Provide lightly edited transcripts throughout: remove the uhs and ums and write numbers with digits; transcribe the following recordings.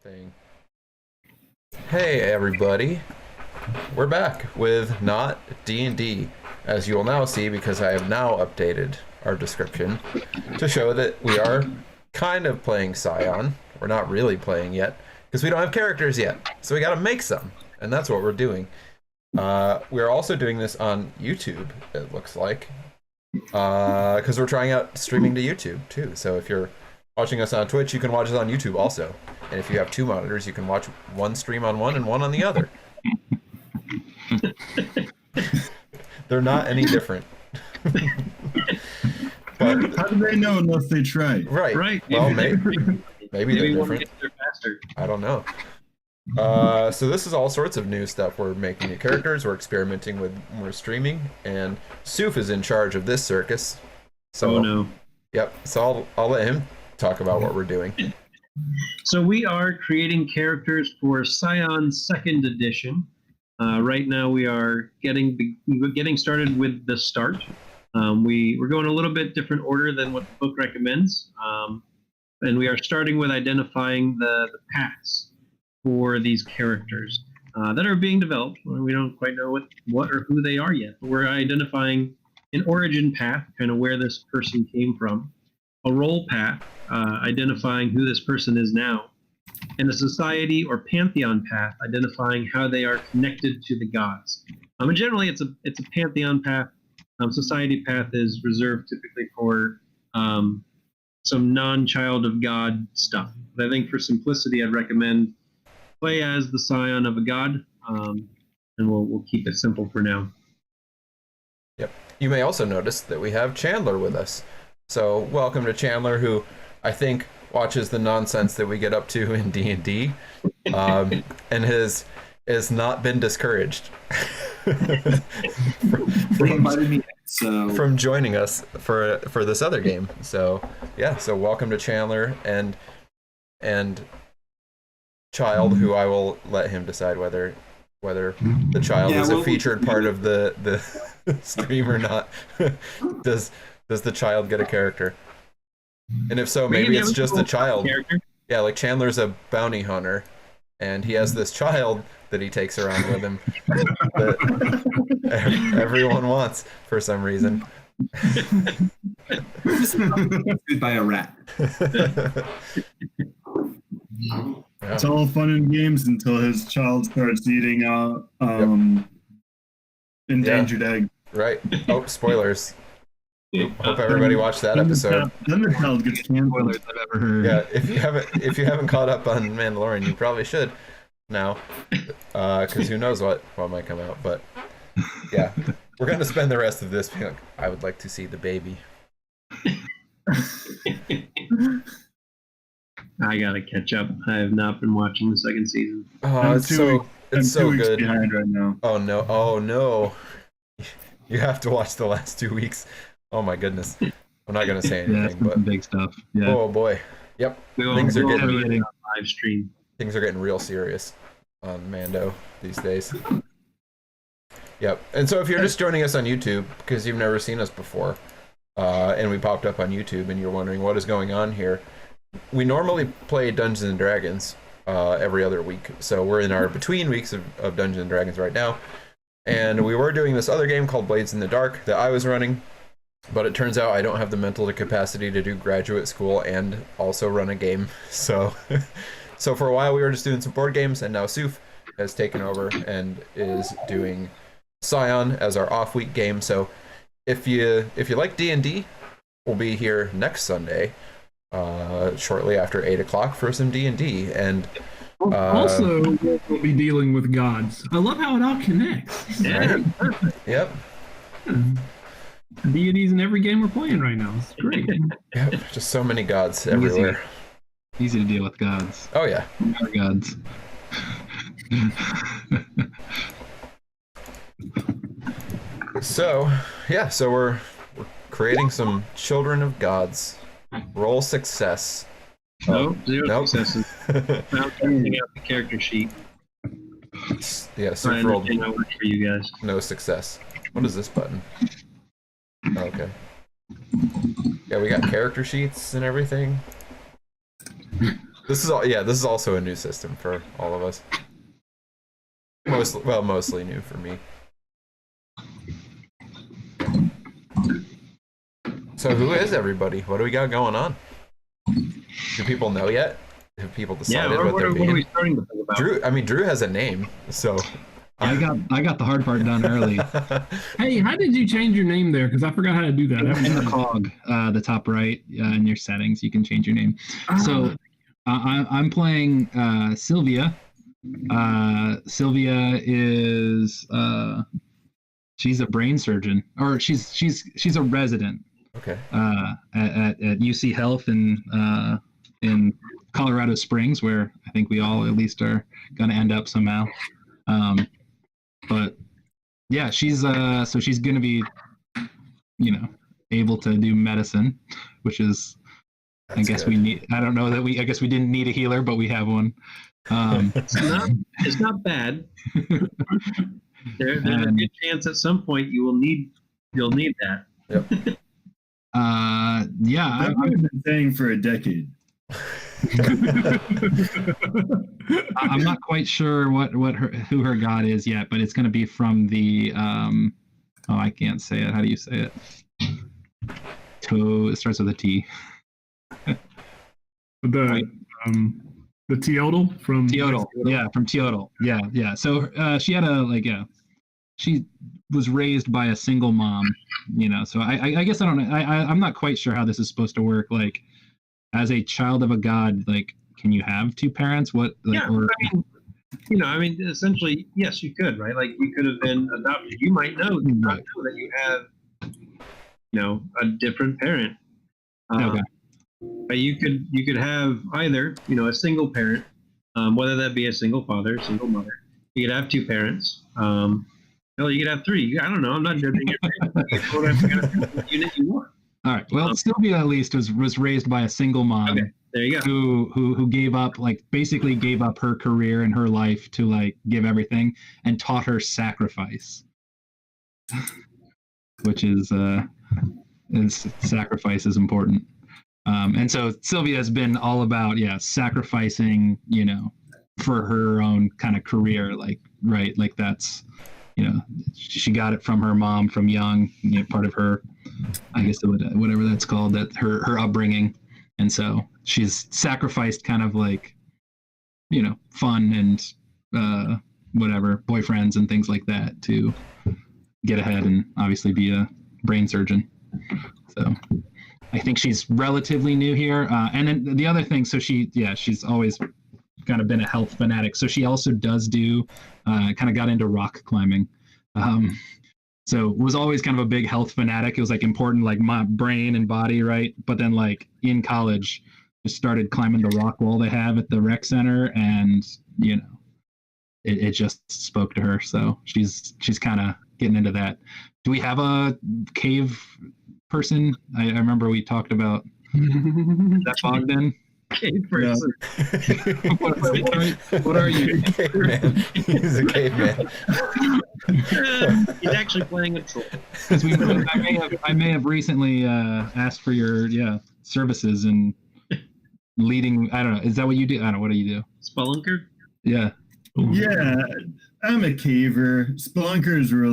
thing. Hey everybody, we're back with Not D&D, as you will now see because I have now updated our description to show that we are kind of playing Scion. We're not really playing yet because we don't have characters yet, so we gotta make some, and that's what we're doing. We're also doing this on YouTube, it looks like, because we're trying out streaming to YouTube too. So if you're watching us on Twitch, you can watch us on YouTube also. And if you have two monitors, you can watch one stream on one and one on the other. They're not any different. But, how do they know unless they try? Right. Well, maybe they're different. I don't know. So this is all sorts of new stuff. We're making new characters. We're experimenting with more streaming, and Soof is in charge of this circus. So, oh no. Yep. So I'll let him talk about what we're doing. So we are creating characters for Scion 2nd Edition. Right now we are getting started with the start. We're going a little bit different order than what the book recommends. And we are starting with identifying the paths for these characters that are being developed. We don't quite know what or who they are yet, but we're identifying an origin path, kind of where this person came from, a role path, identifying who this person is now, and a society or pantheon path, identifying how they are connected to the gods. And generally, it's a pantheon path. Society path is reserved typically for some non-child of God stuff. But I think for simplicity, I'd recommend play as the scion of a god, and we'll keep it simple for now. Yep. You may also notice that we have Chandler with us. So welcome to Chandler, who I think watches the nonsense that we get up to in D&D, and has not been discouraged from joining us for this other game. So yeah, so welcome to Chandler and Child, who I will let him decide whether the child is a featured part of the stream or not. Does the child get a character? And if so, maybe it's just the child. Yeah, like Chandler's a bounty hunter, and he has this child that he takes around with him that everyone wants for some reason. By a rat. It's all fun and games until his child starts eating endangered egg. Right. Oh, spoilers. Hope everybody watched that episode. Then the child gets spoilers I've ever heard. Yeah, if you haven't caught up on Mandalorian, you probably should now, because who knows what might come out. But yeah, we're gonna spend the rest of this being like, I would like to see the baby. I gotta catch up. I have not been watching the second season. Oh, it's so good. Behind right now. Oh no! You have to watch the last 2 weeks. Oh my goodness! I'm not gonna say anything, but big stuff. Yeah. Oh boy. Yep. Things are getting live stream. Things are getting real serious on Mando these days. Yep. And so if you're just joining us on YouTube because you've never seen us before, and we popped up on YouTube and you're wondering what is going on here, we normally play Dungeons and Dragons every other week. So we're in our between weeks of Dungeons and Dragons right now. And we were doing this other game called Blades in the Dark that I was running, but it turns out I don't have the mental capacity to do graduate school and also run a game. So for a while we were just doing some board games, and now Soof has taken over and is doing Scion as our off-week game. So if you like D&D, we'll be here next Sunday, shortly after 8 o'clock for some D&D. And also, we'll be dealing with gods. I love how it all connects. Yeah. Yep. Deities in every game we're playing right now. It's great. Yep. Just so many gods everywhere. Easy to deal with gods. Oh yeah. More gods. So we're creating some children of gods. Roll success. Nope, zero successes. I'm turning out the character sheet. Yeah, Soof rolled that works for you guys. no success. What is this button? Oh, okay. Yeah, we got character sheets and everything. This is also a new system for all of us. Mostly new for me. So who is everybody? What do we got going on? Do people know yet? Have people decided what they're being? What are we starting to think about? Drew has a name, so I got the hard part done early. Hey, how did you change your name there? Because I forgot how to do that. In the cog, the top right, in your settings, you can change your name. So I'm playing Sylvia. Sylvia is she's a brain surgeon, or she's a resident. Okay. At UC Health in Colorado Springs, where I think we all at least are going to end up somehow. But yeah, she's going to be, able to do medicine, which is, I guess good. I don't know that I guess we didn't need a healer, but we have one. It's not bad. There's a good chance at some point you'll need that. Yep. Yeah, I've been saying for a decade. I'm not quite sure who her god is yet, but it's going to be from the I can't say it. How do you say it? It starts with a T. The Teodal from Teodal. Yeah, from Teodal. Yeah. So she had she was raised by a single mom, so I guess I don't know. I'm not quite sure how this is supposed to work. Like, as a child of a god, like, can you have two parents? Essentially, yes, you could, right? Like, you could have been adopted. You might know, not know that you have, a different parent. Okay. But you could have either, a single parent, whether that be a single father, single mother. You could have two parents. You could have three. I don't know. I'm not judging your whatever unit you want. All right. Well, Sylvia at least was raised by a single mom. Okay. There you go. Who gave up, basically gave up her career and her life to give everything, and taught her sacrifice, which is sacrifice is important. And so Sylvia has been all about sacrificing, for her own kind of career, that's. She got it from her mom from young, part of her, I guess whatever that's called, that her upbringing. And so she's sacrificed kind of fun and whatever, boyfriends and things like that to get ahead and obviously be a brain surgeon. So I think she's relatively new here. And then the other thing, so she's always kind of been a health fanatic. So she also does do, kind of got into rock climbing. So was always kind of a big health fanatic. It was important, my brain and body, right? But then in college, just started climbing the rock wall they have at the rec center, and it just spoke to her. So she's kind of getting into that. Do we have a cave person? I remember we talked about that Bogdan. Cave person. What are you? Caveman. He's a caveman. He's actually playing a troll. I may have recently asked for your services in leading. I don't know. Is that what you do? I don't know. What do you do? Spelunker? Yeah. Yeah, I'm a caver. Spelunkers were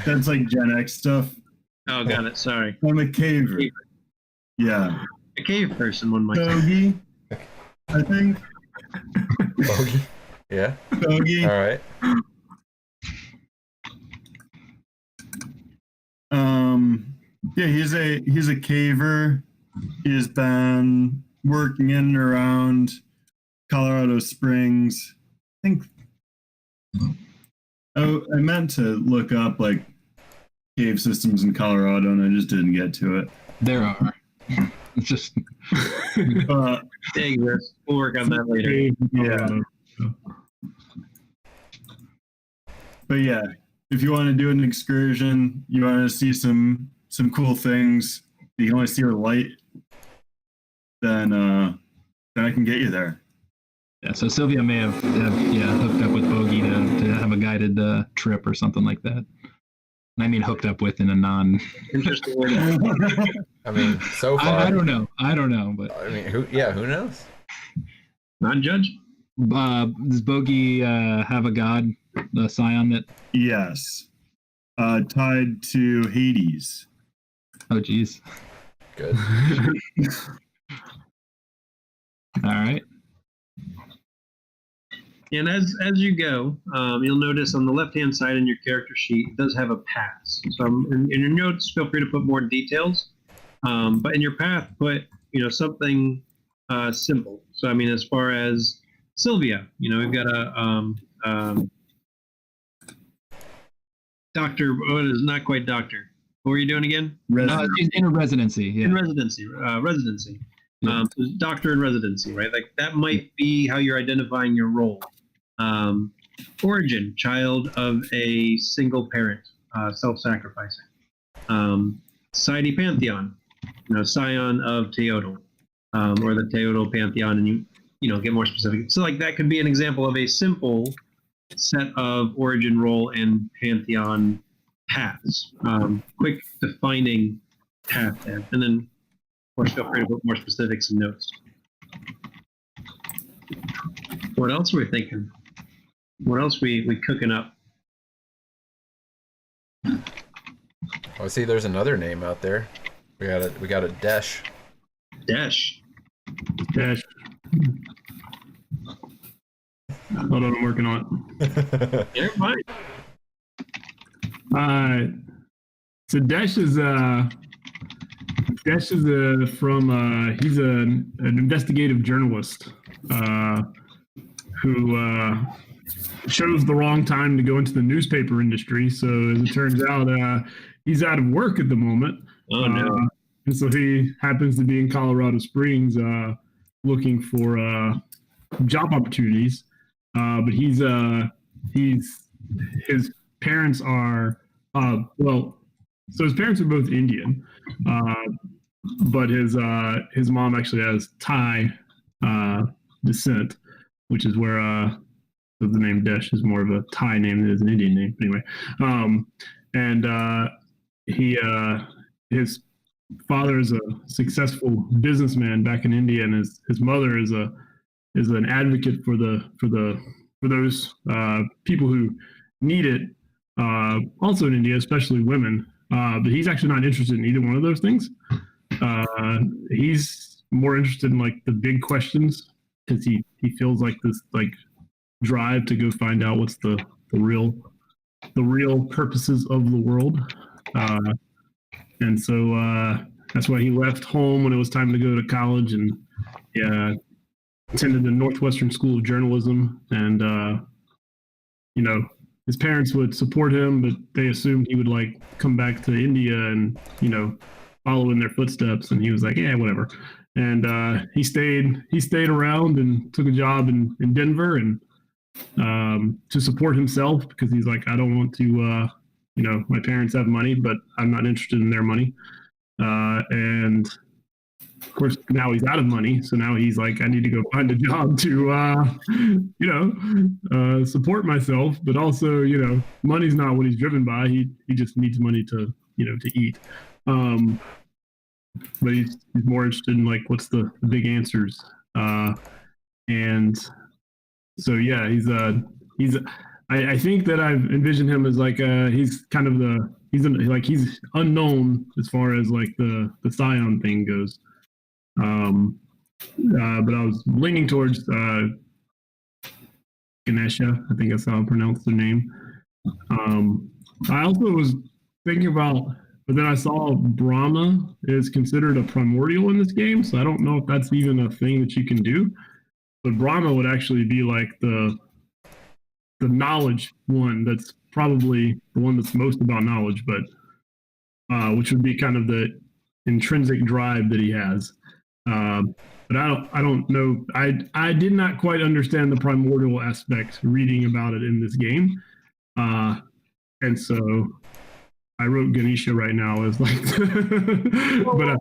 that's Gen X stuff. Oh, got it. Sorry. I'm a caver. Yeah. A cave person, one might say. Bogey, I think. Bogey. Yeah. Bogey. All right. He's a caver. He's been working in and around Colorado Springs. I think. Oh, I meant to look up cave systems in Colorado, and I just didn't get to it. There are. It's just. Dang this. We'll work on that later. Yeah. But yeah, if you want to do an excursion, you want to see some cool things, you want to see her light, then I can get you there. Yeah, so Sylvia may have hooked up with Bogey to have a guided trip or something like that. I mean, hooked up with in a non. Interesting word. I mean, so far. I don't know. I don't know, but I mean, who knows? Not judge. does Bogey have a god, a scion that? Yes. Tied to Hades. Oh, geez. Good. All right. And as you go, you'll notice on the left-hand side in your character sheet, it does have a path. So in your notes, feel free to put more details. But in your path, put something simple. So I mean, as far as Sylvia, we've got a doctor. What is not quite doctor? What were you doing again? She's in a residency. Yeah. In residency. Yeah. Doctor in residency, right? Like that might be how you're identifying your role. Origin, child of a single parent, self-sacrificing. Society pantheon, scion of Teodal, or the Teodal pantheon, and you get more specific. So like that could be an example of a simple set of origin, role, and pantheon paths. Quick defining path there, and then of course feel free to put more specifics and notes. What else are we thinking? What else we cooking up? Oh, see, there's another name out there. We got a Desh. Dash. Dash. Hold on, I'm working on it. Yeah, fine. So Desh is from he's an investigative journalist who chose the wrong time to go into the newspaper industry. So as it turns out, he's out of work at the moment. Oh no. And so he happens to be in Colorado Springs looking for job opportunities. But his parents are so his parents are both Indian, but his mom actually has Thai descent, which is where the name Desh is more of a Thai name than it is an Indian name. Anyway, his father is a successful businessman back in India, and his mother is an advocate for those people who need it, also in India, especially women. But he's actually not interested in either one of those things. He's more interested in like the big questions, because he feels like this like drive to go find out what's the real purposes of the world. And so that's why he left home when it was time to go to college, and attended the Northwestern School of Journalism. And his parents would support him, but they assumed he would like come back to India and follow in their footsteps. And he was like, yeah, whatever. And he stayed around and took a job in Denver, and to support himself, because he's like, I don't want to my parents have money, but I'm not interested in their money. And of course, now he's out of money, so now he's like, I need to go find a job to support myself, but also money's not what he's driven by. He just needs money to to eat. But he's more interested in like what's the big answers. And so yeah, he's I think that I've envisioned him as like he's kind of he's unknown as far as like the Scion thing goes. But I was leaning towards Ganesha. I think that's how I pronounce their name. I also was thinking about, but then I saw Brahma is considered a primordial in this game, so I don't know if that's even a thing that you can do. But Brahma would actually be like the knowledge one. That's probably the one that's most about knowledge, but which would be kind of the intrinsic drive that he has. But I don't know. I did not quite understand the primordial aspect reading about it in this game, and so I wrote Ganesha right now as like, but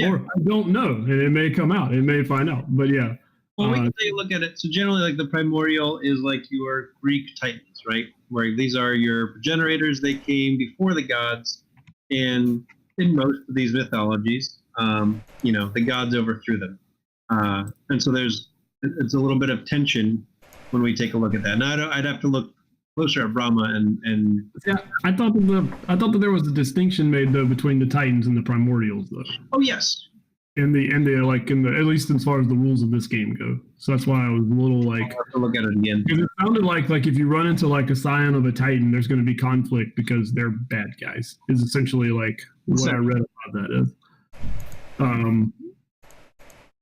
or I don't know, and it may come out. It may find out, but yeah. Well, we can take a look at it. So generally, like the primordial is like your Greek titans, right? where these are your progenitors. They came before the gods, and in most of these mythologies, the gods overthrew them, and so it's a little bit of tension when we take a look at that. Now I'd have to look closer at Brahma and Yeah, I thought that there was a distinction made though between the Titans and the Primordials though. oh yes, In the at least as far as the rules of this game go. So that's why I was a little like, I'll have to look at it again. because it sounded like if you run into like a scion of a Titan, there's going to be conflict because they're bad guys. Is essentially like what I read about that is.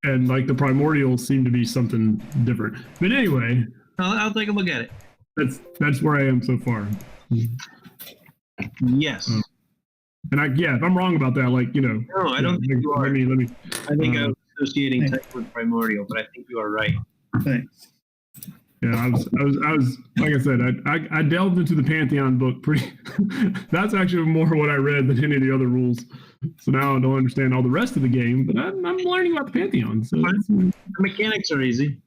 And like the Primordials seem to be something different. But anyway, I'll take a look at it. that's where I am so far. Yes. And if I'm wrong about that, No, I don't think you are. Let me. I think I was associating Titan with Primordial, but I think you are right. Thanks. Yeah, I was like I said, I delved into the Pantheon book pretty. That's actually more what I read than any of the other rules. So now I don't understand all the rest of the game, but I'm learning about the Pantheon. So The mechanics are easy.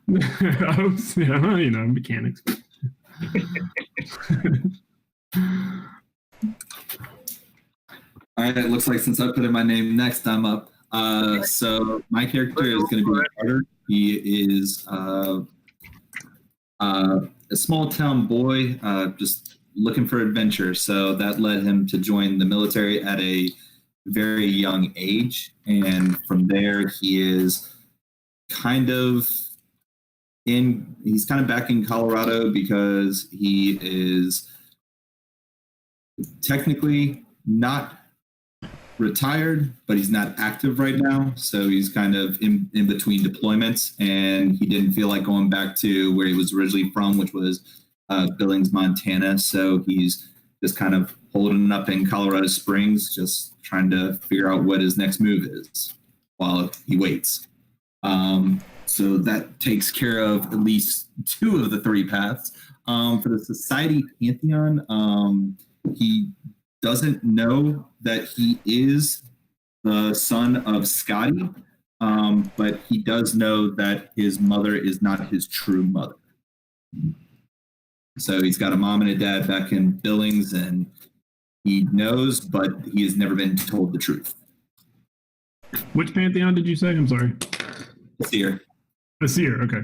Mechanics. All right, it looks like since I put in my name next, I'm up. So my character is going to be Carter. He is a small town boy, just looking for adventure. So that led him to join the military at a very young age, and from there he is he's kind of back in Colorado because he is technically not retired, but he's not active right now. So he's kind of in between deployments, and he didn't feel like going back to where he was originally from, which was Billings, Montana. So he's just kind of holding up in Colorado Springs, just trying to figure out what his next move is while he waits. So that takes care of at least 2 of the 3 paths. For the Society Pantheon, he doesn't know that he is the son of Scotty, but he does know that his mother is not his true mother. So he's got a mom and a dad back in Billings, and he knows, but he has never been told the truth. Which Pantheon did you say? I'm sorry. Seer. A seer. Okay.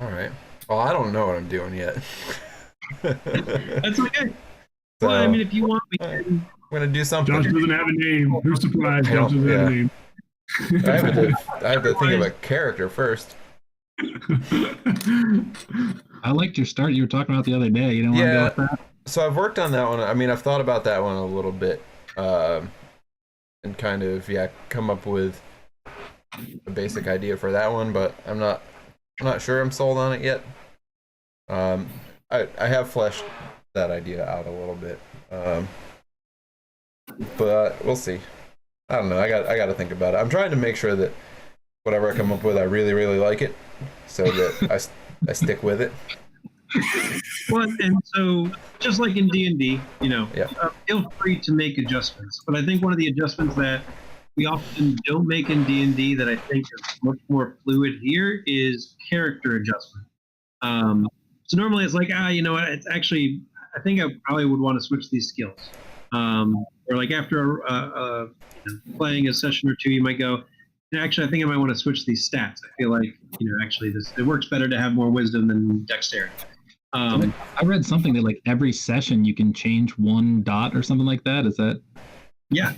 All right. Well, I don't know what I'm doing yet. That's okay. So, Well, I mean, if you want, we can. I'm gonna do something. Josh doesn't have a name. Who's surprised? Josh doesn't have a name. I have to think of a character first. I liked your start you were talking about the other day. You don't want to go with that? So I've worked on that one. I mean, I've thought about that one a little bit, and kind of come up with a basic idea for that one, but I'm not sure I'm sold on it yet. I have fleshed that idea out a little bit, but we'll see. I don't know. I got to think about it. I'm trying to make sure that whatever I come up with, I really, really like it, so that I stick with it. Well, and so just like in D&D, Yeah. feel free to make adjustments. But I think one of the adjustments that we often don't make in D&D that I think is much more fluid here is character adjustment. So normally it's like, it's actually, I think I probably would want to switch these skills. Or like after playing a session or 2, you might go, actually, I think I might want to switch these stats. I feel like, actually it works better to have more wisdom than dexterity. I read something that like every session you can change 1 dot or something like that. Is that? Yeah,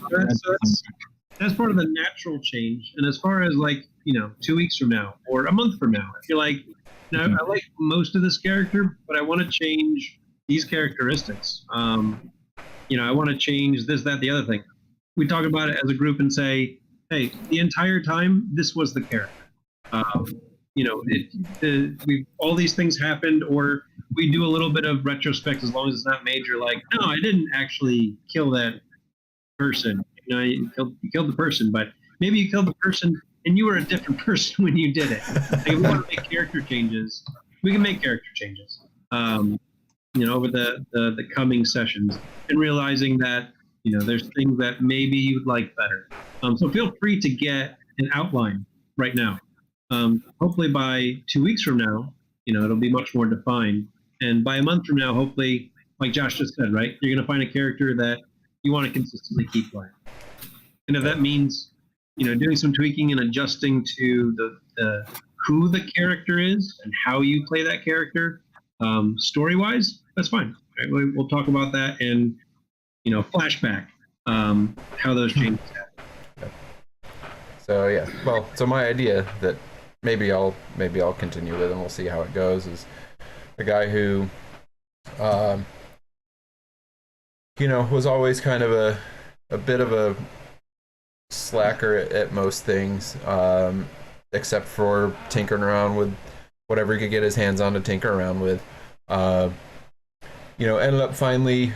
that's part of the natural change. And as far as 2 weeks from now or a month from now, I feel like, I like most of this character, but I want to change these characteristics. I want to change this, that, the other thing. We talk about it as a group and say, hey, the entire time, this was the character. All these things happened, or we do a little bit of retrospect as long as it's not major. Like, no, I didn't actually kill that person. You killed the person, but maybe you killed the person and you were a different person when you did it. Like, if we want to make character changes, we can make character changes. Over the coming sessions, and realizing that there's things that maybe you'd like better. So feel free to get an outline right now. hopefully by 2 weeks from now, it'll be much more defined. And by a month from now, hopefully, like Josh just said, right, you're going to find a character that you want to consistently keep playing. And if that means, doing some tweaking and adjusting to the who the character is and how you play that character, story-wise, that's fine. Right? We'll talk about that in, flashback, how those changes happen. So yeah, well, so my idea that maybe I'll continue with, and we'll see how it goes, is a guy who, was always kind of a bit of a slacker at most things, except for tinkering around with whatever he could get his hands on to tinker around with. Ended up finally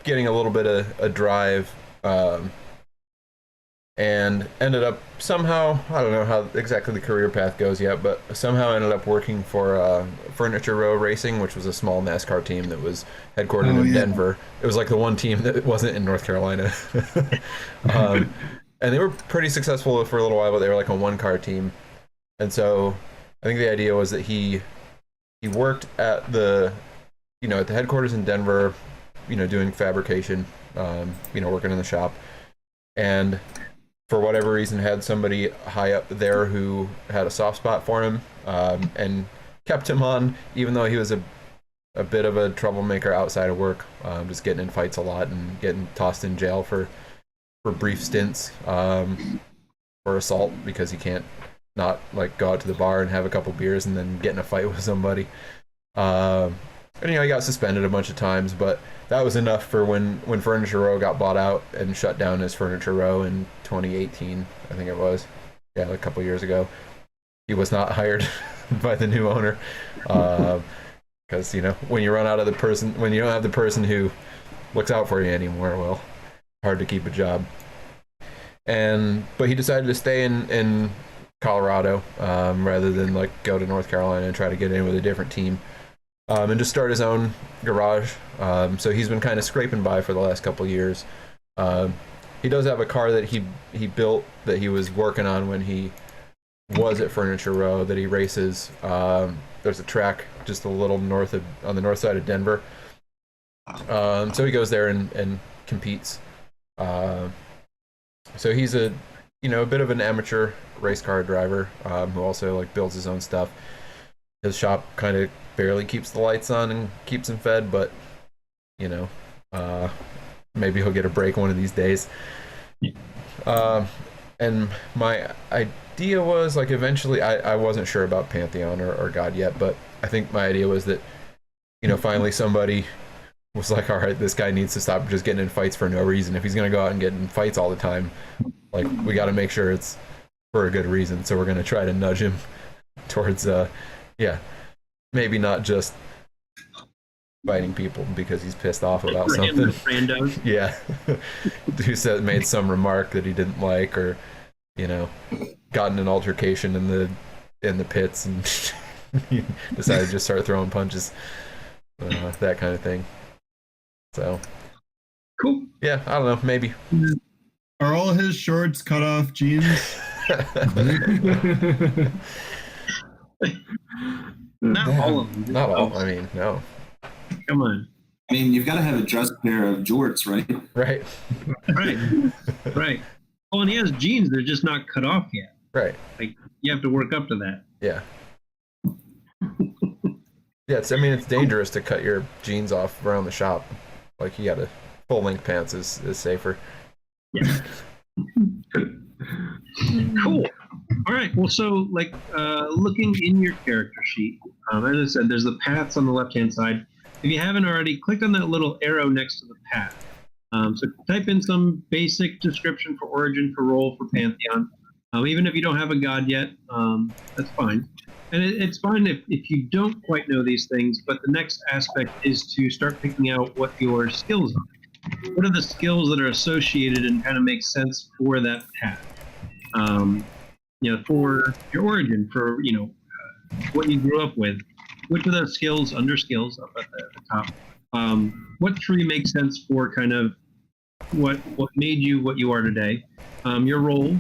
getting a little bit of a drive, and ended up somehow, I don't know how exactly the career path goes yet, but somehow ended up working for Furniture Row Racing, which was a small NASCAR team that was headquartered in Denver. It was like the one team that wasn't in North Carolina. And they were pretty successful for a little while, but they were like a one-car team. And so I think the idea was that he worked at the headquarters in Denver, doing fabrication, working in the shop. And for whatever reason had somebody high up there who had a soft spot for him, and kept him on, even though he was a bit of a troublemaker outside of work, just getting in fights a lot and getting tossed in jail for brief stints, for assault, because he can't not like go out to the bar and have a couple beers and then get in a fight with somebody. And he got suspended a bunch of times, but that was enough for when Furniture Row got bought out and shut down as Furniture Row in 2018, I think it was. Yeah, a couple years ago. He was not hired by the new owner, because when you run out of when you don't have the person who looks out for you anymore, well, hard to keep a job. But he decided to stay in Colorado, rather than like go to North Carolina and try to get in with a different team. And just start his own garage. So he's been kind of scraping by for the last couple years. He does have a car that he built that he was working on when he was at Furniture Row that he races. There's a track just a little on the north side of Denver. So he goes there and competes. So he's a bit of an amateur race car driver, who also like builds his own stuff. His shop kind of barely keeps the lights on and keeps him fed, but maybe he'll get a break one of these days. And my idea was like eventually I wasn't sure about Pantheon or God yet, but I think my idea was that finally somebody was like, all right, this guy needs to stop just getting in fights for no reason. If he's going to go out and get in fights all the time, like we got to make sure it's for a good reason. So we're going to try to nudge him towards maybe not just fighting people because he's pissed off about something. Yeah. Who made some remark that he didn't like, or got in an altercation in the pits and he decided to just start throwing punches, that kind of thing. So cool. Yeah, I don't know, maybe. Are all his shorts cut off jeans? Not all of them. Not all. I mean, no. Come on. I mean, you've got to have a dress pair of jorts, right? Right. Right. Oh, and he has jeans. They're just not cut off yet. Right. Like you have to work up to that. Yeah. Yeah. It's dangerous to cut your jeans off around the shop. Like you got to full length pants is safer. Yeah. Cool. All right. Well, so looking in your character sheet, as I said, there's the paths on the left-hand side. If you haven't already, click on that little arrow next to the path. So type in some basic description for Origin, for Role, for Pantheon. Even if you don't have a god yet, that's fine. And it's fine if you don't quite know these things, but the next aspect is to start picking out what your skills are. What are the skills that are associated and kind of make sense for that path? For your origin, for what you grew up with, which of those skills, under skills up at the top, what tree makes sense for kind of what made you what you are today, your role,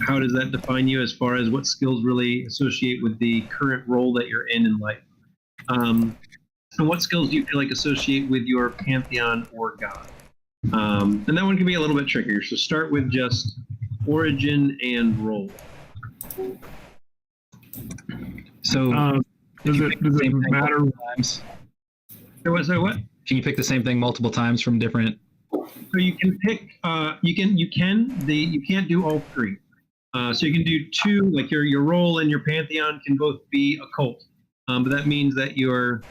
how does that define you as far as what skills really associate with the current role that you're in life? And what skills do you feel like associate with your pantheon or god? And that one can be a little bit trickier. So start with just origin and role. So Does it matter? times? So what? Can you pick the same thing multiple times from different? So you can pick. You can't do all three. So you can do two. Like your role and your pantheon can both be occult, but that means that your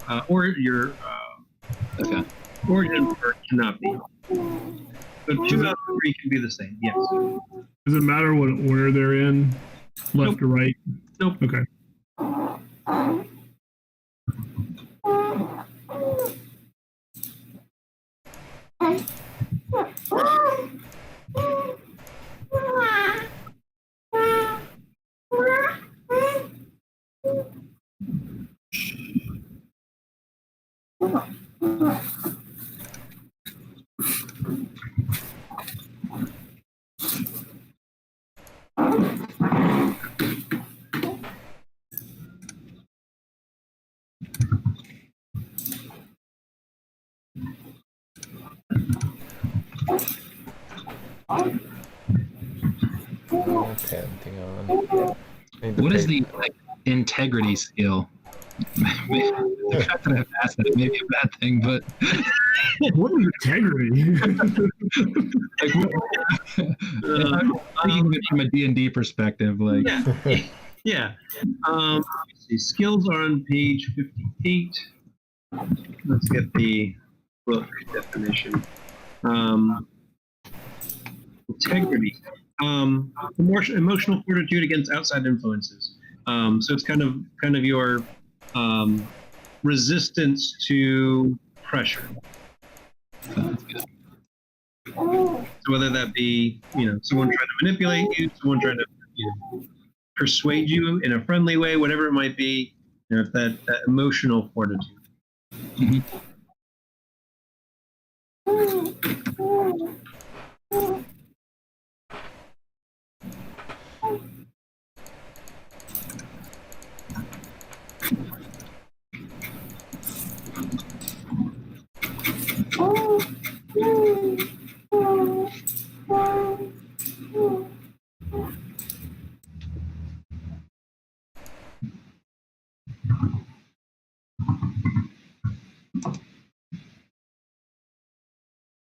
Okay. origin cannot be. So 2 out of 3 can be the same. Yes. Does it matter what order they're in, left Nope. or right? Nope. Okay. Oh, Pantheon. What is the integrity skill? The fact that I've asked that may be a bad thing, but What is integrity? like, I'm thinking of it from a D&D perspective. Like, Yeah. Yeah. Let's see. Skills are on page 58. Let's get the book definition. Integrity. Emotional fortitude against outside influences. So it's kind of your resistance to pressure. So whether that be someone trying to manipulate you, someone trying to persuade you in a friendly way, whatever it might be, if that emotional fortitude. mhm.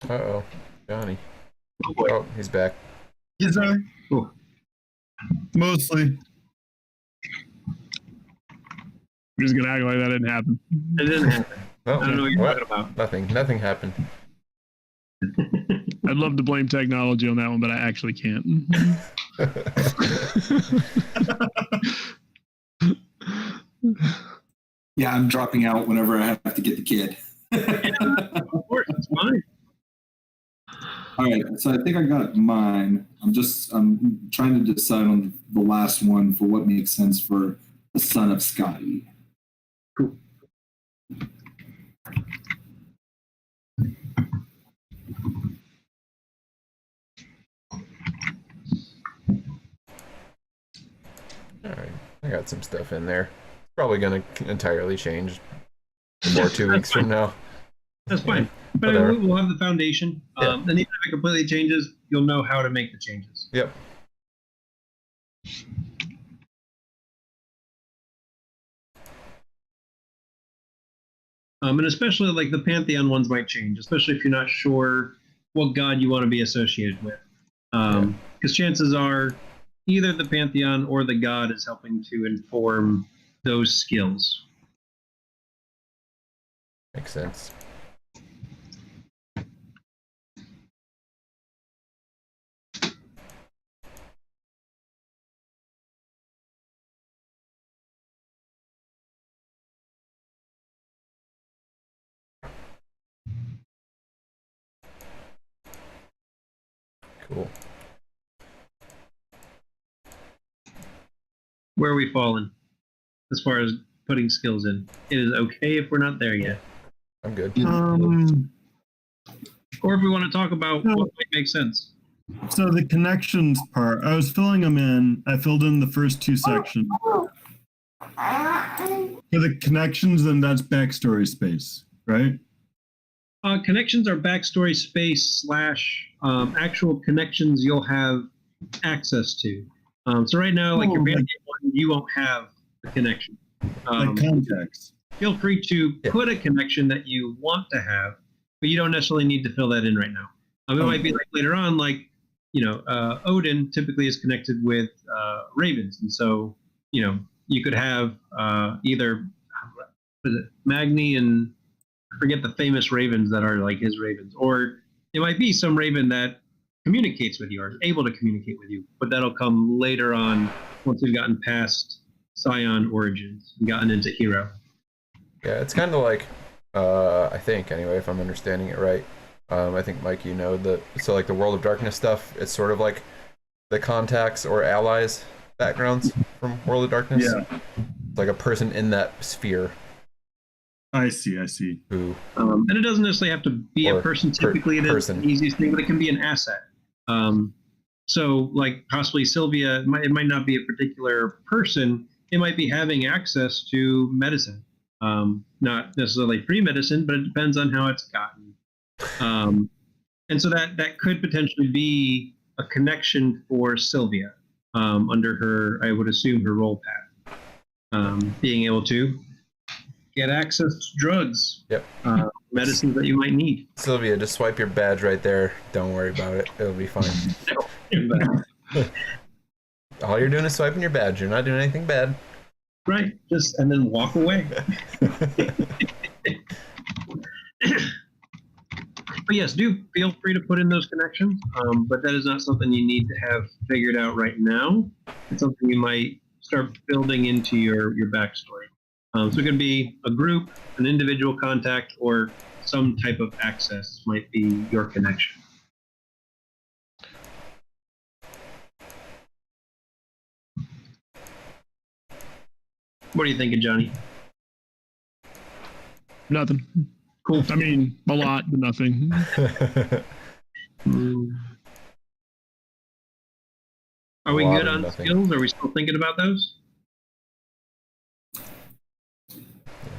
Uh-oh. Johnny. Oh boy. Oh, he's back. Yes, sir. Cool. Mostly. We're just gonna act like that didn't happen. It didn't happen. Oh, I don't know what you're what? talking about. Nothing happened. I'd love to blame technology on that one, but I actually can't. Yeah, I'm dropping out whenever I have to get the kid. Of course, it's fine. All right, so I think I got mine. I'm trying to decide on the last one for what makes sense for the son of Scotty. Cool. All right, I got some stuff in there. Probably gonna entirely change more 2 weeks from now. That's fine. But Whatever. we'll have the foundation. Yeah. And even if it completely changes, you'll know how to make the changes. Yep. And especially like the Pantheon ones might change, especially if you're not sure what god you want to be associated with. Because chances are either the Pantheon or the god is helping to inform those skills. Makes sense. Cool. Where are we falling as far as putting skills in? It is okay if we're not there yet. I'm good. Or if we want to talk about what might make sense. So the connections part, I was filling them in. I filled in the first two sections. For the connections, then that's backstory space, right? Connections are backstory space slash actual connections you'll have access to. So right now, like your band one, you won't have a connection. Like context. Feel free to put a connection that you want to have, but you don't necessarily need to fill that in right now. It might be like later on, like, Odin typically is connected with ravens. And so, you could have either Magni and I forget the famous ravens that are like his ravens, or it might be some raven that communicates with you or is able to communicate with you, but that'll come later on once we've gotten past Scion Origins and gotten into Hero. Yeah, it's kind of like, I think anyway, if I'm understanding it right. I think, Mike, so like the World of Darkness stuff, it's sort of like the contacts or allies backgrounds from World of Darkness. Yeah. It's like a person in that sphere. I see. Who, and it doesn't necessarily have to be a person. Typically, it is the easiest thing, but it can be an asset. So, like possibly Sylvia, it might not be a particular person. It might be having access to medicine. Not necessarily free medicine, but it depends on how it's gotten. And so that could potentially be a connection for Sylvia under her, I would assume, her role path. Being able to get access to drugs, medicines that you might need. Sylvia, just swipe your badge right there. Don't worry about it. It'll be fine. All you're doing is swiping your badge. You're not doing anything bad. Right. And then walk away. But yes, do feel free to put in those connections. But that is not something you need to have figured out right now. It's something you might start building into your backstory. So it could be a group, an individual contact, or some type of access might be your connection. What are you thinking, Johnny? Nothing. Cool. I mean, a lot, but nothing. Are we good on skills? Are we still thinking about those?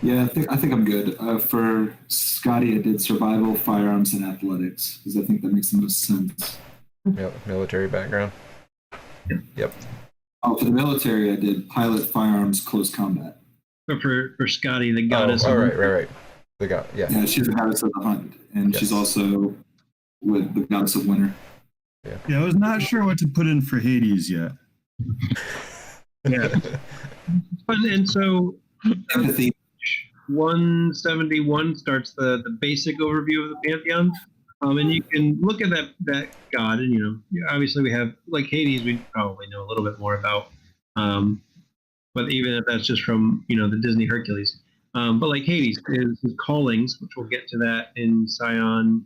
Yeah, I think I'm good. For Scotty, I did survival, firearms, and athletics because I think that makes the most sense. Military background. Yep. Oh, for the military, I did pilot, firearms, close combat. But for Scotty, the goddess. Oh, right. The god, yeah. Yeah, she's the goddess of the hunt, and she's also with the goddess of winter. Yeah, I was not sure what to put in for Hades yet. Yeah. And so Empathy. 171 starts the basic overview of the Pantheon. And you can look at that god, and obviously we have, like Hades, we probably know a little bit more about. But even if that's just from the Disney Hercules. But like Hades is his callings, which we'll get to that in Scion.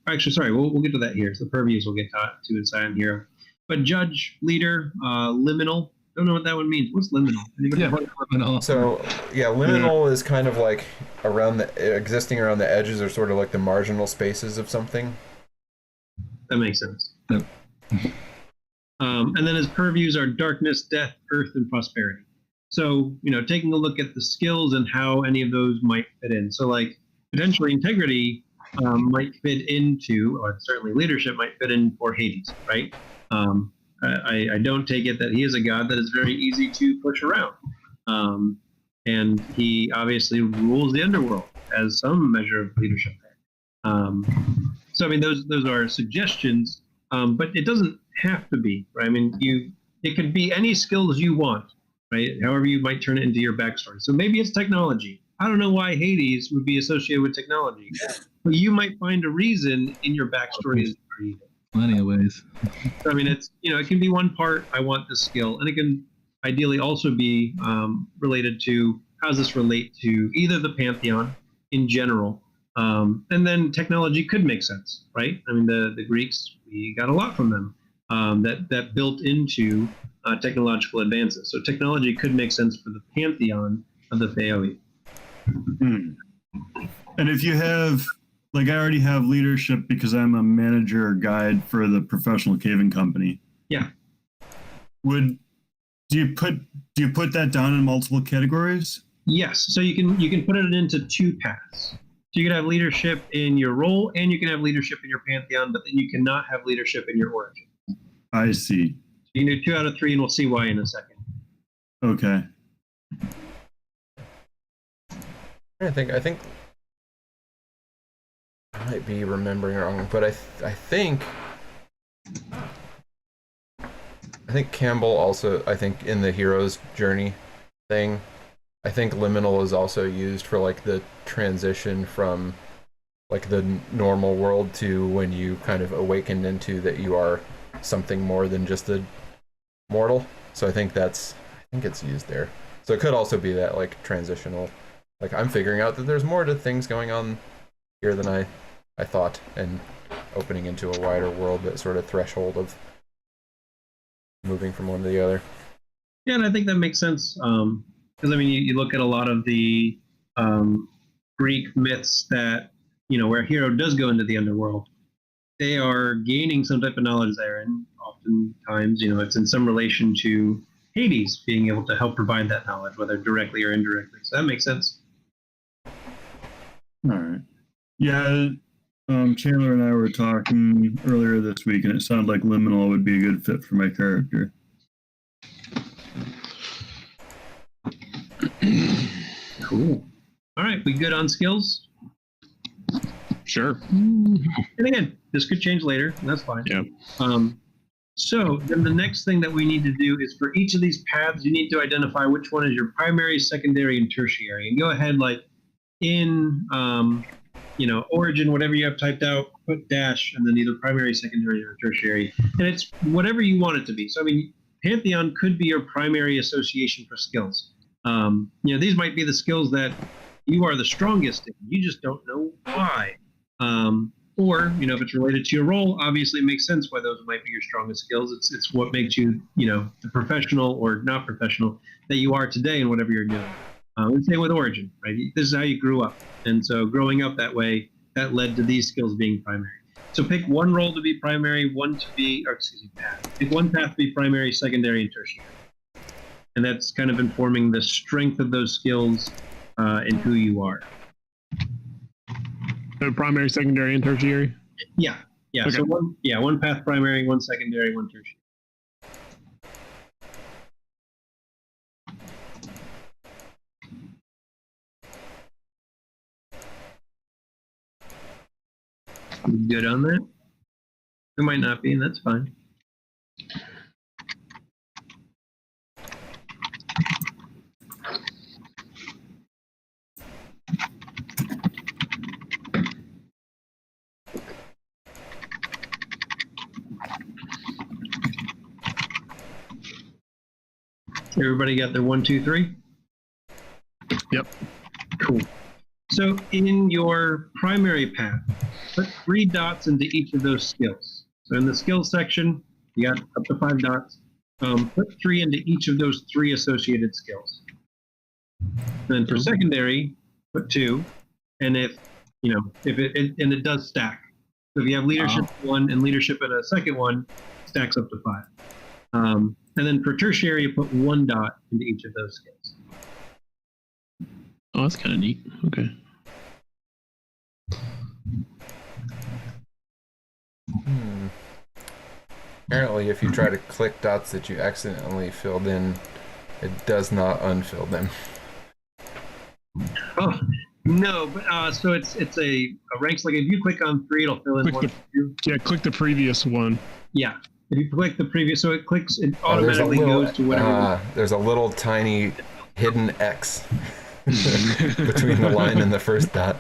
Actually, sorry, we'll get to that here. So the purviews we'll get to in Scion Hero. But judge, leader, liminal. Don't know what that one means. What's liminal? Liminal. So liminal is kind of like existing around the edges, or sort of like the marginal spaces of something. That makes sense. Yep. And then his purviews are darkness, death, earth, and prosperity. So, taking a look at the skills and how any of those might fit in. So, like, potentially integrity might fit into, or certainly leadership might fit in for Hades, right? I don't take it that he is a god that is very easy to push around. And he obviously rules the underworld, has some measure of leadership there. So, I mean, those are suggestions, but it doesn't have to be, right? I mean, it could be any skills you want, right? However you might turn it into your backstory. So maybe it's technology. I don't know why Hades would be associated with technology, but you might find a reason in your backstory to create it. Plenty of ways. So, I mean, it can be one part, I want this skill, and it can ideally also be related to how does this relate to either the Pantheon in general, and then technology could make sense, right? I mean, the Greeks, we got a lot from them that built into technological advances. So technology could make sense for the Pantheon of the Theoi. And if you have like I already have leadership because I'm a manager or guide for the professional caving company. Yeah. Do you put that down in multiple categories? Yes. So you can put it into two paths. So you can have leadership in your role, and you can have leadership in your pantheon, but then you cannot have leadership in your origin. I see. You can do 2 out of 3, and we'll see why in a second. Okay. I think I might be remembering wrong, but I think Campbell also, I think in the hero's journey thing, I think liminal is also used for like the transition from like the normal world to when you kind of awakened into that you are something more than just a mortal. So I think it's used there. So it could also be that like transitional, like I'm figuring out that there's more to things going on here than I thought, and opening into a wider world, that sort of threshold of moving from one to the other. Yeah, and I think that makes sense. Because I mean, you look at a lot of the Greek myths that, where a hero does go into the underworld, they are gaining some type of knowledge there, and oftentimes, it's in some relation to Hades being able to help provide that knowledge, whether directly or indirectly. So that makes sense. All right. Yeah, Chandler and I were talking earlier this week, and it sounded like liminal would be a good fit for my character. Cool. All right, we good on skills? Sure. And again, this could change later, and that's fine. Yeah. So then the next thing that we need to do is for each of these paths, you need to identify which one is your primary, secondary, and tertiary. And go ahead, like in origin, whatever you have typed out, put dash, and then either primary, secondary, or tertiary. And it's whatever you want it to be. So I mean, Pantheon could be your primary association for skills. These might be the skills that you are the strongest in. You just don't know why. Or, if it's related to your role, obviously it makes sense why those might be your strongest skills. It's what makes you, the professional or not professional that you are today in whatever you're doing. And same with origin, right? This is how you grew up. And so growing up that way, that led to these skills being primary. So pick one role to be primary, path. Pick one path to be primary, secondary, and tertiary. And that's kind of informing the strength of those skills and who you are. So primary, secondary, and tertiary? Yeah. Okay. So one path primary, one secondary, one tertiary. Good on that? It might not be, and that's fine. Everybody got their 1, 2, 3? Yep. Cool. So in your primary path, put 3 dots into each of those skills. So in the skills section, you got up to 5 dots. Put 3 into each of those 3 associated skills. Then for secondary, put 2. And if it does stack. So if you have leadership in one and leadership in a second one, stacks up to 5. And then for tertiary, you put 1 dot into each of those skills. Oh, that's kind of neat. Okay. Apparently, if you try to click dots that you accidentally filled in, it does not unfill them. Oh no, but so it's a ranks, like if you click on 3, it'll fill in 1, 2. Yeah, click the previous one. Yeah, if you click the previous, so it automatically goes to whatever. There's a little tiny hidden X between the line and the first dot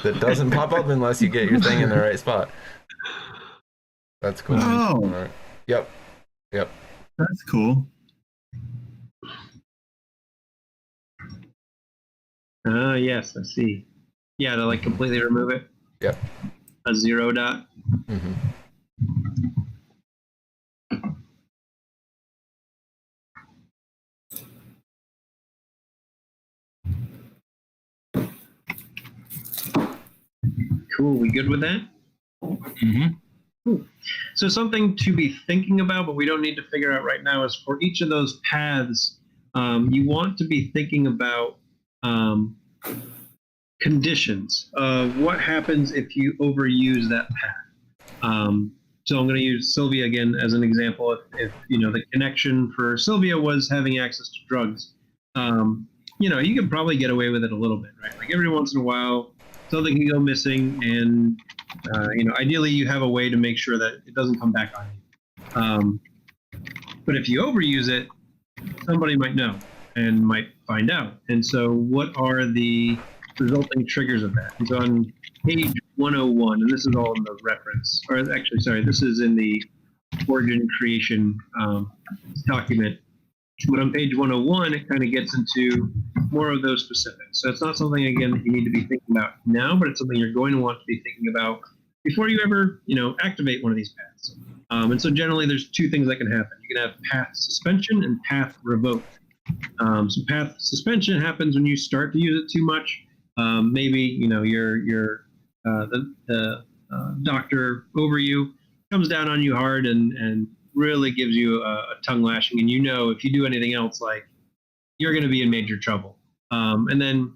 that doesn't pop up unless you get your thing in the right spot. That's cool. Oh. All right. Yep. That's cool. Yes, I see. Yeah, to like completely remove it. Yep. A 0 dot. Mm-hmm. Cool. We good with that? Mm-hmm. Cool. So something to be thinking about, but we don't need to figure out right now, is for each of those paths, you want to be thinking about conditions of what happens if you overuse that path. So I'm going to use Sylvia again as an example. If the connection for Sylvia was having access to drugs, you could probably get away with it a little bit, right? Like every once in a while, something can go missing, and ideally you have a way to make sure that it doesn't come back on you. But if you overuse it, somebody might know and might find out. And so, what are the resulting triggers of that? And so on page 101, and this is all in the reference, or actually, sorry, this is in the origin creation document. But on page 101, it kind of gets into more of those specifics. So it's not something, again, that you need to be thinking about now, but it's something you're going to want to be thinking about before you ever, activate one of these paths. And so generally, there's two things that can happen. You can have path suspension and path revoked. So path suspension happens when you start to use it too much. Maybe the doctor over you comes down on you hard and really gives you a tongue lashing, and if you do anything else, like, you're going to be in major trouble. And then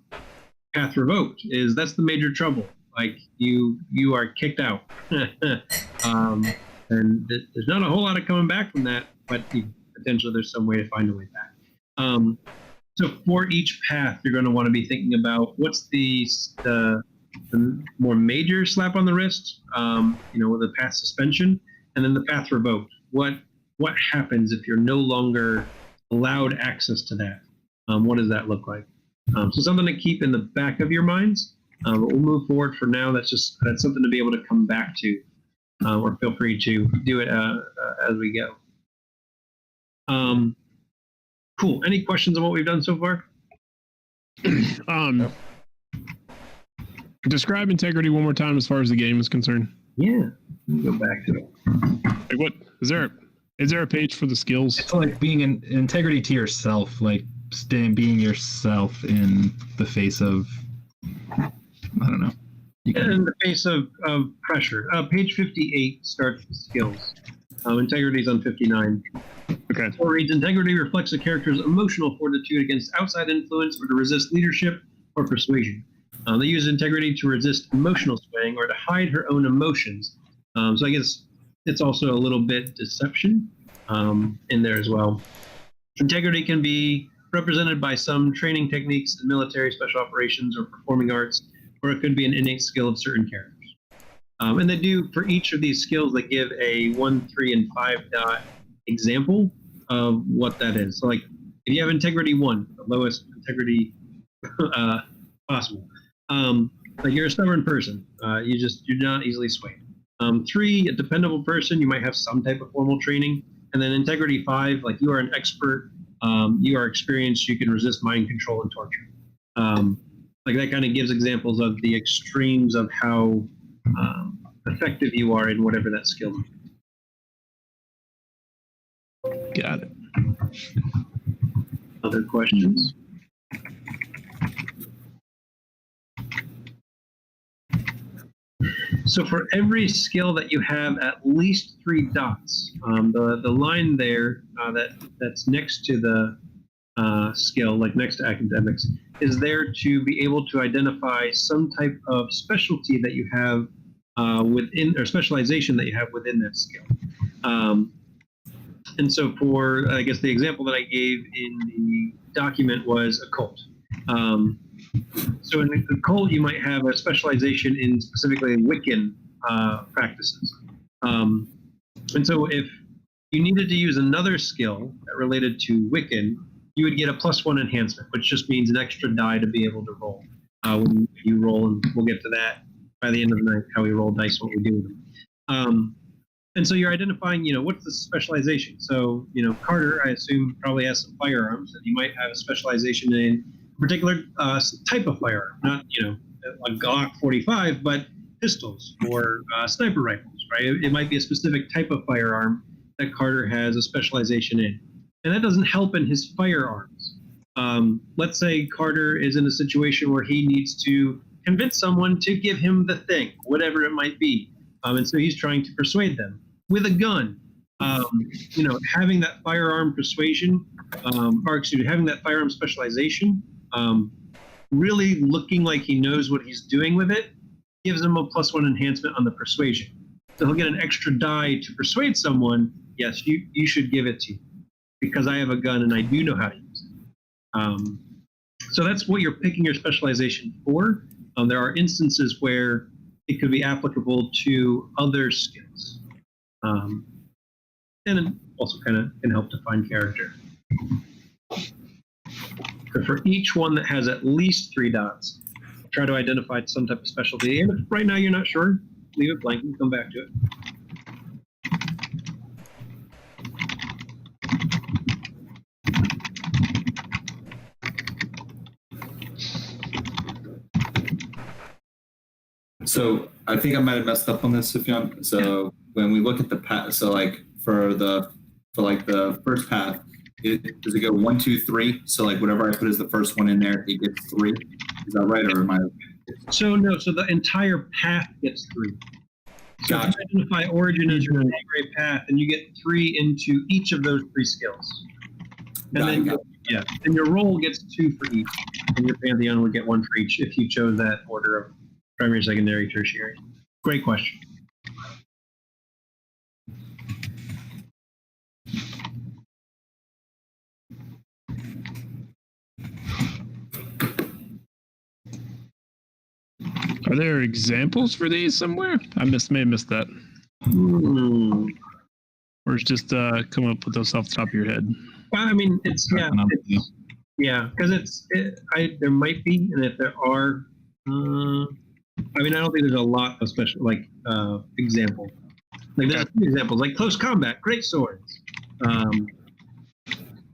path revoked that's the major trouble. Like you are kicked out. And there's not a whole lot of coming back from that, but potentially there's some way to find a way back. So for each path, you're going to want to be thinking about what's the more major slap on the wrist, with the path suspension, and then the path revoked. What happens if you're no longer allowed access to that? What does that look like? So something to keep in the back of your minds. But we'll move forward for now. That's something to be able to come back to, or feel free to do it as we go. Cool. Any questions on what we've done so far? Describe integrity one more time as far as the game is concerned. Yeah, let me go back to it. Like, what is there a page for the skills? It's like being an integrity to yourself, like being yourself in the face of, I don't know. In the face of pressure. Page 58 starts with skills. Integrity is on 59. Okay. So it reads, integrity reflects a character's emotional fortitude against outside influence or to resist leadership or persuasion. They use integrity to resist emotional swaying or to hide her own emotions. So I guess it's also a little bit deception in there as well. Integrity can be represented by some training techniques in military, special operations, or performing arts, or it could be an innate skill of certain characters. And they do, for each of these skills, they give a 1, 3, and 5 dot example of what that is. So like, if you have integrity 1, the lowest integrity possible, like you're a stubborn person, you're not easily swayed. 3, a dependable person, you might have some type of formal training. And then integrity 5, like you are an expert, you are experienced, you can resist mind control and torture. Like that kind of gives examples of the extremes of how effective you are in whatever that skill is. Got it. Other questions? So for every skill that you have at least 3 dots, the line there that's next to the skill, like next to academics, is there to be able to identify some type of specialty that you have within, or specialization that you have within that skill. And so for, I guess the example that I gave in the document was occult. So in occult, you might have a specialization in specifically Wiccan practices. And so if you needed to use another skill that related to Wiccan, you would get a +1 enhancement, which just means an extra die to be able to roll. When you roll, and we'll get to that by the end of the night, how we roll dice, what we do with them. And so you're identifying, what's the specialization? So, Carter, I assume, probably has some firearms, and you might have a specialization in a particular type of firearm, not, a Glock 45, but pistols or sniper rifles, right? It might be a specific type of firearm that Carter has a specialization in. And that doesn't help in his firearms. Let's say Carter is in a situation where he needs to convince someone to give him the thing, whatever it might be. And so he's trying to persuade them with a gun. Having that firearm persuasion, having that firearm specialization, really looking like he knows what he's doing with it, gives him a +1 enhancement on the persuasion. So he'll get an extra die to persuade someone. Yes, you should give it to me because I have a gun and I do know how to use it. So that's what you're picking your specialization for. There are instances where it could be applicable to other skills. And it also kind of can help define character. So for each one that has at least 3 dots, try to identify some type of specialty. And if right now you're not sure, leave it blank and come back to it. So I think I might have messed up on this, Sufyan. So when we look at the path, so like for the first path, does it go 1, 2, 3? So like whatever I put as the first one in there, it gets 3. Is that right, or am I? So no. So the entire path gets 3. So Gotcha. if you identify origin as your primary path, and you get 3 into each of those 3 skills. And then and your role gets 2 for each, and your pantheon would get 1 for each if you chose that order of primary, secondary, tertiary. Great question. Are there examples for these somewhere? May have missed that. Or it's just come up with those off the top of your head. Well, I mean, because there might be, and if there are, I don't think there's a lot of special examples. Like there's a few examples, like close combat, great swords,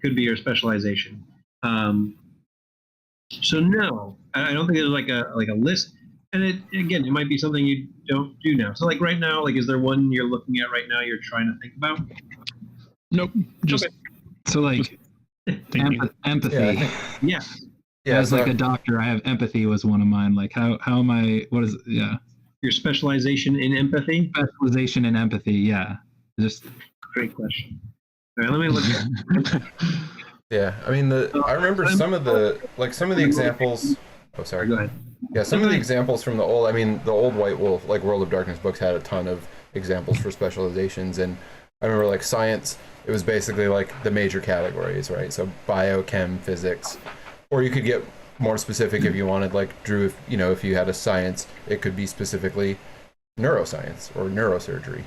could be your specialization. So no, I don't think there's like a list. And it might be something you don't do now. So like right now, like is there one you're looking at right now you're trying to think about? Nope. Just So like empathy. Yeah. As like a doctor, I have empathy was one of mine. Like how am I? What is? Yeah. Your specialization in empathy. Specialization in empathy. Yeah. Just great question. All right, let me look at. Yeah, I mean I remember some of the examples. Oh, sorry. Go ahead. Yeah, some of the examples from the old White Wolf, like World of Darkness books, had a ton of examples for specializations, and I remember like science, it was basically like the major categories, right? So bio, chem, physics, or you could get more specific if you wanted, like Drew, if you had a science, it could be specifically neuroscience or neurosurgery,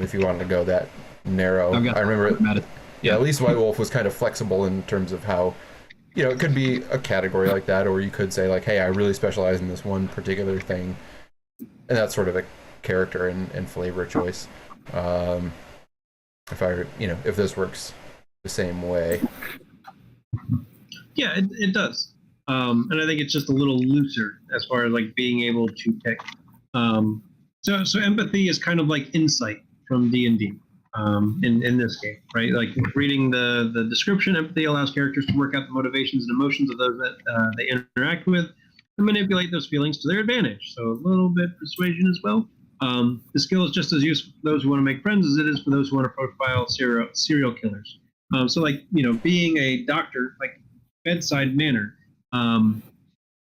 if you wanted to go that narrow. I remember at least White Wolf was kind of flexible in terms of how, it could be a category like that, or you could say like, hey, I really specialize in this one particular thing, and that's sort of a character and flavor choice. If this works the same way. Yeah, it does. And I think it's just a little looser as far as like being able to pick. So empathy is kind of like insight from D&D. In this game, right? Like reading the description, empathy allows characters to work out the motivations and emotions of those that they interact with and manipulate those feelings to their advantage. So a little bit persuasion as well. The skill is just as useful for those who want to make friends as it is for those who want to profile serial killers. So like, being a doctor, like bedside manner, kind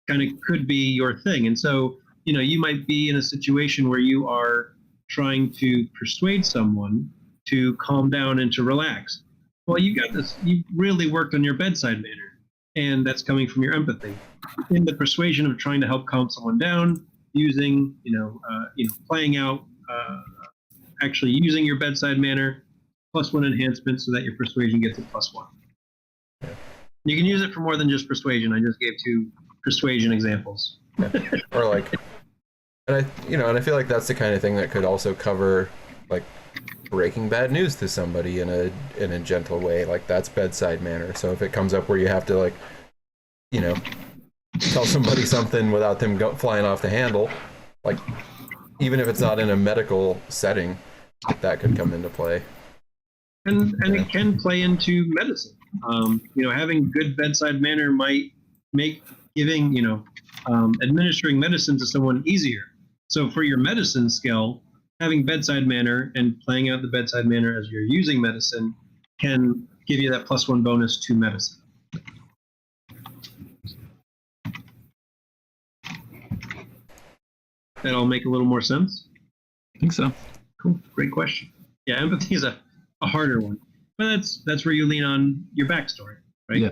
of could be your thing. And so, you might be in a situation where you are trying to persuade someone to calm down and to relax. Well, you got this. You really worked on your bedside manner, and that's coming from your empathy. In the persuasion of trying to help calm someone down, using, playing out, actually using your bedside manner, +1 enhancement so that your persuasion gets a +1. You can use it for more than just persuasion. I just gave 2 persuasion examples. Or like, and I feel like that's the kind of thing that could also cover like breaking bad news to somebody in a gentle way. Like that's bedside manner. So if it comes up where you have to tell somebody something without them flying off the handle, like even if it's not in a medical setting, that could come into play. And it can play into medicine. Having good bedside manner might make giving, administering medicine to someone easier. So for your medicine skill, having bedside manner and playing out the bedside manner as you're using medicine can give you that +1 bonus to medicine. That all make a little more sense? I think so. Cool. Great question. Yeah, empathy is a harder one. But that's where you lean on your backstory, right? Yeah.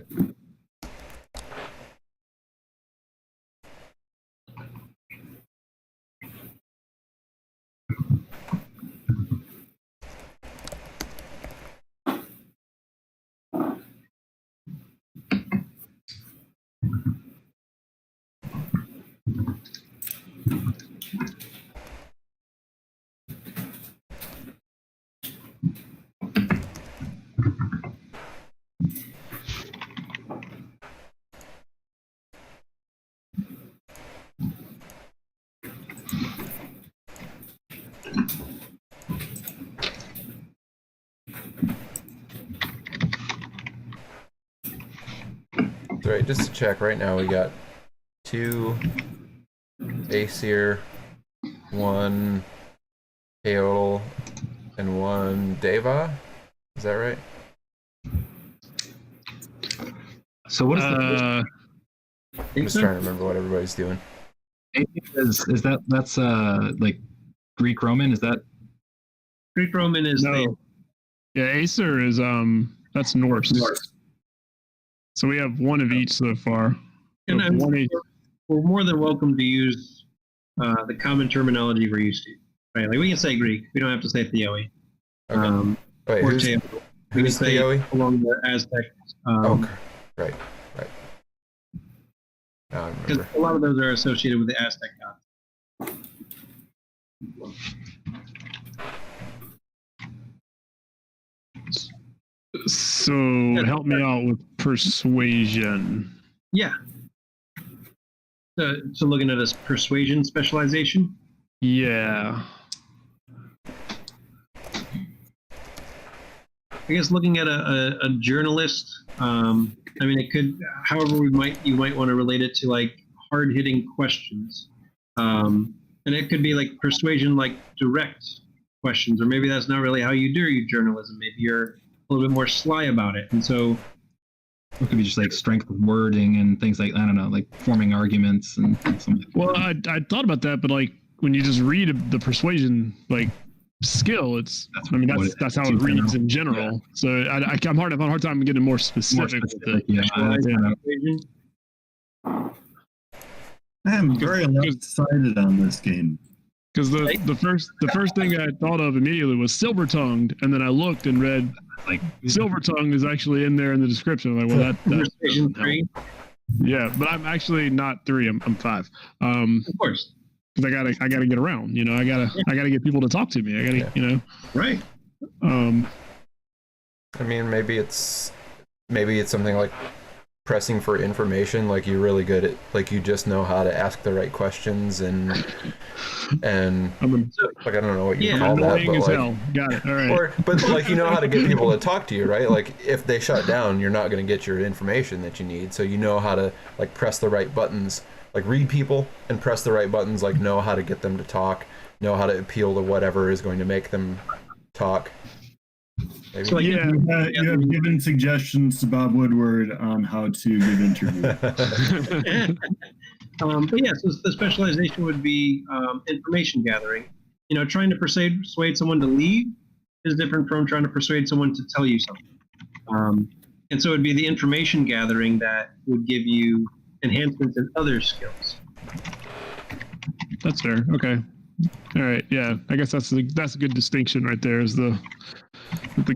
All right, just to check, right now we got 2 Aesir, 1 Aeol, and 1 Deva. Is that right? So what is the I'm just trying to remember what everybody's doing. is that's like Greek Roman? Is that Greek Roman is No. Yeah, Acer is that's Norse. So we have one of each so far. And So one we're more than welcome to use the common terminology we're used to. Right? Like we can say Greek. We don't have to say Theoi. Okay. Wait, Or who's Teo. We can say Theoi? along the Aztec. Okay, right. Now I Because remember. a lot of those are associated with the Aztec gods. So help me out with persuasion. Yeah. So looking at a persuasion specialization. Yeah. I guess looking at a journalist. I mean, it could. However, you might want to relate it to like hard hitting questions, and it could be like persuasion, like direct questions, or maybe that's not really how you do your journalism. Maybe you're a little bit more sly about it, and so it could be just like strength of wording and things like, I don't know, like forming arguments and something. Well, I thought about that, but like when you just read the persuasion like skill, that's how it reads in general. Yeah. So I'm having a hard time getting more specific with it. Yeah. I am very excited on this game. Because the first thing I thought of immediately was silver tongued, and then I looked and read like silver tongued is actually in there in the description. I'm like, well, that 3. Yeah, but I'm actually not 3. I'm 5. Of course. Because I gotta get around, you know. I gotta get people to talk to me. I gotta, you know. Right. I mean, maybe it's something like pressing for information. Like you're really good at, like you just know how to ask the right questions and like I don't know what you call that, but as like, hell. Got it. All right. But like you know how to get people to talk to you, right? Like if they shut down, you're not going to get your information that you need. So you know how to like press the right buttons. Like read people and press the right buttons, like know how to get them to talk, know how to appeal to whatever is going to make them talk. Maybe. So you have given suggestions to Bob Woodward on how to give interviews. But yeah, so the specialization would be information gathering. You know, trying to persuade someone to leave is different from trying to persuade someone to tell you something. And so it'd be the information gathering that would give you enhancements in other skills. That's fair. Okay. All right. Yeah. I guess that's a good distinction right there. Is the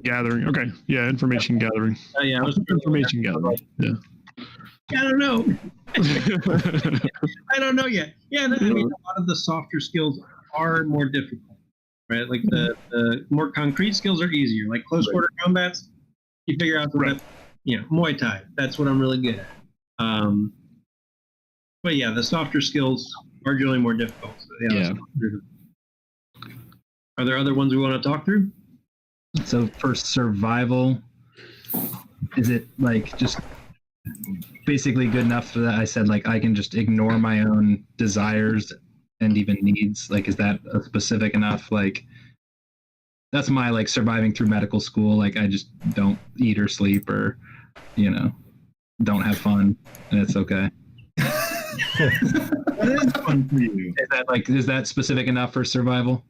gathering. Okay. Yeah. Information gathering. Yeah. Information gathering. Yeah. I don't know. I don't know yet. Yeah. I mean, a lot of the softer skills are more difficult, right? Like the more concrete skills are easier. Like close quarter combats, you figure out that, Muay Thai. That's what I'm really good at. But yeah, the softer skills are generally more difficult. So yeah. Are there other ones we want to talk through? So for survival, is it like just basically good enough for that. I said like I can just ignore my own desires and even needs. Like, is that specific enough? Like, that's my like surviving through medical school. Like, I just don't eat or sleep or, you know, don't have fun, and it's okay. That is fun for you. Is that specific enough for survival?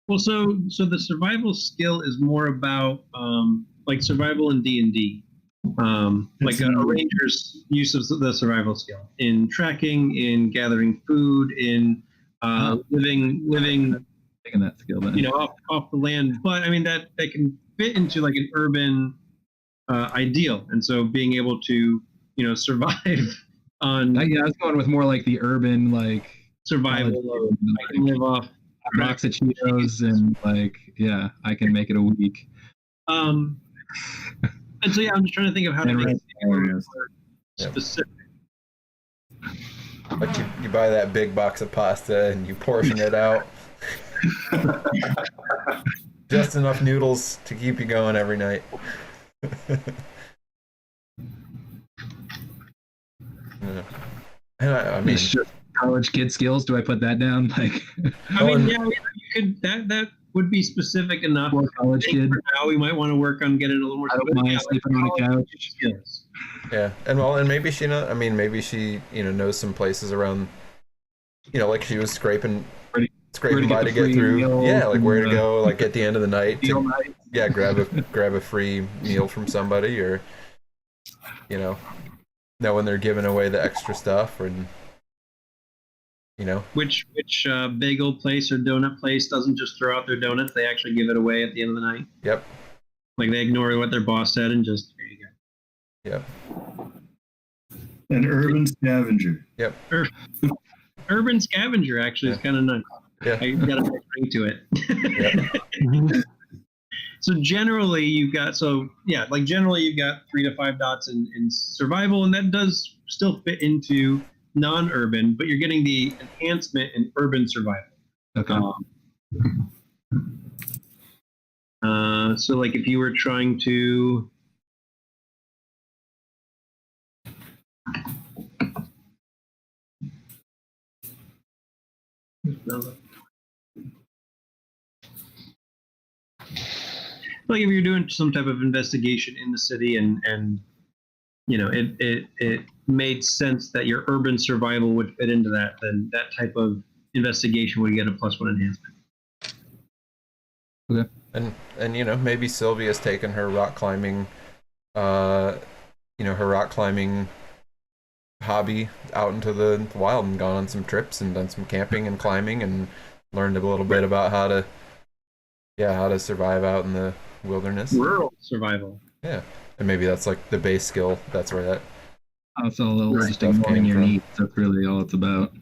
Well, so the survival skill is more about like survival in D&D, like a ranger's use of the survival skill in tracking, in gathering food, in living Taking that skill then. you know off the land. But I mean that can fit into like an urban ideal, and so being able to survive on Yeah, I was going with more like the urban like survival. I can live off a box of Cheetos and like I can make it a week. and so I'm just trying to think of how to make it more specific. Like you buy that big box of pasta and you portion it out. Just enough noodles to keep you going every night. Yeah. And I mean, College kid skills. Do I put that down? Like, I mean, you could. That would be specific enough. For college kid. For now, we might want to work on getting a little more. I don't mind sleeping on a couch. Skills. yeah, and maybe she not. I mean, maybe she knows some places around. Like she was scraping by to get through. Yeah, like where to go. Like at the end of the night. Grab a free meal from somebody, or know when they're giving away the extra stuff, and which bagel place or donut place doesn't just throw out their donuts, they actually give it away at the end of the night. Yep. Like they ignore what their boss said and just here you go. Yep. An urban scavenger. Yep. Urban scavenger actually is kind of nice. Yeah. You got a nice ring to it. Yep. So generally you've got 3 to 5 dots in survival, and that does still fit into non-urban, but you're getting the enhancement in urban survival. Okay. So like if you were trying to like if you're doing some type of investigation in the city and it made sense that your urban survival would fit into that, then that type of investigation would get a +1 enhancement. Okay. And maybe Sylvia's taken her rock climbing hobby out into the wild and gone on some trips and done some camping and climbing and learned a little bit about how to survive out in the wilderness. Rural survival. Yeah. And maybe that's like the base skill. That's where that it's all just stuff ignoring came your from. needs. That's really all it's about.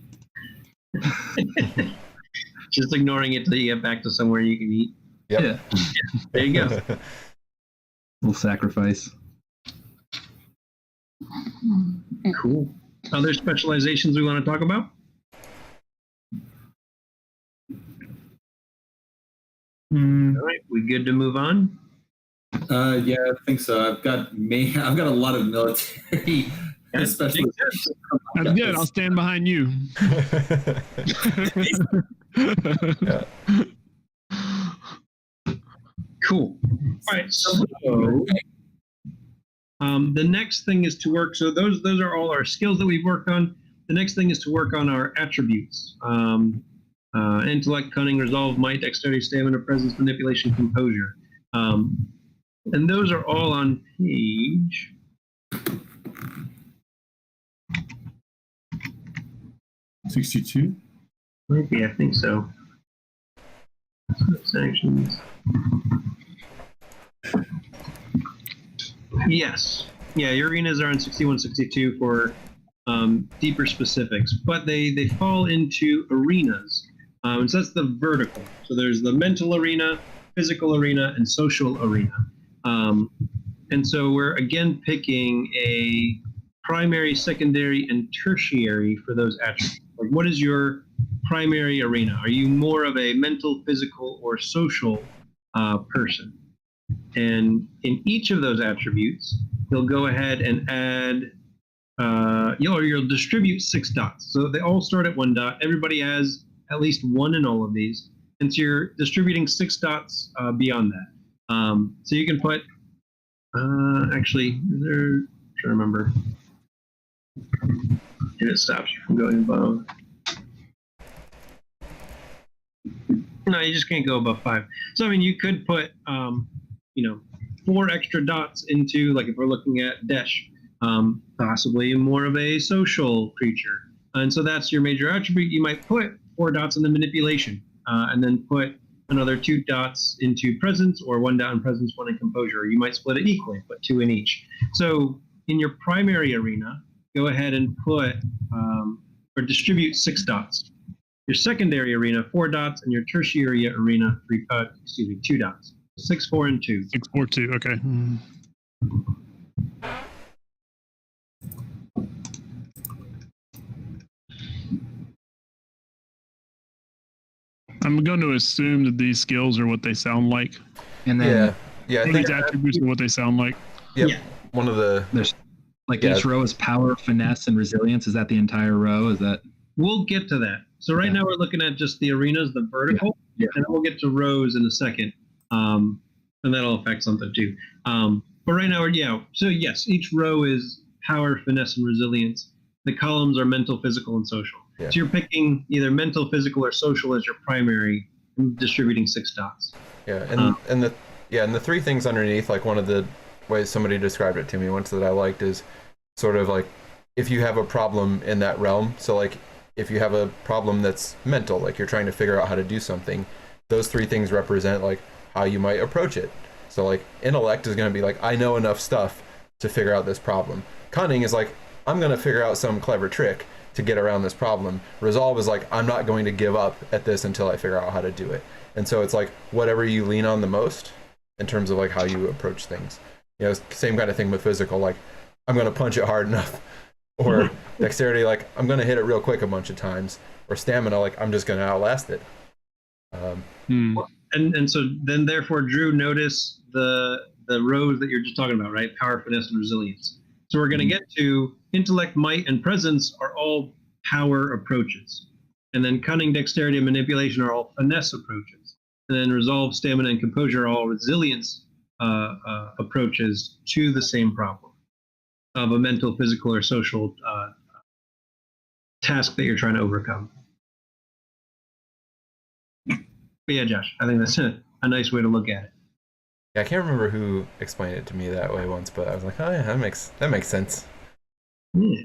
Just ignoring it till you get back to somewhere you can eat. Yep. Yeah. There you go. Little sacrifice. Cool. Other specializations we want to talk about? All right, we good to move on? Yeah, I think so. I've got a lot of military, especially. That's good. I'll stand behind you. Yeah. Cool. All right. So the next thing is to work. So those are all our skills that we've worked on. The next thing is to work on our attributes. Intellect, cunning, resolve, might, dexterity, stamina, presence, manipulation, composure. And those are all on page 62. maybe, I think so. Sections. Yes. Yeah, your arenas are on 61, 62 for deeper specifics, but they fall into arenas. So that's the vertical. So there's the mental arena, physical arena, and social arena. And so we're again picking a primary, secondary, and tertiary for those attributes. Like, what is your primary arena? Are you more of a mental, physical, or social person? And in each of those attributes, you'll go ahead and add you'll distribute 6 dots. So they all start at 1 dot. Everybody has at least 1 in all of these. And so you're distributing 6 dots beyond that. So you can put, actually, I'm trying to remember. And it stops you from going above. No, you just can't go above 5. So, I mean, you could put, 4 extra dots into, like if we're looking at Desh, possibly more of a social creature. And so that's your major attribute. You might put 4 dots in the manipulation, and then put another 2 dots into presence, or 1 dot in presence, 1 in composure. Or you might split it equally, put 2 in each. So in your primary arena, go ahead and put, or distribute 6 dots. Your secondary arena, 4 dots, and your tertiary arena, 2 dots. 6, 4, and 2. 6, 4, 2. Okay. I'm going to assume that these skills are what they sound like. And then Yeah. I These think. attributes are what they sound like. Yep. Yeah. One of the. there's like Yeah. each row is power, finesse, and resilience. Is that the entire row? Is that We'll get to that. So right now we're looking at just the arenas, the vertical, Yeah. and then we'll get to rows in a second, and that'll affect something too. But right now, so yes, each row is power, finesse, and resilience. The columns are mental, physical, and social. Yeah. So you're picking either mental, physical, or social as your primary, and distributing 6 dots. Yeah, and the 3 things underneath, like one of the ways somebody described it to me once that I liked is sort of like if you have a problem in that realm. So like if you have a problem that's mental, like you're trying to figure out how to do something, those 3 things represent like how you might approach it. So like intellect is going to be like, I know enough stuff to figure out this problem. Cunning is like, I'm going to figure out some clever trick to get around this problem. Resolve is like, I'm not going to give up at this until I figure out how to do it. And so it's like whatever you lean on the most in terms of like how you approach things. Same kind of thing with physical, like I'm going to punch it hard enough. Or dexterity, like I'm going to hit it real quick a bunch of times. Or stamina, like I'm just going to outlast it. And so then therefore, Drew, notice the rows that you're just talking about, right? Power, finesse, and resilience. So we're going to get to intellect, might, and presence are all power approaches. And then cunning, dexterity, and manipulation are all finesse approaches. And then resolve, stamina, and composure are all resilience approaches to the same problem of a mental, physical, or social task that you're trying to overcome. But yeah, Josh, I think that's a nice way to look at it. Yeah, I can't remember who explained it to me that way once, but I was like, oh yeah, that makes sense. Yeah.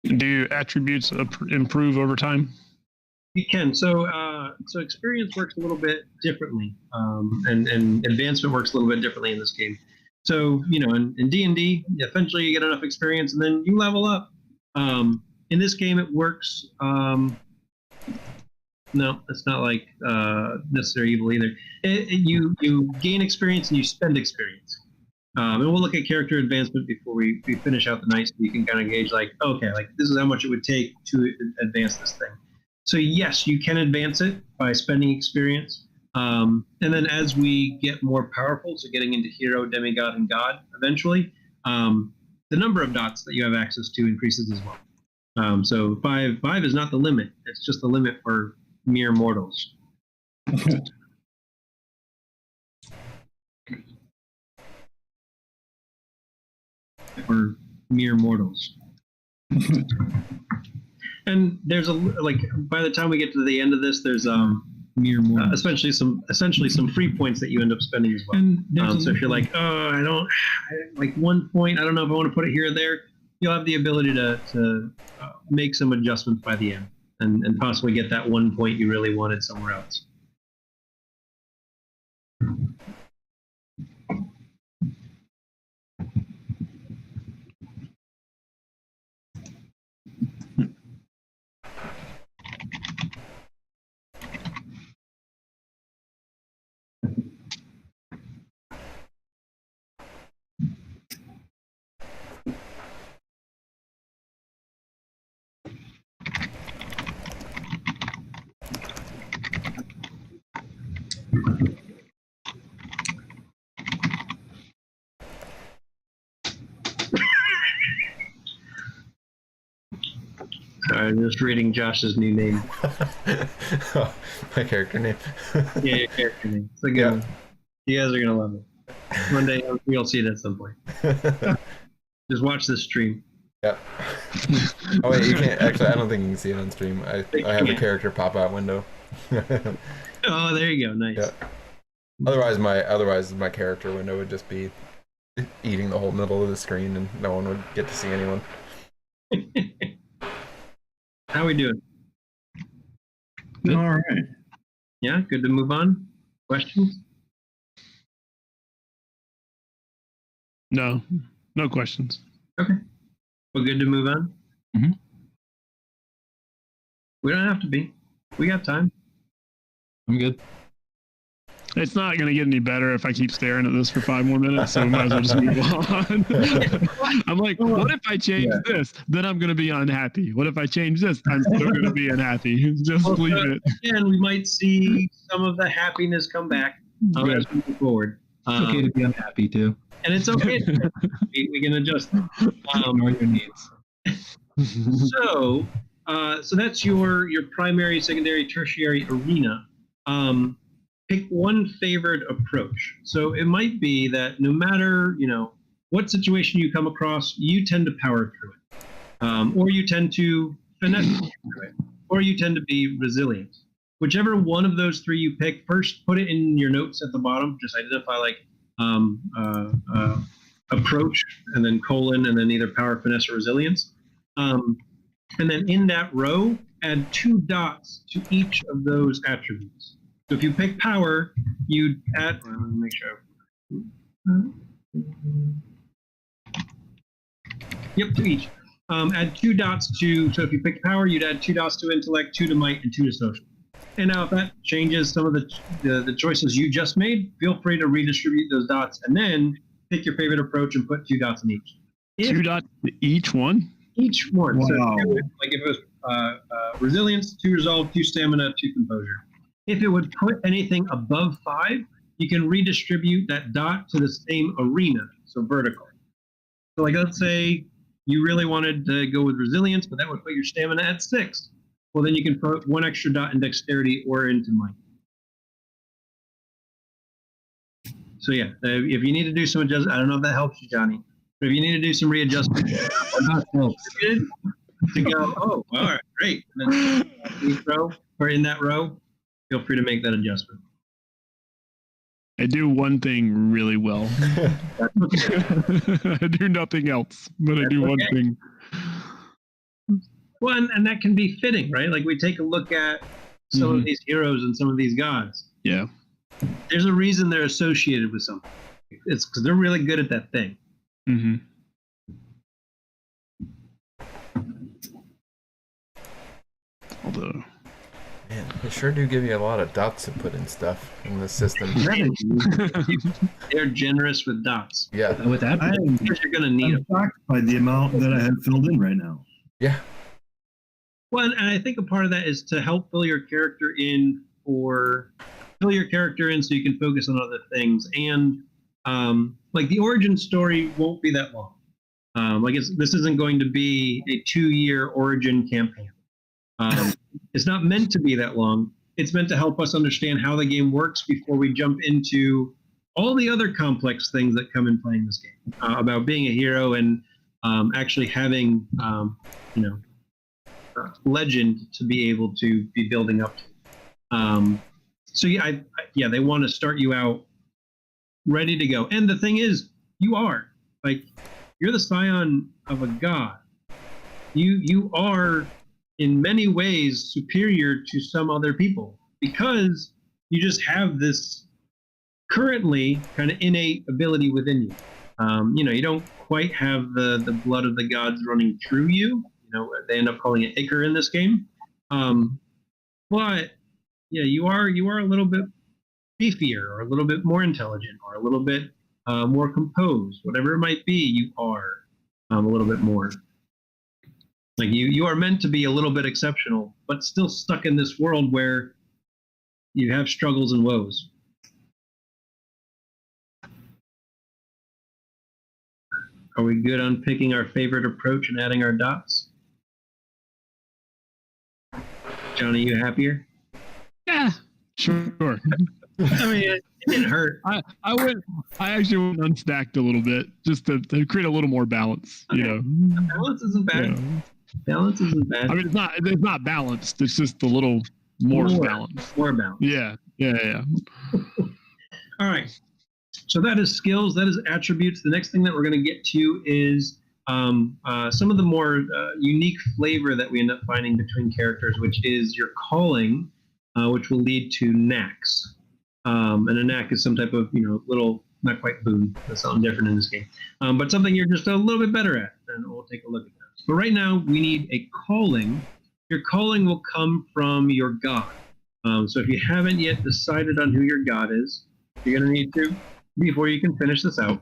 Do attributes improve over time? You can. So experience works a little bit differently, and advancement works a little bit differently in this game. So in D&D, eventually you get enough experience, and then you level up. In this game, it works. No, it's not like necessary evil either. You gain experience and you spend experience. And we'll look at character advancement before we finish out the night, so you can kind of gauge like, okay, like this is how much it would take to advance this thing. So yes, you can advance it by spending experience. And then as we get more powerful, so getting into hero, demigod, and god eventually, the number of dots that you have access to increases as well. So five is not the limit. It's just the limit for mere mortals. For mere mortals. And there's by the time we get to the end of this, there's essentially some free points that you end up spending as well. And So if you're like, like 1 point, I don't know if I want to put it here or there, you'll have the ability to make some adjustments by the end and possibly get that 1 point you really wanted somewhere else. I'm just reading Josh's new name. Oh, my character name. Yeah, your character name. It's a good one. You guys are gonna love it. One day you'll see it at some point. Just watch this stream. Yep. Oh wait, you can't actually. I don't think you can see it on stream. I have a character pop out window. Oh, there you go. Nice. Yeah. Otherwise my character window would just be eating the whole middle of the screen, and no one would get to see anyone. How we doing? All right. Yeah, good to move on. Questions? No questions. Okay. Well, good to move on. Mhm. We don't have to be. We got time. I'm good. It's not going to get any better if I keep staring at this for 5 more minutes, so we might as well just move on. I'm like, what if I change this? Then I'm going to be unhappy. What if I change this? I'm still going to be unhappy. Just leave it. Again, we might see some of the happiness come back as we move forward. It's okay to be unhappy too. And it's okay. We can adjust. Ignore your needs. So that's your primary, secondary, tertiary arena. Pick one favored approach. So it might be that no matter what situation you come across, you tend to power through it, or you tend to finesse through it, or you tend to be resilient. Whichever one of those three you pick, first put it in your notes at the bottom. Just identify approach, and then colon, and then either power, finesse, or resilience. And then in that row, add 2 dots to each of those attributes. So if you pick power, you'd add. Let me make sure. Yep, to each. Add 2 dots to. So if you pick power, you'd add 2 dots to intellect, 2 to might, and 2 to social. And now, if that changes some of the choices you just made, feel free to redistribute those dots, and then pick your favorite approach and put 2 dots in each. 2 dots to each one? Each one. Wow. So if it was resilience, 2 resolve, 2 stamina, 2 composure. If it would put anything above 5, you can redistribute that dot to the same arena, so vertical. So let's say you really wanted to go with resilience, but that would put your stamina at 6. Well, then you can put 1 extra dot in dexterity or into might. So yeah, if you need to do some adjustment, I don't know if that helps you, Johnny, but if you need to do some readjustment, to go, all right, great. And then each row, or in that row, feel free to make that adjustment. I do one thing really well. I do nothing else, but I do one thing. Well, and that can be fitting, right? Like we take a look at some of these heroes and some of these gods. Yeah. There's a reason they're associated with something. It's because they're really good at that thing. Mm-hmm. Although, Man, they sure do give you a lot of dots to put in stuff in the system. They're generous with dots. Yeah. With that, Because you're going to need I'm them. shocked by the amount that I have filled in right now. Yeah. Well, and I think a part of that is to help fill your character in so you can focus on other things. And like the origin story won't be that long. This isn't going to be a 2-year origin campaign. It's not meant to be that long. It's meant to help us understand how the game works before we jump into all the other complex things that come in playing this game, about being a hero and actually having legend to be able to be building up to. So yeah, they want to start you out ready to go. And the thing is, you are like, you're the scion of a god. You are in many ways superior to some other people because you just have this currently kind of innate ability within you. You don't quite have the blood of the gods running through you. They end up calling it Ichor in this game. But yeah, you are a little bit beefier, or a little bit more intelligent, or a little bit more composed. Whatever it might be, you are a little bit more. Like you are meant to be a little bit exceptional, but still stuck in this world where you have struggles and woes. Are we good on picking our favorite approach and adding our dots? Johnny, you happier? Yeah, sure. I mean, it didn't hurt. I actually went unstacked a little bit just to create a little more balance. Okay. Balance isn't bad. Balance isn't bad. I mean, it's not balanced. It's just a little more balanced. More balance. Yeah. All right. So that is skills. That is attributes. The next thing that we're going to get to is some of the more unique flavor that we end up finding between characters, which is your calling, which will lead to knacks. And a knack is some type of little, not quite boon. That's something different in this game, but something you're just a little bit better at. And we'll take a look at that. But right now we need a calling. Your calling will come from your god. So if you haven't yet decided on who your god is, you're going to need to before you can finish this out.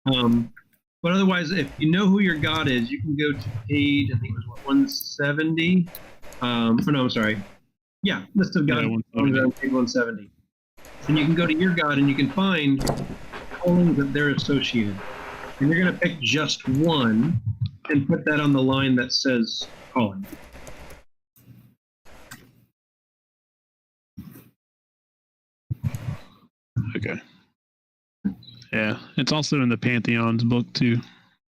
But otherwise, if you know who your god is, you can go to page, I think it was 170. No, I'm sorry. Yeah, list of gods on page 170. And you can go to your god and you can find callings that they're associated. And you're going to pick just one and put that on the line that says calling. Okay. Yeah, it's also in the Pantheon's book too.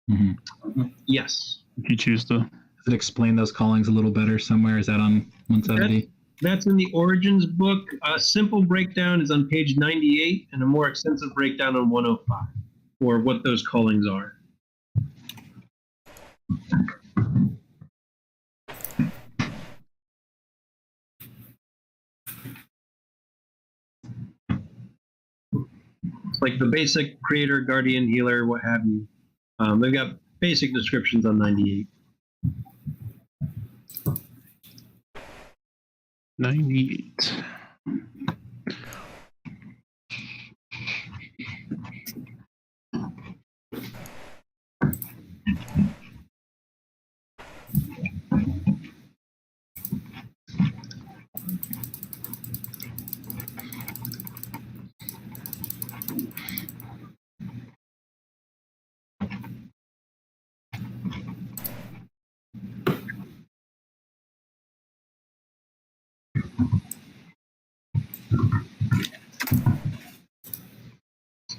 Mm-hmm. Yes. If you choose to. Does it explain those callings a little better somewhere? Is that on 170? That's in the Origins book. A simple breakdown is on page 98, and a more extensive breakdown on 105 for what those callings are. It's like the basic creator, guardian, healer, what have you. They've got basic descriptions on 98. 98.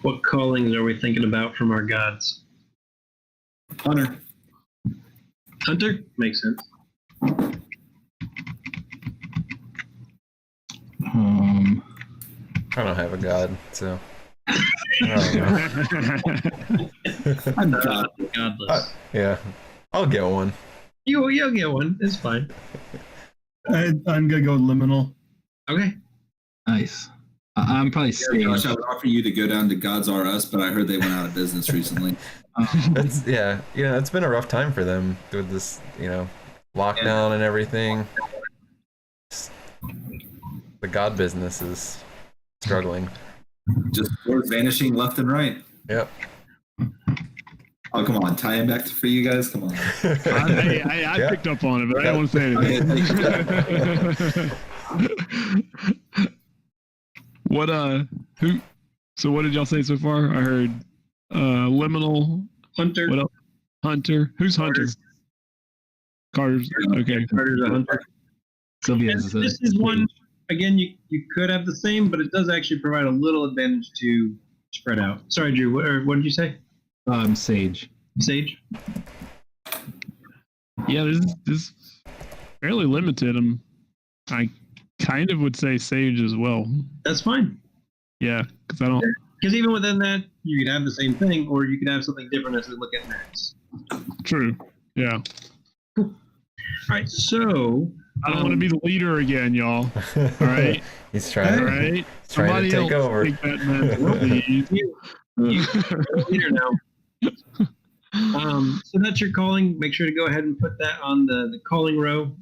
What callings are we thinking about from our gods? Hunter. Hunter? Makes sense. I don't have a god, so I don't know. I'm God. Godless. Yeah, I'll get one. You'll get one. It's fine. I'm gonna go liminal. Okay. Nice. I'm probably Yeah, Josh, I would offer you to go down to Gods R Us, but I heard they went out of business recently. It's it's been a rough time for them with this, lockdown and everything. The god business is struggling. Just words vanishing left and right. Yep. Oh, come on. Tie it back for you guys. Come on. I Yeah. picked up on it, but I don't want to say anything. So what did y'all say so far? I heard liminal. Hunter. What else? Hunter. Who's Hunter? Carter's. Okay. Carter's a hunter. Sylvia's This is one, again, you could have the same, but it does actually provide a little advantage to spread out. Sorry, Drew, what did you say? Sage. Sage? Yeah, this is fairly limited. I kind of would say Sage as well. That's fine. Yeah, because I don't. Because even within that, you could have the same thing, or you could have something different as we look at next. True. Yeah. All right, so I don't want to be the leader again, y'all. All right. He's trying. All right. He's trying to take over. Take that mantle, please. you're leader now. So that's your calling. Make sure to go ahead and put that on the calling row.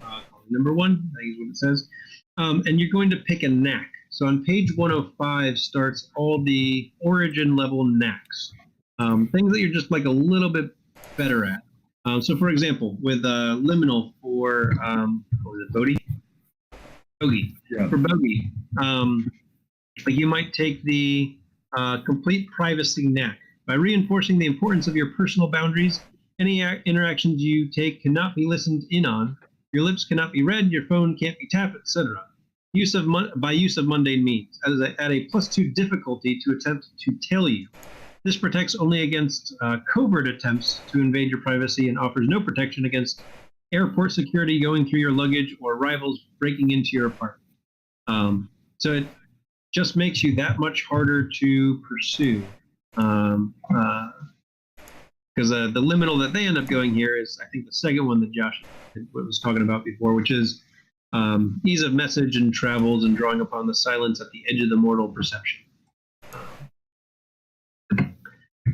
Number 1, I think is what it says. And you're going to pick a knack. So on page 105 starts all the origin level knacks. Things that you're just like a little bit better at. So for example, with liminal for what was it, Bodhi? Bogey. Yeah. For Bogey, like you might take the complete privacy knack. By reinforcing the importance of your personal boundaries, any interactions you take cannot be listened in on. Your lips cannot be read. Your phone can't be tapped, etc. By use of mundane means, at a +2 difficulty to attempt to tail you. This protects only against covert attempts to invade your privacy and offers no protection against airport security going through your luggage or rivals breaking into your apartment. So it just makes you that much harder to pursue. Because the liminal that they end up going here is, I think, the second one that Josh was talking about before, which is ease of message and travels and drawing upon the silence at the edge of the mortal perception.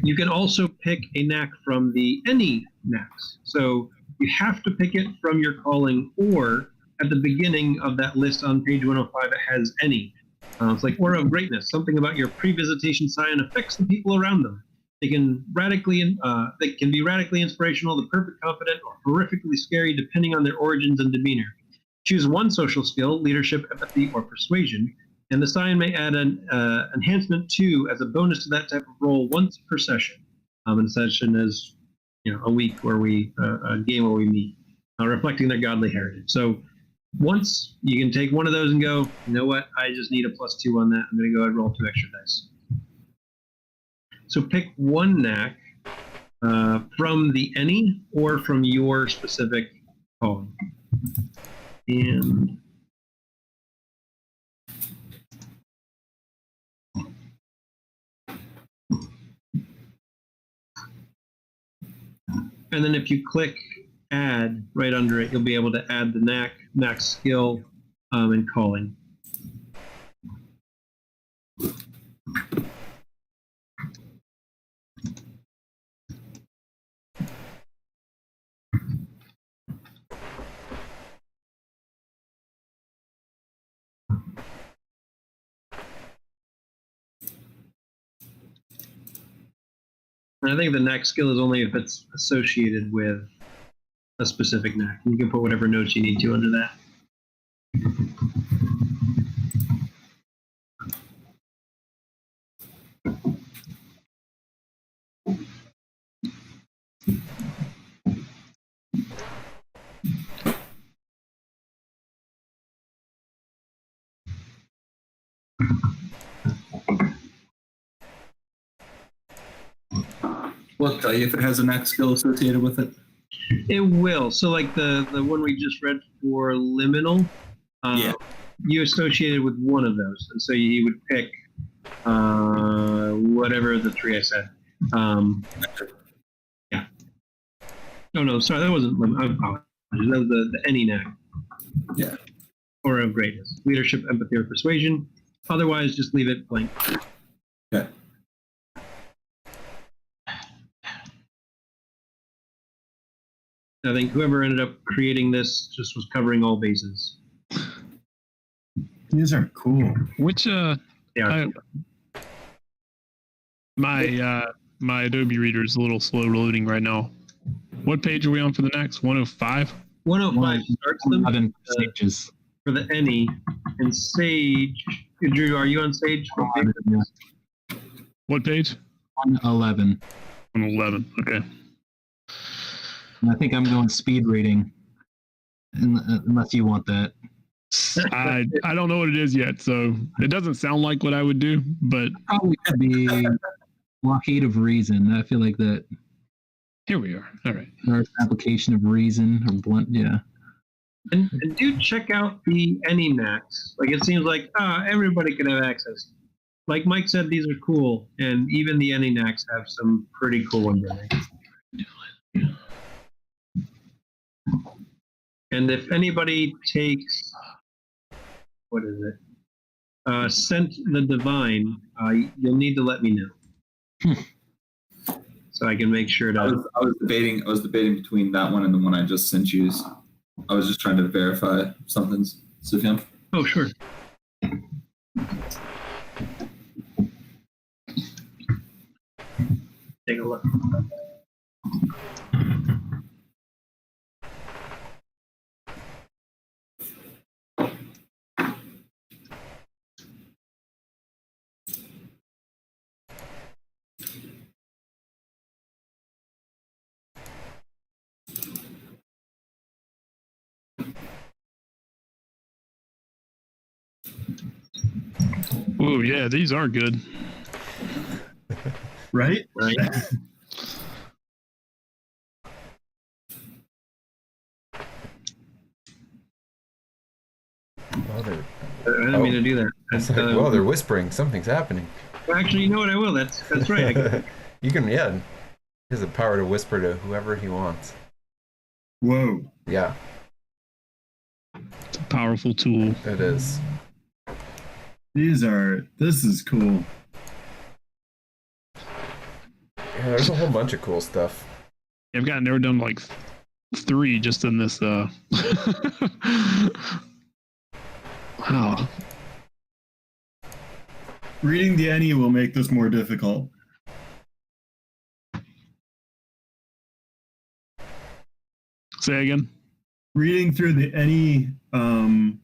You can also pick a knack from the any knacks. So you have to pick it from your calling, or at the beginning of that list on page 105, it has any. It's like Aura of Greatness. Something about your pre-visitation scion affects the people around them. They can be radically inspirational, the perfect confident, or horrifically scary, depending on their origins and demeanor. Choose one social skill, leadership, empathy, or persuasion, and the scion may add an enhancement 2 as a bonus to that type of role once per session. And a session is, a week where a game where we meet, reflecting their godly heritage. So once you can take one of those and go, you know what, I just need a +2 on that. I'm going to go ahead and roll 2 extra dice. So pick one knack from the any or from your specific calling. And then if you click add right under it, you'll be able to add the knack skill and calling. And I think the knack skill is only if it's associated with a specific knack. You can put whatever notes you need to under that. Will it tell you if it has a knack skill associated with it? It will. So like the one we just read for liminal, you associated with one of those. And so you would pick whatever the 3 I said. Yeah. No, sorry, that wasn't liminal. I apologize. That was the any knack. Yeah. Or of greatness. Leadership, empathy, or persuasion. Otherwise, just leave it blank. Okay. I think whoever ended up creating this just was covering all bases. These are cool. Which Yeah. My Adobe Reader is a little slow loading right now. What page are we on for the next? 105? 105 starts them 11 stages. for the any, and Sage. Drew, are you on Sage? What page? 111. 111. Okay. I think I'm going speed reading, unless you want that. I don't know what it is yet, so it doesn't sound like what I would do, but Probably could be blockade of reason. I feel like that. here we are. All right. Or application of reason or blunt. Yeah. And do check out the AnyMacs. Like it seems like everybody can have access. Like Mike said, these are cool, and even the AnyMacs have some pretty cool ones in there. And if anybody takes, what is it? Scent the Divine, you'll need to let me know. So I can make sure to. I was debating between that one and the one I just sent you. I was just trying to verify something's Sufyan. Oh, sure. Take a look. Oh yeah, these are good. Right? Right. Well, they're, I didn't mean to do that. it's like, well, they're whispering. Something's happening. Actually, you know what? I will. That's right. You can, yeah. He has the power to whisper to whoever he wants. Whoa. Yeah, It's a powerful tool. it is. This is cool. Yeah, there's a whole bunch of cool stuff. I've gotten narrowed down to like 3 just in this. Wow. Reading the Any will make this more difficult. Say again. Reading through the Any, all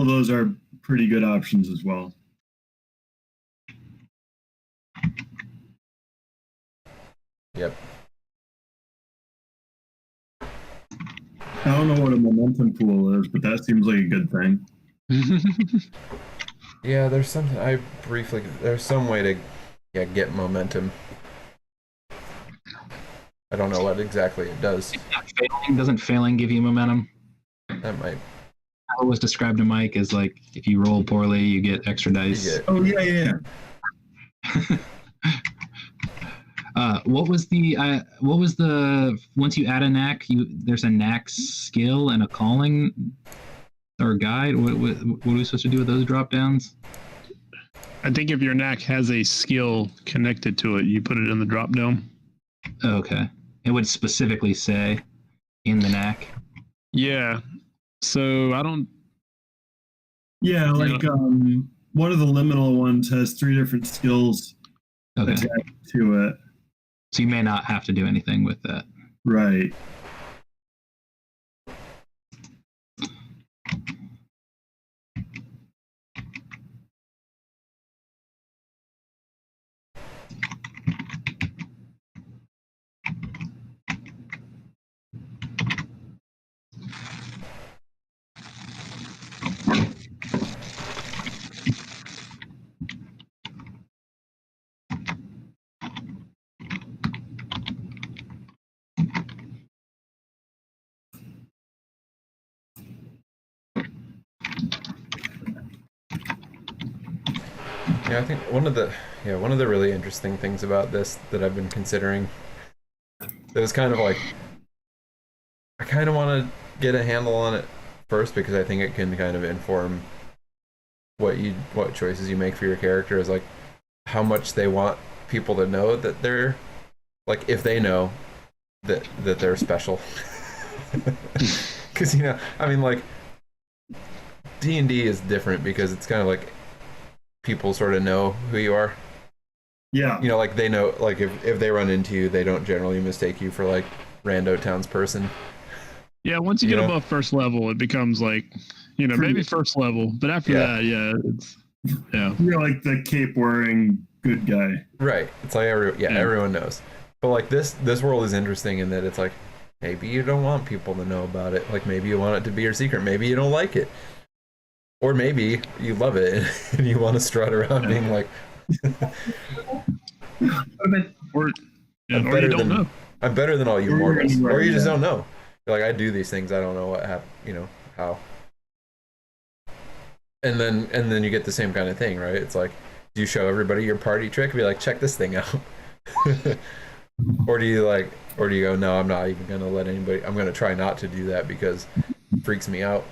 of those are pretty good options as well. Yep. I don't know what a momentum pool is, but that seems like a good thing. Yeah, there's something there's some way to get momentum. I don't know what exactly it does. Doesn't failing give you momentum? That might. How it was described to Mike as like if you roll poorly, you get extra dice. You get, Oh yeah. What was the once you add a knack, there's a knack skill and a calling or a guide. What are we supposed to do with those drop downs? I think if your knack has a skill connected to it, you put it in the drop down. Okay, it would specifically say in the knack. Yeah. So I don't. Yeah, like one of the liminal ones has 3 different skills Okay, attached to it. so you may not have to do anything with that. Right. yeah, I think one of the really interesting things about this that I've been considering is kind of like I kind of want to get a handle on it first because I think it can kind of inform what choices you make for your character, is like how much they want people to know that they're like, if they know that they're special. Because I mean, like D&D is different because it's kind of like people sort of know who you are. Yeah. Like they know, like if they run into you, they don't generally mistake you for like rando townsperson. Yeah, once you get above first level, it becomes like, maybe first level, but after that, it's You're like the cape wearing good guy. Right. It's like everyone knows. But like this world is interesting in that it's like maybe you don't want people to know about it. Like maybe you want it to be your secret. Maybe you don't like it. Or maybe you love it and you want to strut around being like or you don't know. I'm better than all you mortals. Or you just don't know. You're like, I do these things, I don't know what happened, how. And then you get the same kind of thing, right? It's like, do you show everybody your party trick? Be like, check this thing out. or do you go, no, I'm not even gonna let anybody, I'm gonna try not to do that because it freaks me out.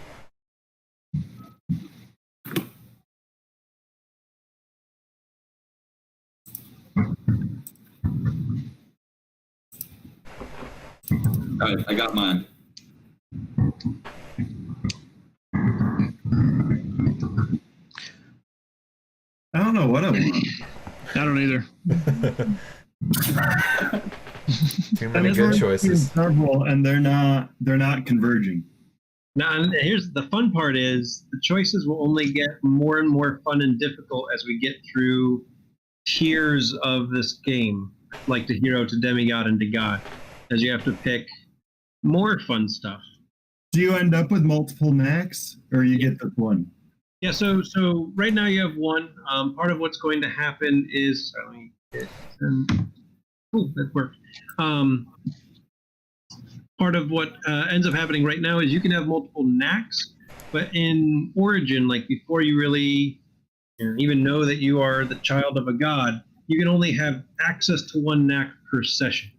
All right, I got mine. I don't know what I want. I don't either. Too many good choices. Several, and they're not converging. Now, and here's the fun part: is the choices will only get more and more fun and difficult as we get through tiers of this game, like the hero to demigod and to god, as you have to pick more fun stuff. Do you end up with multiple knacks, or you get the one? Yeah, so right now you have one. Part of what's going to happen is, that worked. Part of what ends up happening right now is you can have multiple knacks, but in Origin, like before you really even know that you are the child of a god, you can only have access to one knack per session.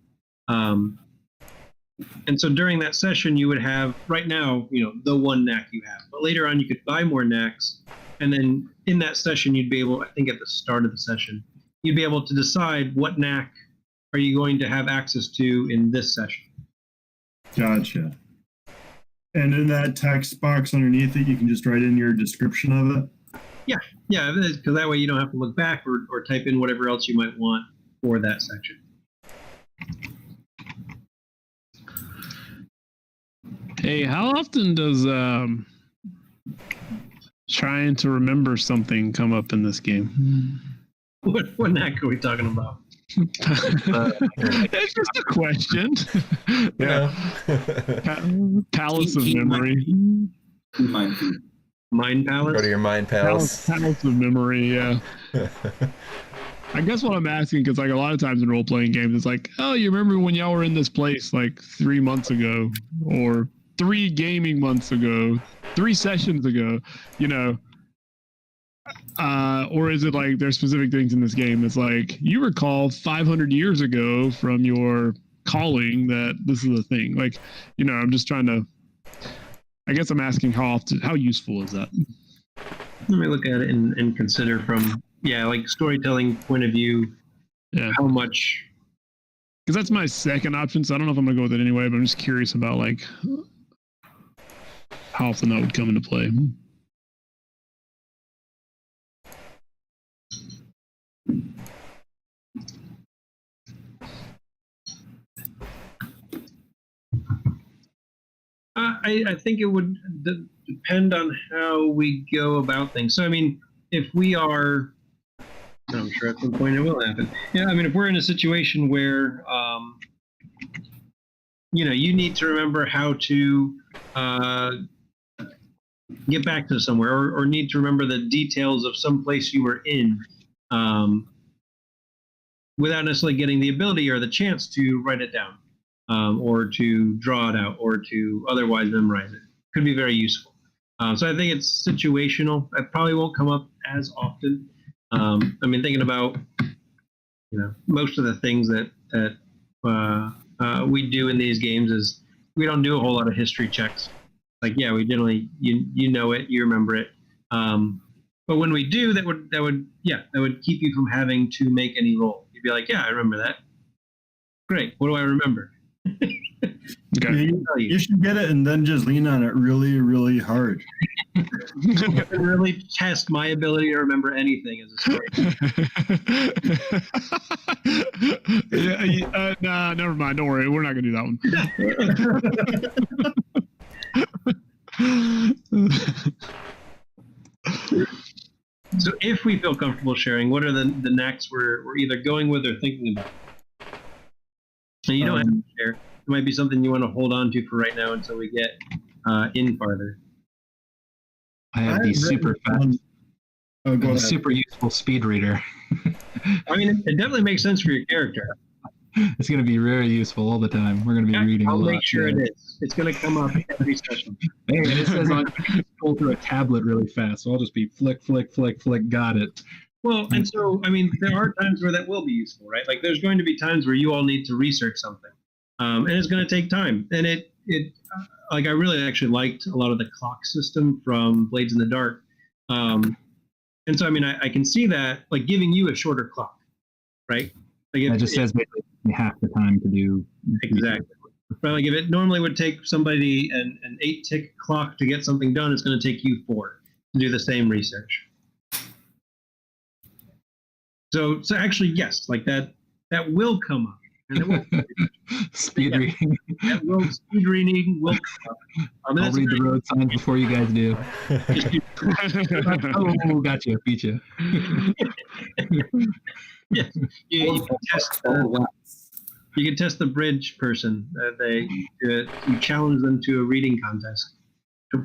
And so during that session, you would have, right now, the one knack you have. But later on, you could buy more knacks. And then in that session, you'd be able, I think at the start of the session, you'd be able to decide what knack are you going to have access to in this session. Gotcha. And in that text box underneath it, you can just write in your description of it? Yeah, because that way you don't have to look back or type in whatever else you might want for that section. Hey, how often does trying to remember something come up in this game? What knack are we talking about? It's just a question. Yeah. Palace of memory. Mind palace? Go to your mind palace. Palace of memory, yeah. I guess what I'm asking, because like a lot of times in role-playing games, it's like, oh, you remember when y'all were in this place like 3 months ago, or 3 gaming months ago, 3 sessions ago, or is it like there's specific things in this game? It's like you recall 500 years ago from your calling that this is a thing. Like, I'm just trying to. I guess I'm asking how useful is that? Let me look at it and consider from like storytelling point of view. Yeah. How much? Because that's my second option, so I don't know if I'm gonna go with it anyway. But I'm just curious about like how often that would come into play. I think it would depend on how we go about things. So, I mean, if we are, I'm sure at some point it will happen. Yeah, I mean, if we're in a situation where, you need to remember how to get back to somewhere, or need to remember the details of some place you were in, without necessarily getting the ability or the chance to write it down. Or to draw it out, or to otherwise memorize it. Could be very useful. So I think it's situational. It probably won't come up as often. I mean, thinking about, most of the things that we do in these games is we don't do a whole lot of history checks. Like, yeah, we generally, you know it, you remember it. But when we do, that would keep you from having to make any roll. You'd be like, yeah, I remember that. Great. What do I remember? Okay. You should get it and then just lean on it really, really hard. Really test my ability to remember anything as a story. Nah, never mind. Don't worry. We're not gonna do that one. So if we feel comfortable sharing, what are the knacks we're either going with or thinking about? And you don't have to share. It might be something you want to hold on to for right now until we get in farther. I have the super fast, super useful speed reader. I mean, it definitely makes sense for your character. It's going to be very useful all the time. We're going to be reading a I'll lot. make sure it is. It's going to come up every session. Hey, and it says on scroll through a tablet really fast, so I'll just be flick, flick, flick, flick. Got it. Well, and so, I mean, there are times where that will be useful, right? Like there's going to be times where you all need to research something. And it's going to take time. And it like I really actually liked a lot of the clock system from Blades in the Dark. And so, I mean, I can see that, like giving you a shorter clock, right? Like It just says basically half the time to do. Exactly. Right, like if it normally would take somebody an 8-tick clock to get something done, it's going to take you 4 to do the same research. So actually, yes, like that will come up. And it will, Speed reading. that will speed reading will come up. I'll read the road signs before you guys do. Oh, gotcha. Beat you. Yeah, you can test the bridge person. You challenge them to a reading contest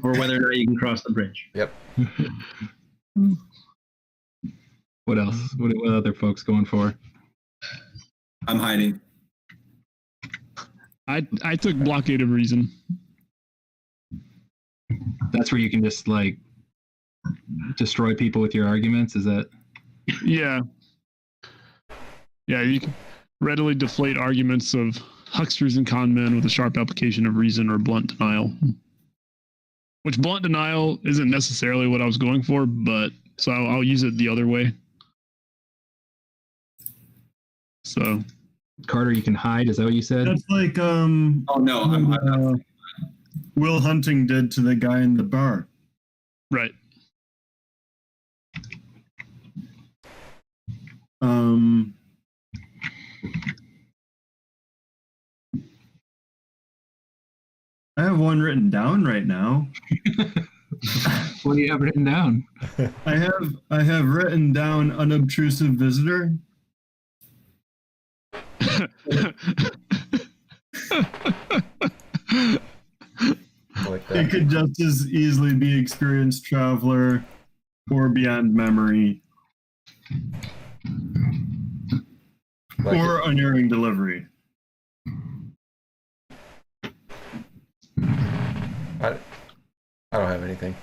for whether or not you can cross the bridge. Yep. What else? What other folks going for? I'm hiding. I took blockade of reason. That's where you can just like destroy people with your arguments. Is that? Yeah. Yeah, you can readily deflate arguments of hucksters and con men with a sharp application of reason or blunt denial. Which blunt denial isn't necessarily what I was going for, but so I'll use it the other way. So, Carter, you can hide. Is that what you said? That's like Oh no, I'm Will Hunting did to the guy in the bar. right. I have one written down right now. What do you have written down? I have written down unobtrusive visitor. Like It that. could just as easily be experienced traveler or beyond memory Like or unerring delivery. I don't have anything.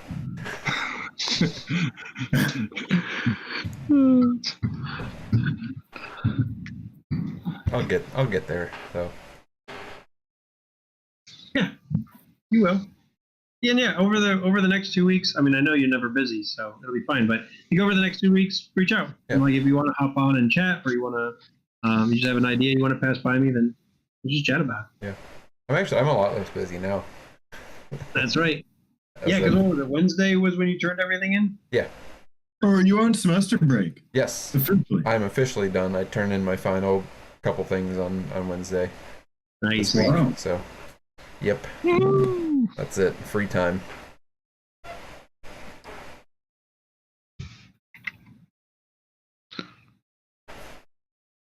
I'll get there though. Yeah, you will. Yeah. Over the next 2 weeks. I mean, I know you're never busy, so it'll be fine. But you go over the next 2 weeks, reach out. Yeah. And like if you want to hop on and chat, or you want to, you just have an idea you want to pass by me, then we'll just chat about it. I'm a lot less busy now. That's right. As Yeah, because in- what was it? Wednesday was when you turned everything in. yeah. Or are you on semester break? Yes. Officially. I'm officially done. I turned in my final couple things on Wednesday. Nice. This week. Wow. So, yep. That's it. Free time.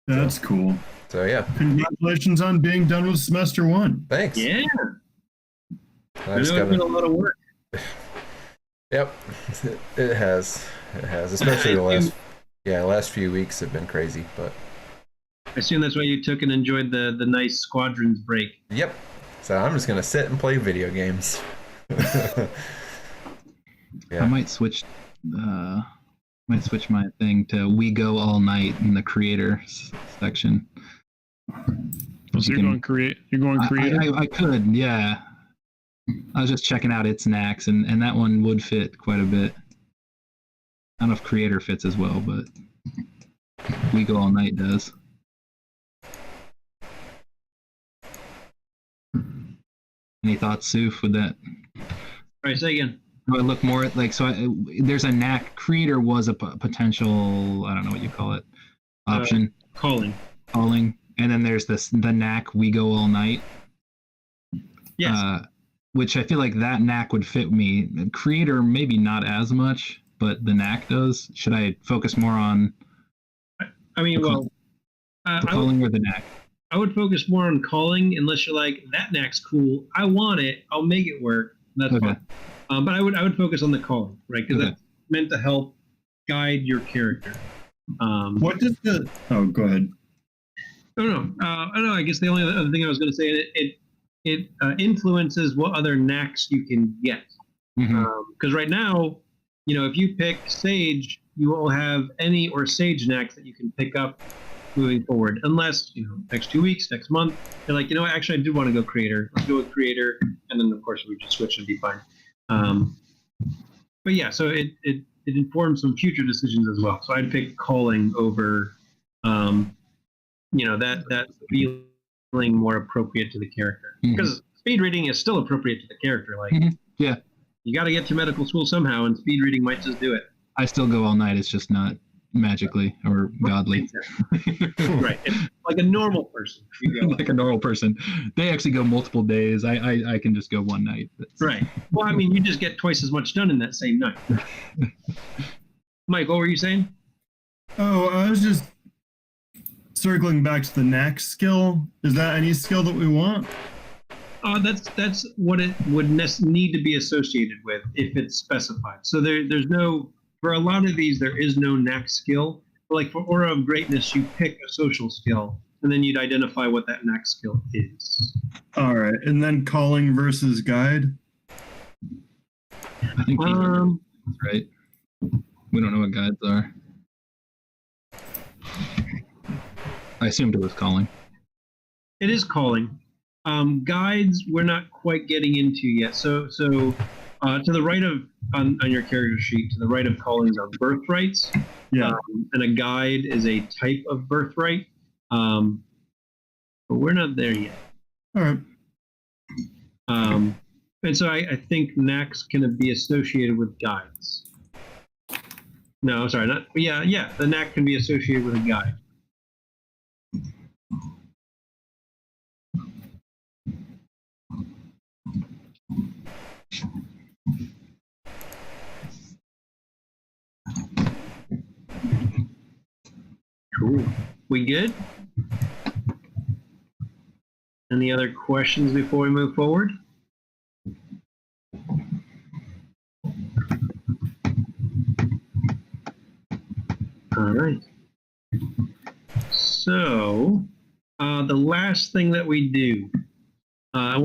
That's cool. So yeah. Congratulations on being done with semester 1. Thanks. Yeah, I I just know it's been a gotta, lot of work. yep. It has. It has. Especially the last few weeks have been crazy. But I assume that's why you took and enjoyed the nice squadrons break. yep. So I'm just gonna sit and play video games. I Yeah. might switch my thing to We Go All Night in the creator section. So you're going create. You're going creator. I could, yeah. I was just checking out its knacks, and that one would fit quite a bit. I don't know if creator fits as well, but We Go All Night does. Any thoughts, Suf, with that? All right, say again. Do I look more at, like, so there's a knack. Creator was a potential, I don't know what you call it, option. Calling. And then there's the knack We Go All Night. Yes. Which I feel like that knack would fit me. Creator, maybe not as much, but the knack does. Should I focus more on I mean, the well, the calling or the knack? I would focus more on calling, unless you're like, that knack's cool. I want it. I'll make it work. That's Okay. fine. But I would focus on the calling, right? Because Okay. that's meant to help guide your character. What does the... Oh, go ahead. I don't know. I guess the only other thing I was going to say, it influences what other knacks you can get. Because right now, if you pick Sage, you will have any or Sage knacks that you can pick up moving forward, unless next 2 weeks, next month, you're like, actually, I do want to go creator. Let's go with creator, and then of course we just switch and be fine. But yeah, so it informs some future decisions as well. So I'd pick calling over, that feeling more appropriate to the character, because speed reading is still appropriate to the character. Like, yeah, you got to get through medical school somehow, and speed reading might just do it. I still go all night. It's just not magically or godly. Right. It's like a normal person. Like a normal person. They actually go multiple days. I can just go one night. Right. Well, I mean, you just get twice as much done in that same night. Mike, what were you saying? Oh, I was just circling back to the knack skill. Is that any skill that we want? That's what it would need to be associated with if it's specified. So there's no, for a lot of these, there is no knack skill. Like for Aura of Greatness, you pick a social skill, and then you'd identify what that knack skill is. All right, and then calling versus guide. I think these are right. We don't know what guides are. I assumed it was calling. It is calling. Guides, we're not quite getting into yet. So to the right of on your character sheet, to the right of callings are birthrights. Yeah. And a guide is a type of birthright. But we're not there yet. All right. And so I think knacks can be associated with guides. No, sorry, not. Yeah. The knack can be associated with a guide. Cool. We good? Any other questions before we move forward? All right. So, the last thing that we do, they're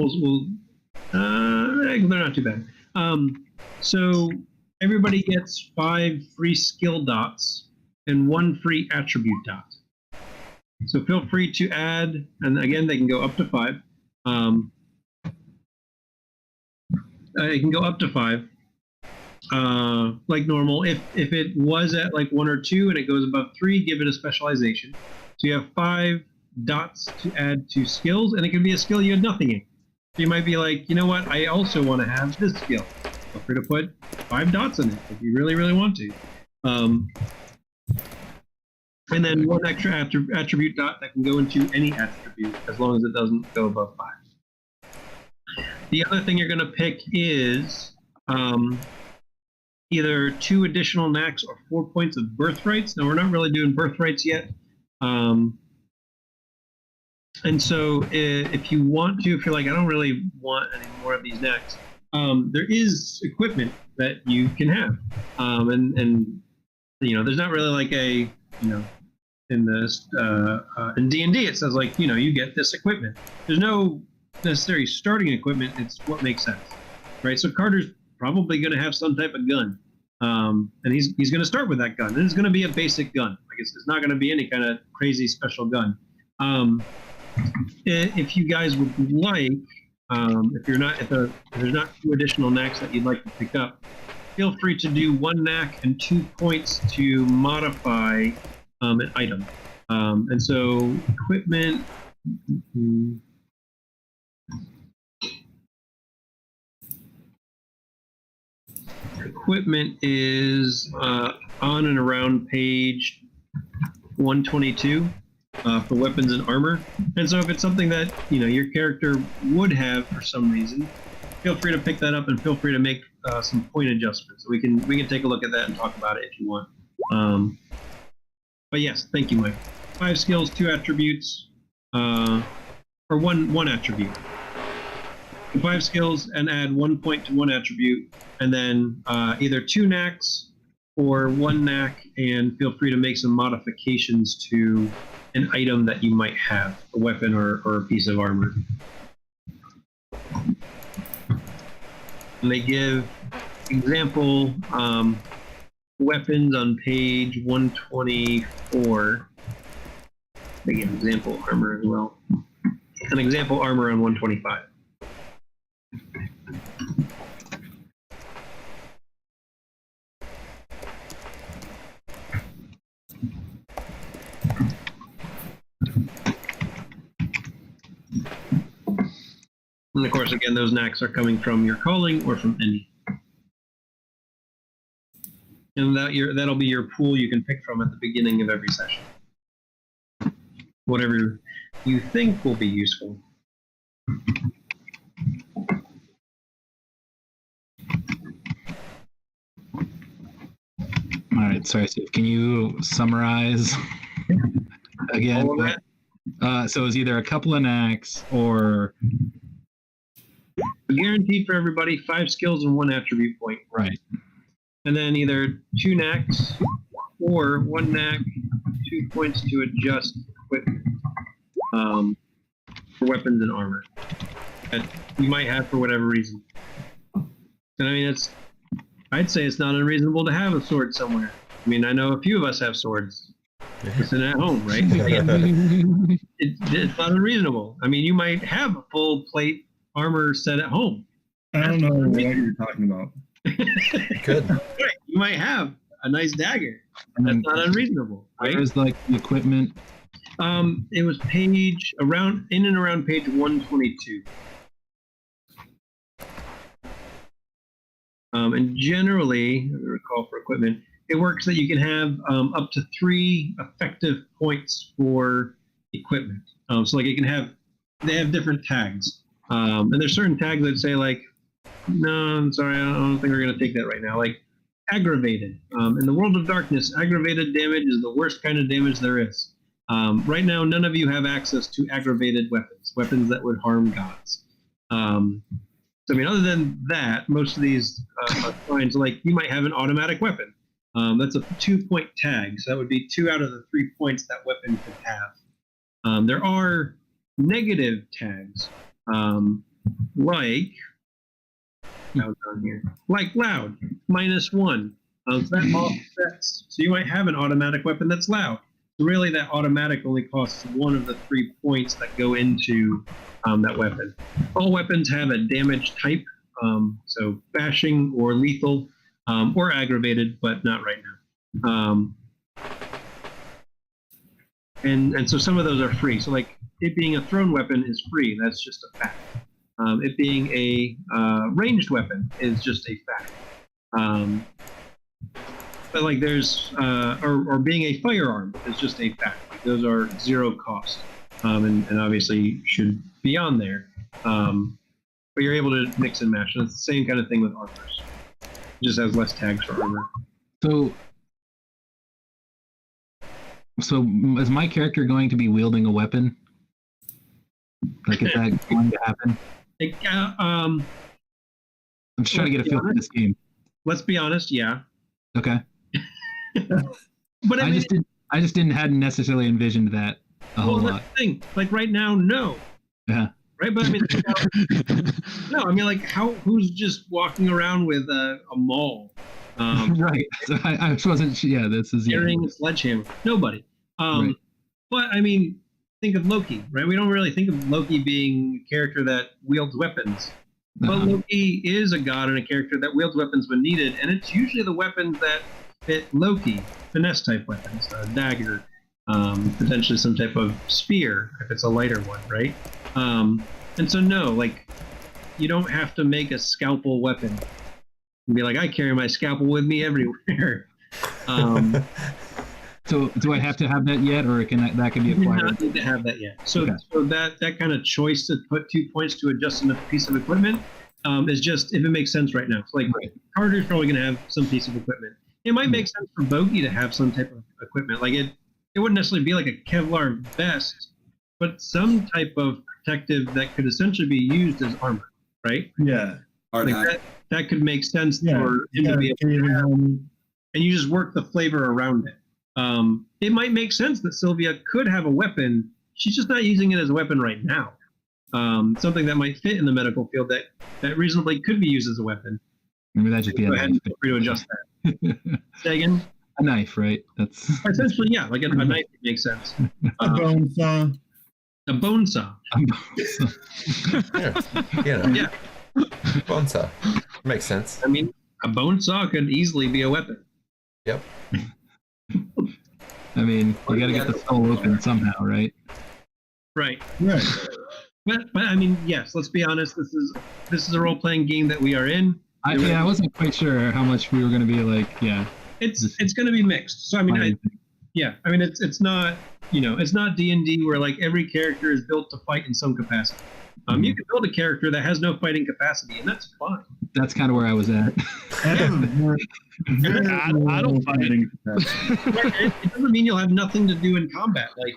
not too bad. So everybody gets 5 free skill dots and 1 free attribute dot. So feel free to add, and again, they can go up to 5. It can go up to 5, like normal. If it was at like 1 or 2 and it goes above 3, give it a specialization. So you have 5 dots to add to skills, and it can be a skill you had nothing in. So you might be like, you know what? I also want to have this skill. Feel free to put 5 dots in it if you really, really want to. And then 1 extra attribute dot that can go into any attribute as long as it doesn't go above 5. The other thing you're going to pick is either 2 additional knacks or 4 points of birthrights. Now, we're not really doing birthrights yet. And so if you want to, if you're like, I don't really want any more of these knacks, there is equipment that you can have. And there's not really like a, in this in D&D it says like, you get this equipment. There's no necessary starting equipment. It's what makes sense, right? So Carter's probably going to have some type of gun, and he's going to start with that gun. And it's going to be a basic gun. Like it's not going to be any kind of crazy special gun. If you guys would like, if there's not 2 additional knacks that you'd like to pick up, feel free to do 1 knack and 2 points to modify an item. And so equipment. Equipment is on and around page 122 for weapons and armor. And so if it's something that your character would have for some reason, feel free to pick that up and feel free to make some point adjustments. We can take a look at that and talk about it if you want. But yes, thank you, Mike. 5 skills, 2 attributes, or one attribute. 5 skills and add 1 point to 1 attribute, and then either 2 knacks or 1 knack, and feel free to make some modifications to an item that you might have, a weapon or a piece of armor. And they give example weapons on page 124. They give example armor as well. An example armor on 125. And of course, again, those knacks are coming from your calling or from any. And that'll be your pool you can pick from at the beginning of every session. Whatever you think will be useful. All right, sorry, Steve. Can you summarize again? All of that? So it's either a couple of knacks or Guaranteed for everybody 5 skills and 1 attribute point. right. And then either 2 knacks or 1 knack, 2 points to adjust equipment for weapons and armor that you might have for whatever reason. And I mean, I'd say it's not unreasonable to have a sword somewhere. I mean, I know a few of us have swords sitting at home, right? It's not unreasonable. I mean, you might have a full plate armor set at home. I don't know what you're talking about. Good. Right. You might have a nice dagger. And That's then not unreasonable, right? there's like the equipment. It was page around in and around page 122. And generally, I recall for equipment, it works that you can have up to 3 effective points for equipment. So like they have different tags. And there's certain tags that say like, no, I'm sorry, I don't think we're going to take that right now. Like aggravated. In the world of darkness, aggravated damage is the worst kind of damage there is. Right now, none of you have access to aggravated weapons that would harm gods. So, I mean, other than that, most of these are fine. So, like, you might have an automatic weapon. That's a 2-point tag. So that would be 2 out of the 3 points that weapon could have. There are negative tags, like on here, like loud, -1. So that offsets. So you might have an automatic weapon that's loud. So really, that automatic only costs 1 of the 3 points that go into that weapon. All weapons have a damage type, so bashing or lethal or aggravated, but not right now. And so some of those are free. So like it being a thrown weapon is free. That's just a fact. It being a ranged weapon is just a fact. But like there's, or being a firearm is just a fact. Those are 0 cost. And obviously should be on there. But you're able to mix and match. And it's the same kind of thing with armors. It just has less tags for armor. So is my character going to be wielding a weapon? Like, is that going to happen? I'm just trying to get a feel for this game. Let's be honest, yeah. Okay. But I mean, just hadn't necessarily envisioned that a whole lot. That's the thing. Like right now, no. Yeah. Right, but I mean, no. I mean, like, who's just walking around with a maul? Right. So I wasn't. Yeah, this is carrying a sledgehammer. Nobody. Right. But I mean, think of Loki, right? We don't really think of Loki being a character that wields weapons. But Loki is a god and a character that wields weapons when needed, and it's usually the weapons that fit Loki, finesse type weapons, a dagger, potentially some type of spear if it's a lighter one, right? And so no, like you don't have to make a scalpel weapon and be like, I carry my scalpel with me everywhere. So do I have to have that yet, or that can be acquired? You do not need to have that yet. So, okay. So that kind of choice to put 2 points to adjust a piece of equipment is just if it makes sense right now. So like Carter's probably going to have some piece of equipment. It might make sense for Bogey to have some type of equipment. Like it wouldn't necessarily be like a Kevlar vest, but some type of protective that could essentially be used as armor, right? Yeah. Like that could make sense for him yeah, to be able to have. And and you just work the flavor around it. It might make sense that Sylvia could have a weapon. She's just not using it as a weapon right now. Something that might fit in the medical field that reasonably could be used as a weapon. Maybe that should be Go a ahead, knife. feel free to adjust that. Say again? A knife, right? That's Essentially, yeah, like a knife makes sense. A bone saw. A bone saw. Yeah. Bone saw. Makes sense. I mean, a bone saw could easily be a weapon. Yep. I mean, you got to get the skull open somehow, right? Right. Right. But I mean, yes. Let's be honest. This is a role playing game that we are in. I wasn't quite sure how much we were going to be like. Yeah, It's going to be mixed. So I mean, I mean, it's not it's not D&D where like every character is built to fight in some capacity. You can build a character that has no fighting capacity, and that's fine. That's kind of where I was at. I don't fight. It doesn't mean you'll have nothing to do in combat. Like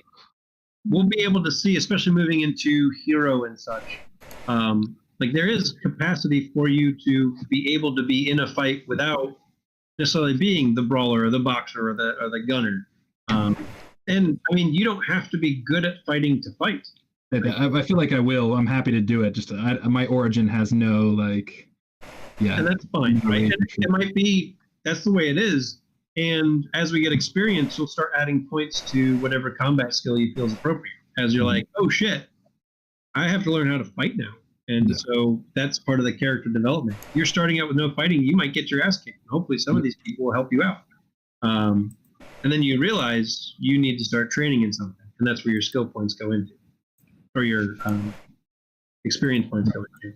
we'll be able to see, especially moving into hero and such. Like there is capacity for you to be able to be in a fight without necessarily being the brawler or the boxer or the gunner. And I mean, you don't have to be good at fighting to fight. I feel like I will. I'm happy to do it. Just my origin has no like. Yeah, and that's fine, right? And it might be that's the way it is. And as we get experience, you'll start adding points to whatever combat skill you feel is appropriate. As you're like, oh shit, I have to learn how to fight now. And so that's part of the character development. You're starting out with no fighting, you might get your ass kicked. Hopefully some of these people will help you out. And then you realize you need to start training in something. And that's where your skill points go into. Or your experience points go into.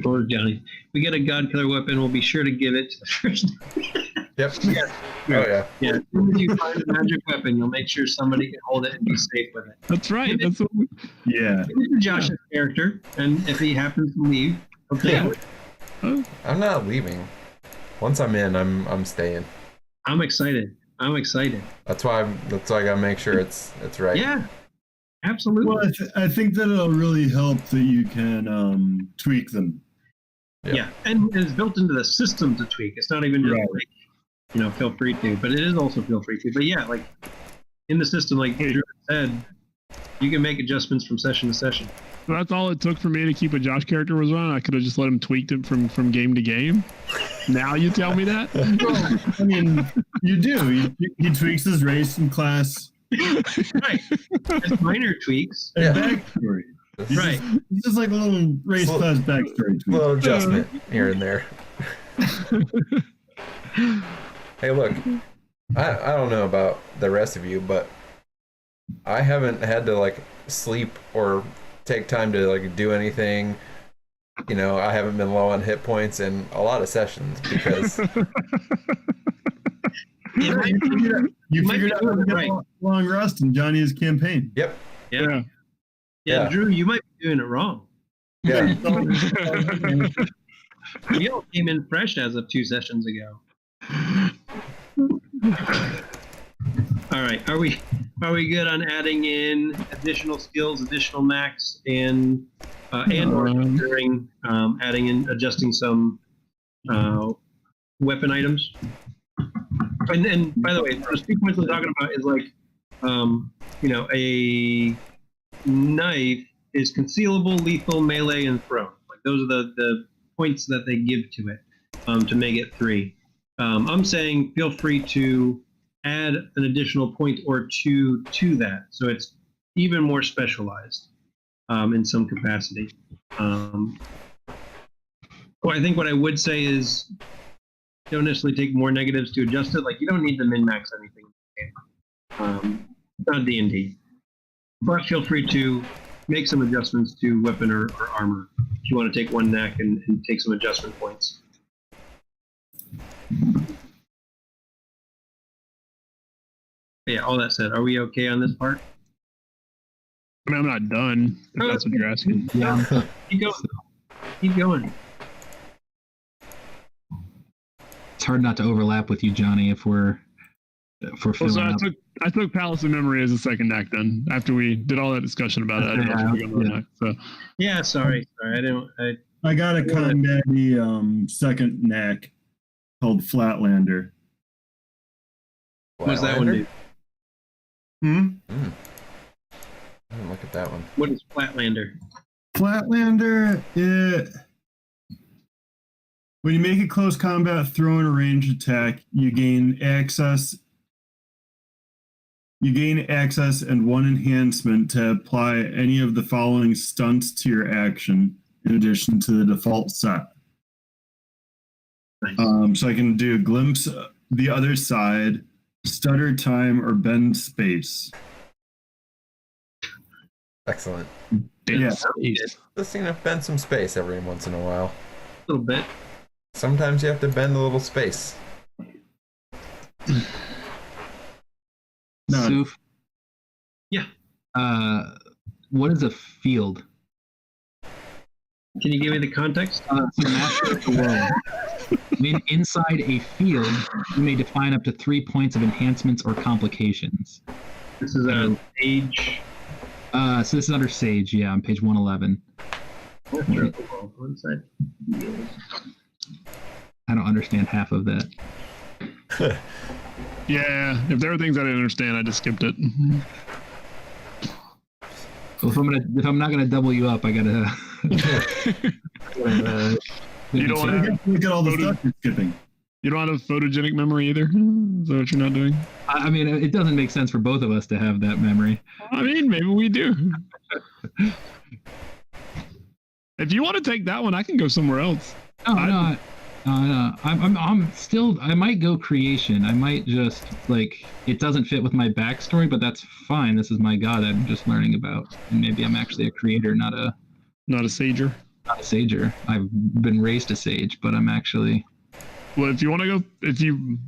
Or Johnny, we get a God Killer weapon, we'll be sure to give it to the first. Yep. Yeah. Oh yeah. As soon as you find a magic weapon, you'll make sure somebody can hold it and be safe with it. That's right. That's what Yeah. Give it to Josh's character, and if he happens to leave, he'll take it. I'm not leaving. Once I'm in, I'm staying. I'm excited. That's why I gotta make sure it's right. Yeah. Absolutely. Well, I think that it'll really help that you can tweak them. Yeah, and it's built into the system to tweak. It's not even just like, feel free to, but it is also feel free to. But yeah, like in the system, like Drew said, you can make adjustments from session to session. that's all it took for me to keep a Josh character was on. I could have just let him tweak it from game to game. Now you tell me that? Well, I mean, you do. He tweaks his race and class. Right. It's minor tweaks. And backstory. Right. It's just like a little race class backstory tweak. Little adjustment here and there. Hey, look, I don't know about the rest of you, but I haven't had to like sleep or take time to like do anything. I haven't been low on hit points in a lot of sessions because You figured out how to get a long rest in Johnny's campaign. Yep. Yeah, Drew, you might be doing it wrong. Yeah. You all came in fresh as of 2 sessions ago. All right, are we good on adding in additional skills, additional max, and or during adding in adjusting some weapon items? And by the way, those 2 points I'm talking about is like, a knife is concealable, lethal, melee, and thrown. Like those are the points that they give to it to make it 3. I'm saying feel free to add an additional point or 2 to that, so it's even more specialized in some capacity. Well, I think what I would say is don't necessarily take more negatives to adjust it. Like you don't need to min-max anything. It's not D&D. But feel free to make some adjustments to weapon or armor if you want to take one knack and take some adjustment points. Yeah, all that said, are we okay on this part? I mean, I'm not done, if that's what you're asking. Yeah. Keep going. Keep going. It's hard not to overlap with you, Johnny, if we're filling So up. I took Palace of Memory as a second knack then, after we did all that discussion about it. I didn't know if we were going to knack, so. Yeah, sorry. I got a combat second knack called Flatlander. What does that one do? Look at that one. What is Flatlander? Flatlander, when you make a close combat throw in a range attack, you gain access and one enhancement to apply any of the following stunts to your action, in addition to the default set. Nice. So I can do glimpse the other side, stutter time, or bend space. Excellent. Yeah. Just bend some space every once in a while. A little bit. Sometimes you have to bend a little space. No. Soof. Yeah. What is a field? Can you give me the context? So master of the world. When inside a field, you may define up to 3 points of enhancements or complications. This is a Sage. So this is under Sage, yeah, on page 111. Master of the world. One side. I don't understand half of that. Yeah, if there were things I didn't understand, I just skipped it. Well, if I'm not gonna double you up, I gotta. You don't want to Look at all the stuff you're skipping. You don't have photogenic memory either? Is that what you're not doing? I mean, it doesn't make sense for both of us to have that memory. I mean, maybe we do. If you want to take that one, I can go somewhere else. No. I'm still. I might go creation. I might just it doesn't fit with my backstory, but that's fine. This is my god I'm just learning about, and maybe I'm actually a creator, not a sager. Not a sager. I've been raised a sage, but I'm actually. Well, if you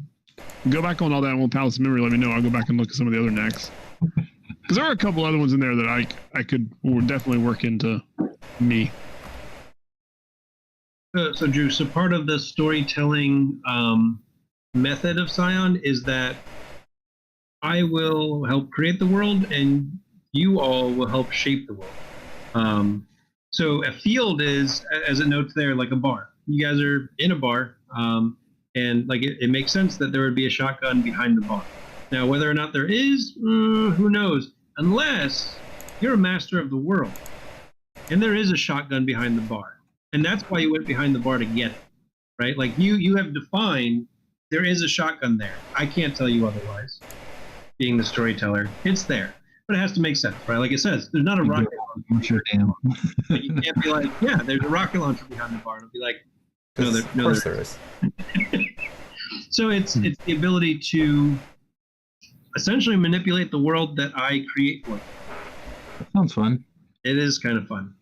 go back on all that old Palace of Memory, let me know. I'll go back and look at some of the other necks. Because there are a couple other ones in there that I could definitely work into me. So Drew, so part of the storytelling method of Scion is that I will help create the world and you all will help shape the world. So a field is, as it notes there, like a bar. You guys are in a bar, and it makes sense that there would be a shotgun behind the bar. Now, whether or not there is, who knows? Unless you're a master of the world, and there is a shotgun behind the bar. And that's why you went behind the bar to get it, right? Like you have defined there is a shotgun there. I can't tell you otherwise. Being the storyteller, it's there, but it has to make sense, right? Like it says, there's not a rocket launcher. Sure, damn. But you can't be like, yeah, there's a rocket launcher behind the bar. It'll be like, no, Of course there is. So it's the ability to essentially manipulate the world that I create for you. That sounds fun. It is kind of fun.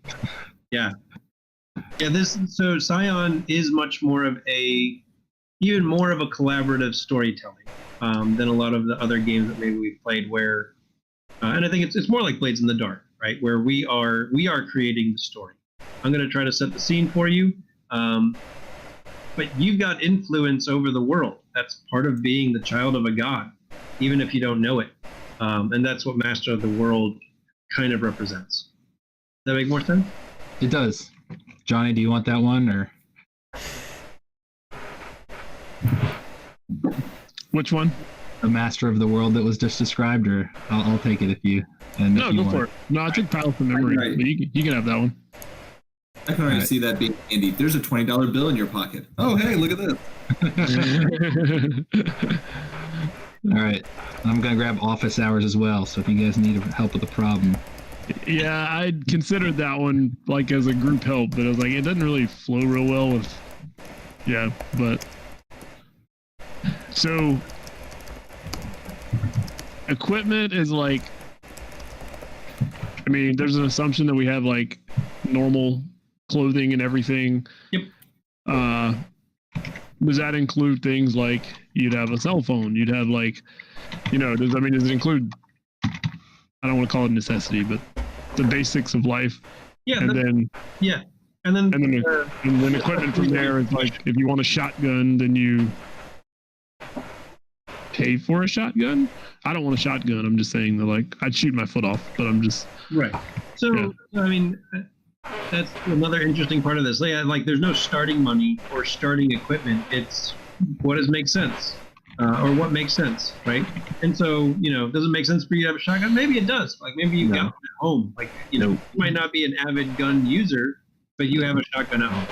Yeah. Yeah, so Scion is much more of even more of a collaborative storytelling than a lot of the other games that maybe we've played where, and I think it's more like Blades in the Dark, right? Where we are creating the story. I'm going to try to set the scene for you, but you've got influence over the world. That's part of being the child of a god, even if you don't know it. And that's what Master of the World kind of represents. Does that make more sense? It does. Johnny, do you want that one or? Which one? The Master of the World that was just described, or I'll take it if you. No, go for it. No, I took Palace of Memory. Right. But you can have that one. I can already see that being handy. There's a $20 bill in your pocket. Oh, hey, look at this. All right, I'm gonna grab office hours as well. So if you guys need help with the problem. Yeah, I considered that one as a group help, but I was like, it doesn't really flow real well with. Yeah, but so equipment is there's an assumption that we have normal clothing and everything. Yep. Does that include things like you'd have a cell phone? You'd have does it include? I don't want to call it necessity, but the basics of life. Yeah. And then equipment from there is if you want a shotgun, then you pay for a shotgun. I don't want a shotgun. I'm just saying that I'd shoot my foot off, but I'm just right. So yeah. I mean, that's another interesting part of this. There's no starting money or starting equipment. It's what does make sense. or what makes sense, right? And so, does it make sense for you to have a shotgun? Maybe it does. Like maybe you got one at home. Like, you might not be an avid gun user, but you have a shotgun at home,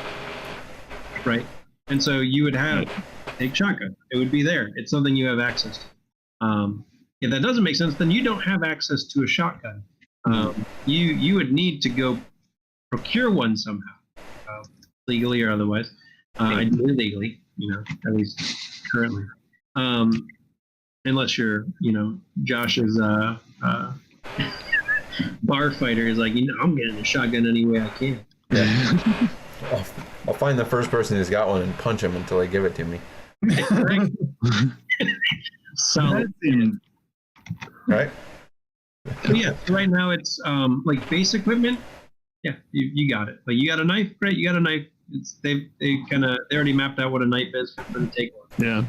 right? And so you would take shotgun. It would be there. It's something you have access to. If that doesn't make sense, then you don't have access to a shotgun. You would need to go procure one somehow, legally or otherwise. Ideally legally, at least currently. Unless you're, Josh's bar fighter is like, I'm getting a shotgun any way I can. Yeah. I'll find the first person who's got one and punch him until they give it to me. Solid. Right? So yeah, right now it's like base equipment. Yeah, you got it. Like you got a knife, great. You got a knife. They already mapped out what a knife is for the take one. Yeah.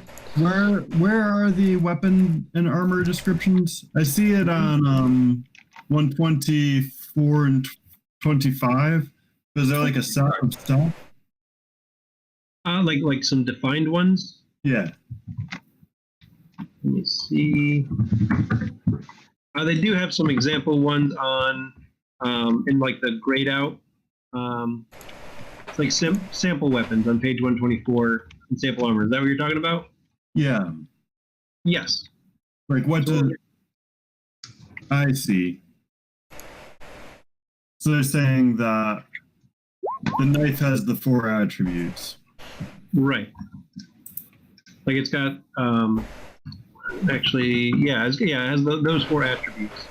Where are the weapon and armor descriptions? I see it on 124 and 25. Is there like a set of stuff? Like some defined ones. Yeah. Let me see. They do have some example ones on in like the grayed out. It's like sample weapons on page 124 and sample armor. Is that what you're talking about? Yeah. Yes. Like what does I see? So they're saying that the knife has the 4 attributes. Right. Like it's got actually, it has those 4 attributes.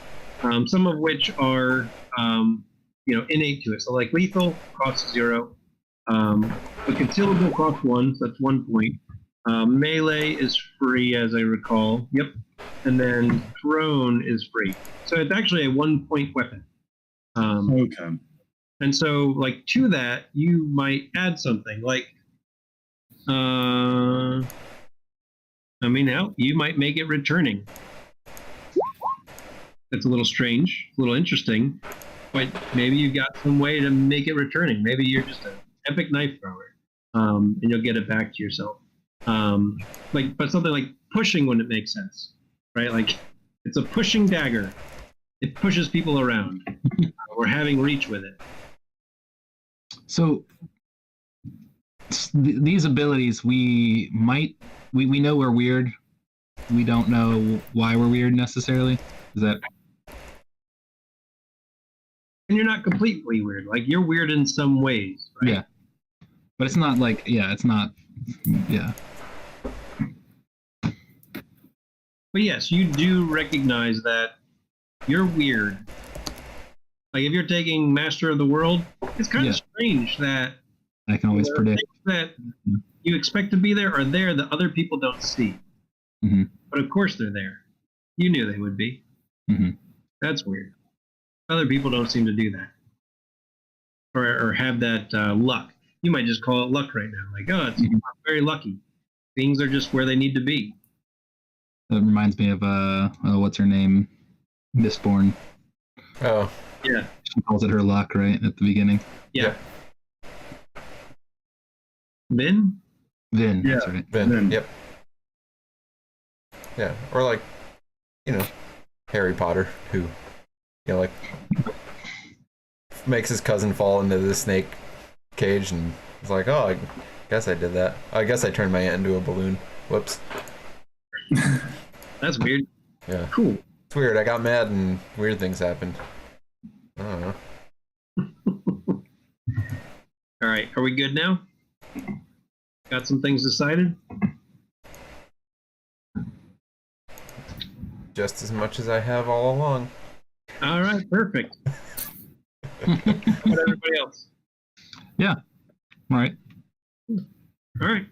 Some of which are innate to it. So like lethal costs 0, but concealable costs 1, so that's 1 point. Melee is free, as I recall. Yep. And then thrown is free. So it's actually a 1 point weapon. Okay. And so, like, to that, you might add something like, you might make it returning. That's a little strange, a little interesting, but maybe you've got some way to make it returning. Maybe you're just an epic knife thrower, and you'll get it back to yourself. But something like pushing when it makes sense, right? Like, it's a pushing dagger. It pushes people around. Or having reach with it. So these abilities, we know we're weird. We don't know why we're weird necessarily. Is that? And you're not completely weird. Like you're weird in some ways, right? Yeah. But it's not like, it's not, yeah. But yes, you do recognize that you're weird. Like if you're taking Master of the World, it's kind of strange that I can always predict things that you expect to be there are there that other people don't see. Mm-hmm. But of course they're there. You knew they would be. Mm-hmm. That's weird. Other people don't seem to do that. Or have that luck. You might just call it luck right now. Like, it's very lucky. Things are just where they need to be. That reminds me of what's her name? Mistborn. Oh. Yeah. She calls it her luck, right, at the beginning. Yeah. Vin? Vin, that's right. Vin. Yep. Yeah. Or like, Harry Potter, who, like makes his cousin fall into the snake cage and is like, oh, I guess I did that. I guess I turned my aunt into a balloon. Whoops. That's weird. Yeah. Cool. It's weird. I got mad and weird things happened. I don't know. All right. Are we good now? Got some things decided? Just as much as I have all along. All right. Perfect. What about everybody else? Yeah. All right. All right.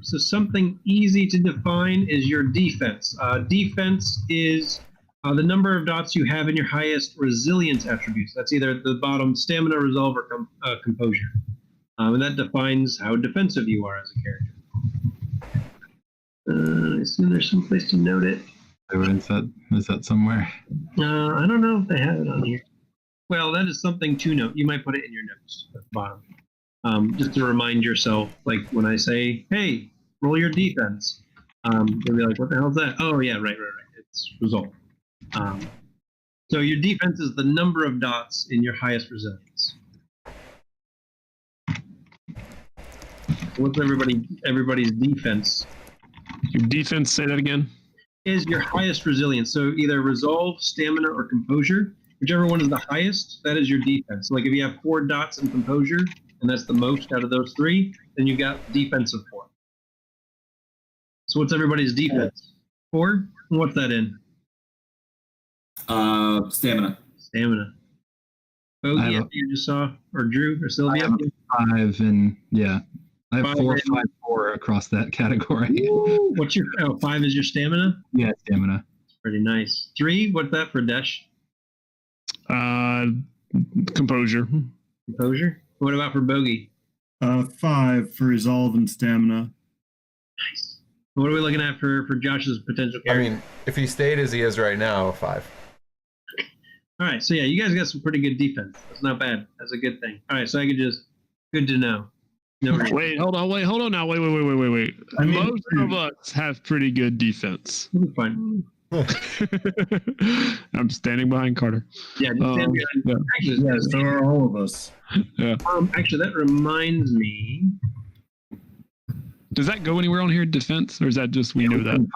So something easy to define is your defense. Defense is the number of dots you have in your highest resilience attributes. That's either at the bottom stamina, resolve, or composure. And that defines how defensive you are as a character. I assume there's some place to note it. Is that somewhere? I don't know if they have it on here. Well, that is something to note. You might put it in your notes at the bottom. Just to remind yourself, like when I say, hey, roll your defense, They'll be like, what the hell is that? Oh, yeah, right. It's resolve. So your defense is the number of dots in your highest resilience. What's everybody's defense? Your defense, say that again. Is your highest resilience. So either resolve, stamina, or composure. Whichever one is the highest, that is your defense. So like if you have 4 dots in composure, and that's the most out of those 3, then you got defense of 4. So what's everybody's defense? 4? And what's that in? Stamina. Stamina. Bogey, you just saw, or Drew, or Sylvia? I have 5, and yeah, I have 5 4, and- 5, 4 across that category. Ooh, what's your 5 is your stamina? Yeah, stamina. Pretty nice. 3, what's that for Desh? Composure. Composure. What about for Bogey? 5 for resolve and stamina. Nice. What are we looking at for Josh's potential I character? mean, if he stayed as he is right now, 5. All right, so yeah, you guys got some pretty good defense. That's not bad. That's a good thing. All right, so I could just good to know. No worries. Wait, hold on now. Wait. I mean, Most of us have pretty good defense. We'll be fine. I'm standing behind Carter. Yeah, just stand behind- yeah. Actually, Yeah, so are all of us. actually, that reminds me. Does that go anywhere on here, defense, or is that just we know that?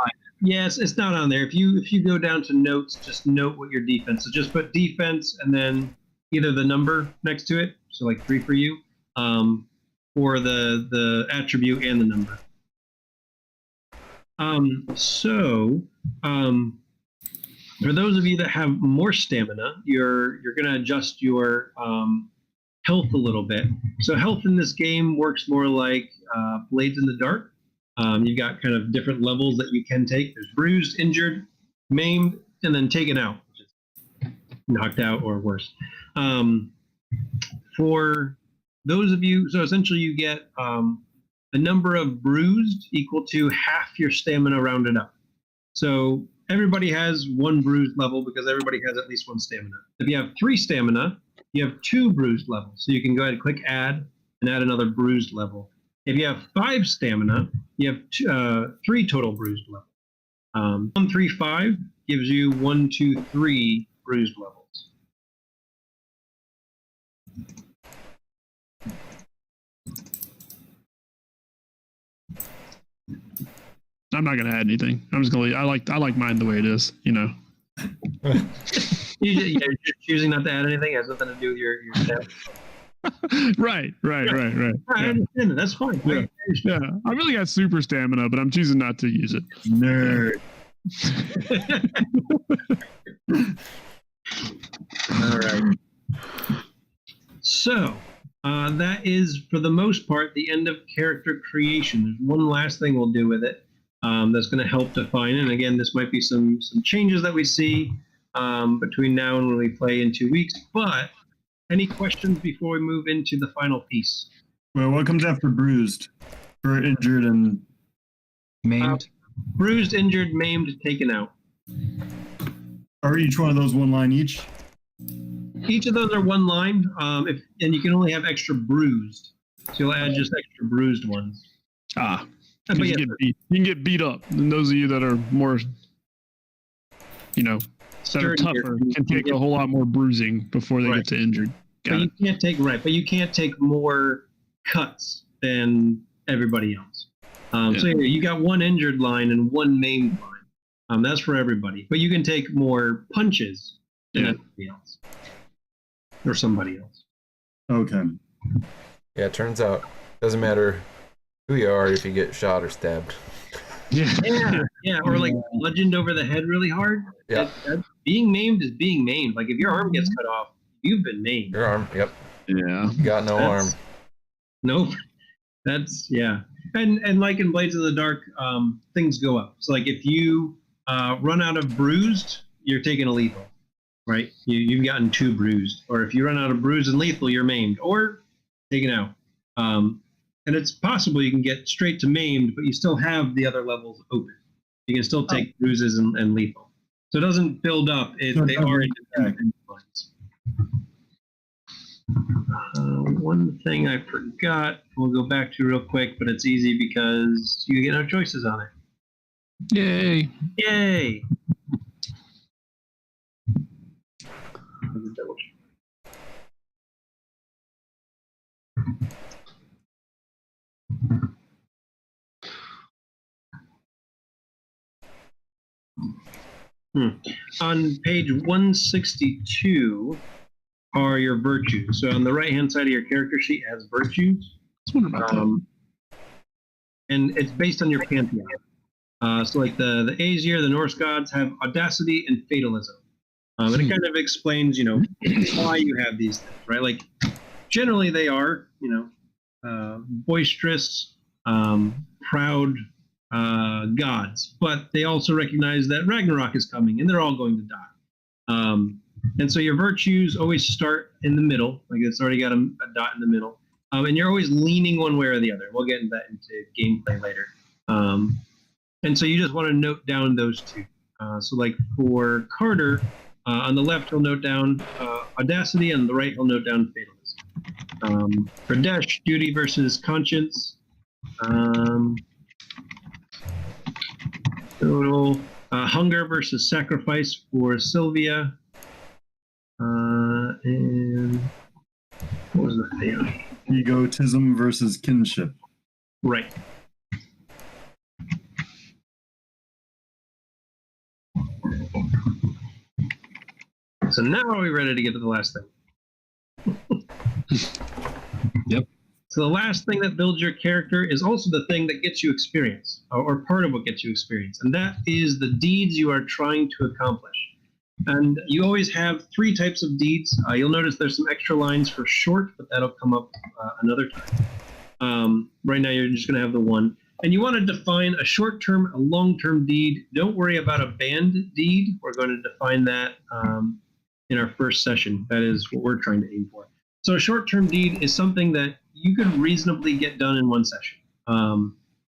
Yes, it's not on there. If you go down to notes, just note what your defense is. Just put defense and then either the number next to it, so like 3 for you, or the attribute and the number. For those of you that have more stamina, you're going to adjust your health a little bit. So health in this game works more like Blades in the Dark. You've got kind of different levels that you can take. There's bruised, injured, maimed, and then taken out, which is knocked out or worse. For those of you, so essentially you get a number of bruised equal to half your stamina rounded up. So everybody has 1 bruised level because everybody has at least 1 stamina. If you have 3 stamina, you have 2 bruised levels. So you can go ahead and click add and add another bruised level. If you have 5 stamina, you have 3 total bruised levels. 1, 3, 5 gives you 1, 2, 3 bruised levels. I'm not gonna add anything. I'm just gonna. I like mine the way it is. You know. You're choosing not to add anything. It has nothing to do with your stats. Right. I understand that. That's fine. Yeah. Yeah, I really got super stamina, but I'm choosing not to use it. Nerd. All right. So that is, for the most part, the end of character creation. There's one last thing we'll do with it that's going to help define it. And again, this might be some changes that we see between now and when we play in 2 weeks. But any questions before we move into the final piece? Well, what comes after bruised? For injured and Maimed. Bruised, injured, maimed, taken out. are each one of those 1 line each? Each of those are 1 line, and you can only have extra bruised. So you'll add just extra bruised ones. But But yeah, you can get beat up. And those of you that are more, that are Sturdier. tougher can take a whole lot more bruising before they Right. get to injured. but you can't take but you can't take more cuts than everybody else. So yeah, you got 1 injured line and 1 maimed line. That's for everybody. But you can take more punches than everybody else or somebody else. Okay. Yeah, it turns out doesn't matter who you are if you get shot or stabbed. Yeah, or like bludgeoned over the head really hard. Yeah. Being maimed is being maimed. Like if your arm gets cut off, you've been maimed. Your arm, yep. Yeah. You got no arm. Nope. That's and like in Blades of the Dark, things go up. So like if you run out of bruised, you're taking a lethal, right? You've gotten 2 bruised. Or if you run out of bruised and lethal, you're maimed or taken out. And it's possible you can get straight to maimed, but you still have the other levels open. You can still take bruises and lethal. So it doesn't build up. They are independent lines. One thing I forgot, we'll go back to real quick, but it's easy because you get no choices on it. Yay! Yay! On page 162 are your virtues. So on the right-hand side of your character sheet has virtues. I was wondering about that. And it's based on your pantheon. So like the Aesir, the Norse gods have audacity and fatalism. And it kind of explains, why you have these things, right? Like generally they are, boisterous, proud gods, but they also recognize that Ragnarok is coming and they're all going to die. And so your virtues always start in the middle, like it's already got a dot in the middle, and you're always leaning one way or the other. We'll get into that into gameplay later. And so you just want to note down those two. So like for Carter, on the left he'll note down audacity, and on the right he'll note down fatalism. For Desh, duty versus conscience. Total hunger versus sacrifice for Sylvia. And what was the fail? Egotism versus kinship. Right. So now are we ready to get to the last thing? Yep. So the last thing that builds your character is also the thing that gets you experience, or part of what gets you experience, and that is the deeds you are trying to accomplish. And you always have 3 types of deeds. You'll notice there's some extra lines for short, but that'll come up another time. Right now you're just going to have the one. And you want to define a short-term, a long-term deed. Don't worry about a banned deed. We're going to define that in our first session. That is what we're trying to aim for. So a short-term deed is something that you could reasonably get done in one session,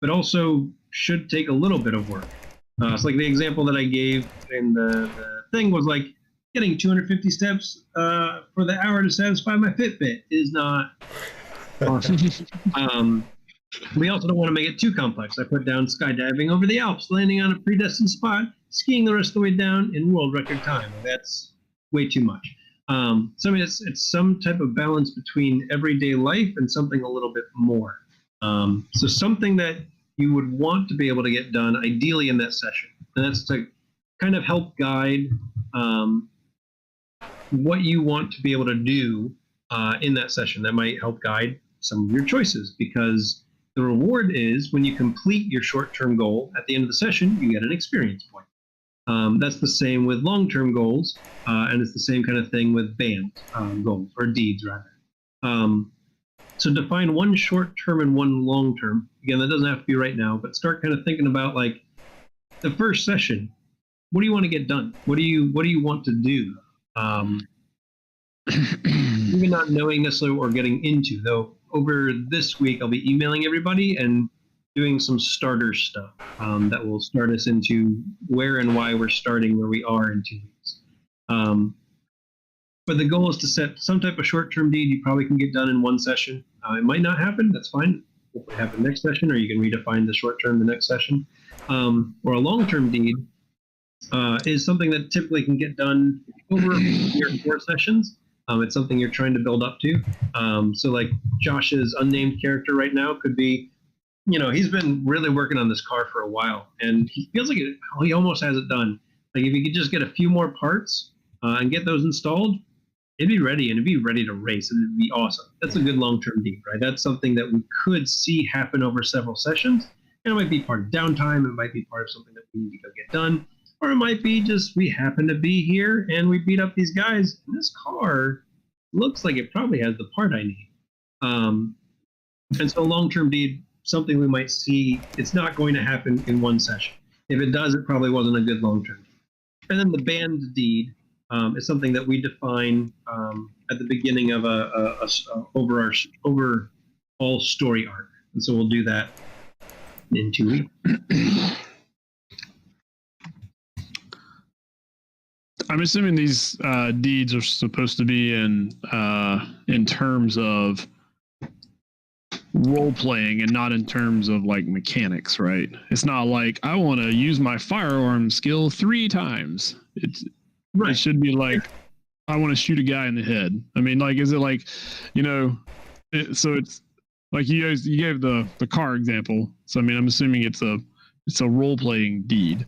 but also should take a little bit of work. So like the example that I gave in the thing was like getting 250 steps for the hour to satisfy my Fitbit is not awesome. We also don't want to make it too complex. I put down skydiving over the Alps, landing on a predestined spot, skiing the rest of the way down in world record time. That's way too much. So I mean, it's some type of balance between everyday life and something a little bit more. So something that you would want to be able to get done ideally in that session. And that's to kind of help guide what you want to be able to do in that session. That might help guide some of your choices, because the reward is when you complete your short-term goal at the end of the session, you get an experience point. That's the same with long-term goals, and it's the same kind of thing with banned goals, or deeds rather. So define one short-term and one long-term. Again, that doesn't have to be right now, but start kind of thinking about like the first session. What do you want to get done? What do you want to do? Even not knowing necessarily what we're getting into, though. Over this week, I'll be emailing everybody and doing some starter stuff that will start us into where and why we're starting where we are in 2 weeks. But the goal is to set some type of short-term deed you probably can get done in one session. It might not happen. That's fine. Hopefully happen next session, or you can redefine the short-term the next session. Or a long-term deed is something that typically can get done over 3 or 4 sessions. It's something you're trying to build up to. So like Josh's unnamed character right now could be, he's been really working on this car for a while, and he feels like he almost has it done. Like if he could just get a few more parts and get those installed, it'd be ready, and it'd be ready to race, and it'd be awesome. That's a good long-term deed, right? That's something that we could see happen over several sessions, and it might be part of downtime, it might be part of something that we need to go get done, or it might be just we happen to be here and we beat up these guys, and this car looks like it probably has the part I need. And so long-term deed, something we might see, it's not going to happen in one session. If it does, it probably wasn't a good long-term deed. And then the banned deed is something that we define at the beginning of a overall story arc. And so we'll do that in 2 weeks. I'm assuming these deeds are supposed to be in terms of role playing and not in terms of like mechanics, right? It's not like I want to use my firearm skill 3 times. It should be like I want to shoot a guy in the head. I mean, like, is it like, so it's like you gave the car example. So I mean, I'm assuming it's a role playing deed.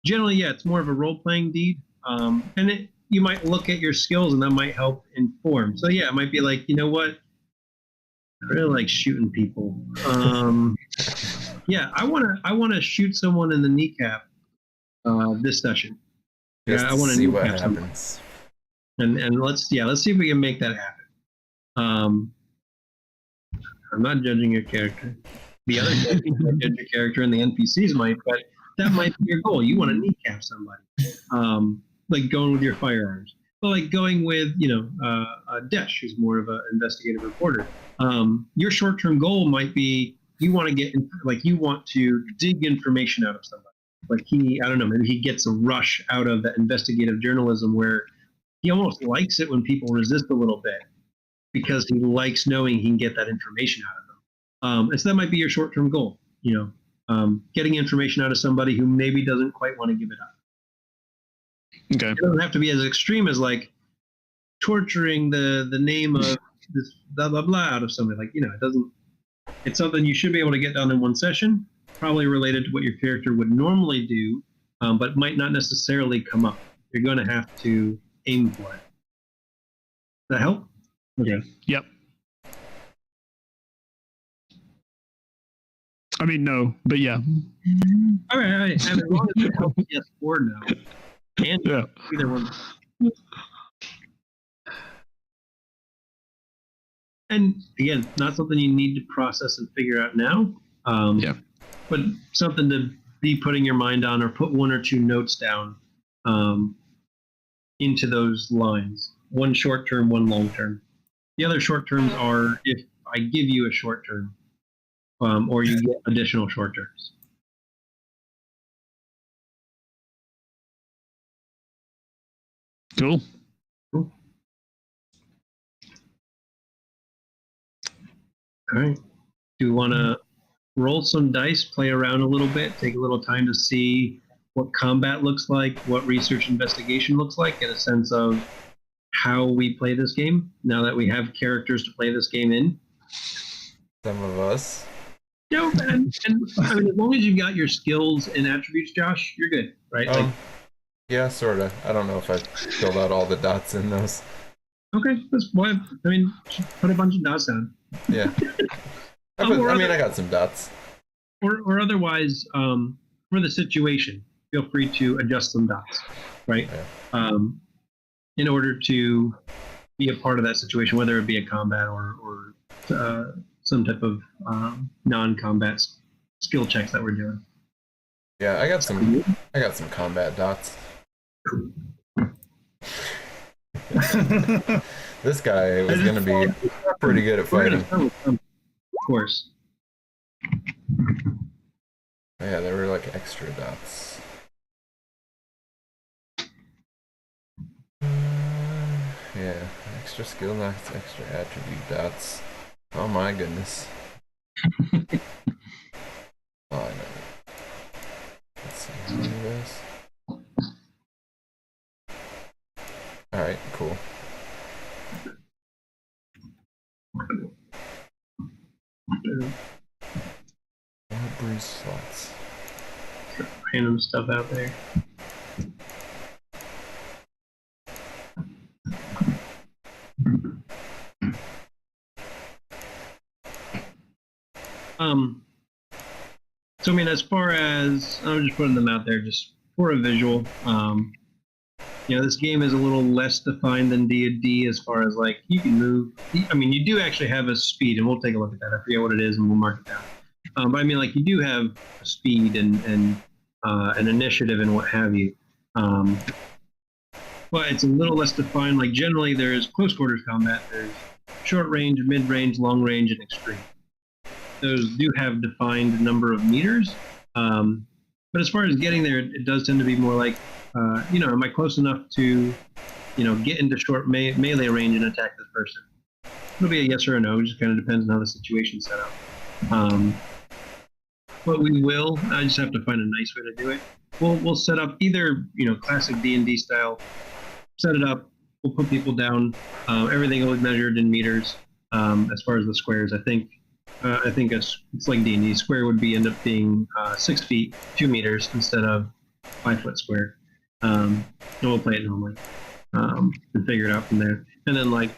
Generally, yeah, it's more of a role playing deed. And you might look at your skills, and that might help inform. So yeah, it might be like, you know what, I really like shooting people. Yeah, I wanna shoot someone in the kneecap this session. Just I want to see what happens. And let's see if we can make that happen. I'm not judging your character. The other characters might judge your character, and the NPCs might, but that might be your goal. You want to kneecap somebody, like going with your firearms, but like going with Desh, who's more of an investigative reporter. Your short-term goal might be you want to dig information out of somebody. Like I don't know, maybe he gets a rush out of the investigative journalism where he almost likes it when people resist a little bit because he likes knowing he can get that information out of them. And so that might be your short-term goal, getting information out of somebody who maybe doesn't quite want to give it up. Okay. It doesn't have to be as extreme as like torturing the name of this blah blah blah out of somebody. Like, it doesn't. It's something you should be able to get done in one session, probably related to what your character would normally do, but might not necessarily come up. You're going to have to aim for it. Does that help? Okay. Yep. I mean, no, but yeah. All right. And as long as it helps, yes or no. And Yeah. either one. And again, not something you need to process and figure out now. Yeah. But something to be putting your mind on, or put 1 or 2 notes down into those lines. One short term, one long term. The other short terms are if I give you a short term, or you get additional short terms. Cool. All right. Do you want to roll some dice, play around a little bit, take a little time to see what combat looks like, what research investigation looks like, get a sense of how we play this game now that we have characters to play this game in? Some of us. And I mean, as long as you've got your skills and attributes, Josh, you're good, right? Yeah, sort of. I don't know if I filled out all the dots in those. Okay, that's why. I mean, put a bunch of dots down. Yeah. I got some dots. Or otherwise, for the situation, feel free to adjust some dots, right? Yeah. In order to be a part of that situation, whether it be a combat or some type of non-combat skill checks that we're doing. Yeah, I got some combat dots. This guy was going to be pretty good at fighting. Of course. Yeah, there were like extra dots. Yeah, extra skill dots, extra attribute dots. Oh my goodness. Oh, I know. Let's see how many of this. Alright, cool. More bruise slots. Random stuff out there. So I mean, as far as I'm just putting them out there, just for a visual. This game is a little less defined than D&D as far as like you can move. I mean, you do actually have a speed, and we'll take a look at that. I forget what it is, and we'll mark it down. But I mean, like you do have a speed and an initiative and what have you. But it's a little less defined. Like generally, there's close quarters combat. There's short range, mid range, long range, and extreme. Those do have defined number of meters. But as far as getting there, it does tend to be more like, am I close enough to, get into short melee range and attack this person? it'll be a yes or a no. It just kind of depends on how the situation's set up. But we will. I just have to find a nice way to do it. We'll set up either classic D&D style. Set it up. We'll put people down. Everything will be measured in meters. As far as the squares, I think it's like D&D. Square would end up being 6 feet, 2 meters instead of 5 foot square. And we'll play it normally and figure it out from there. And then I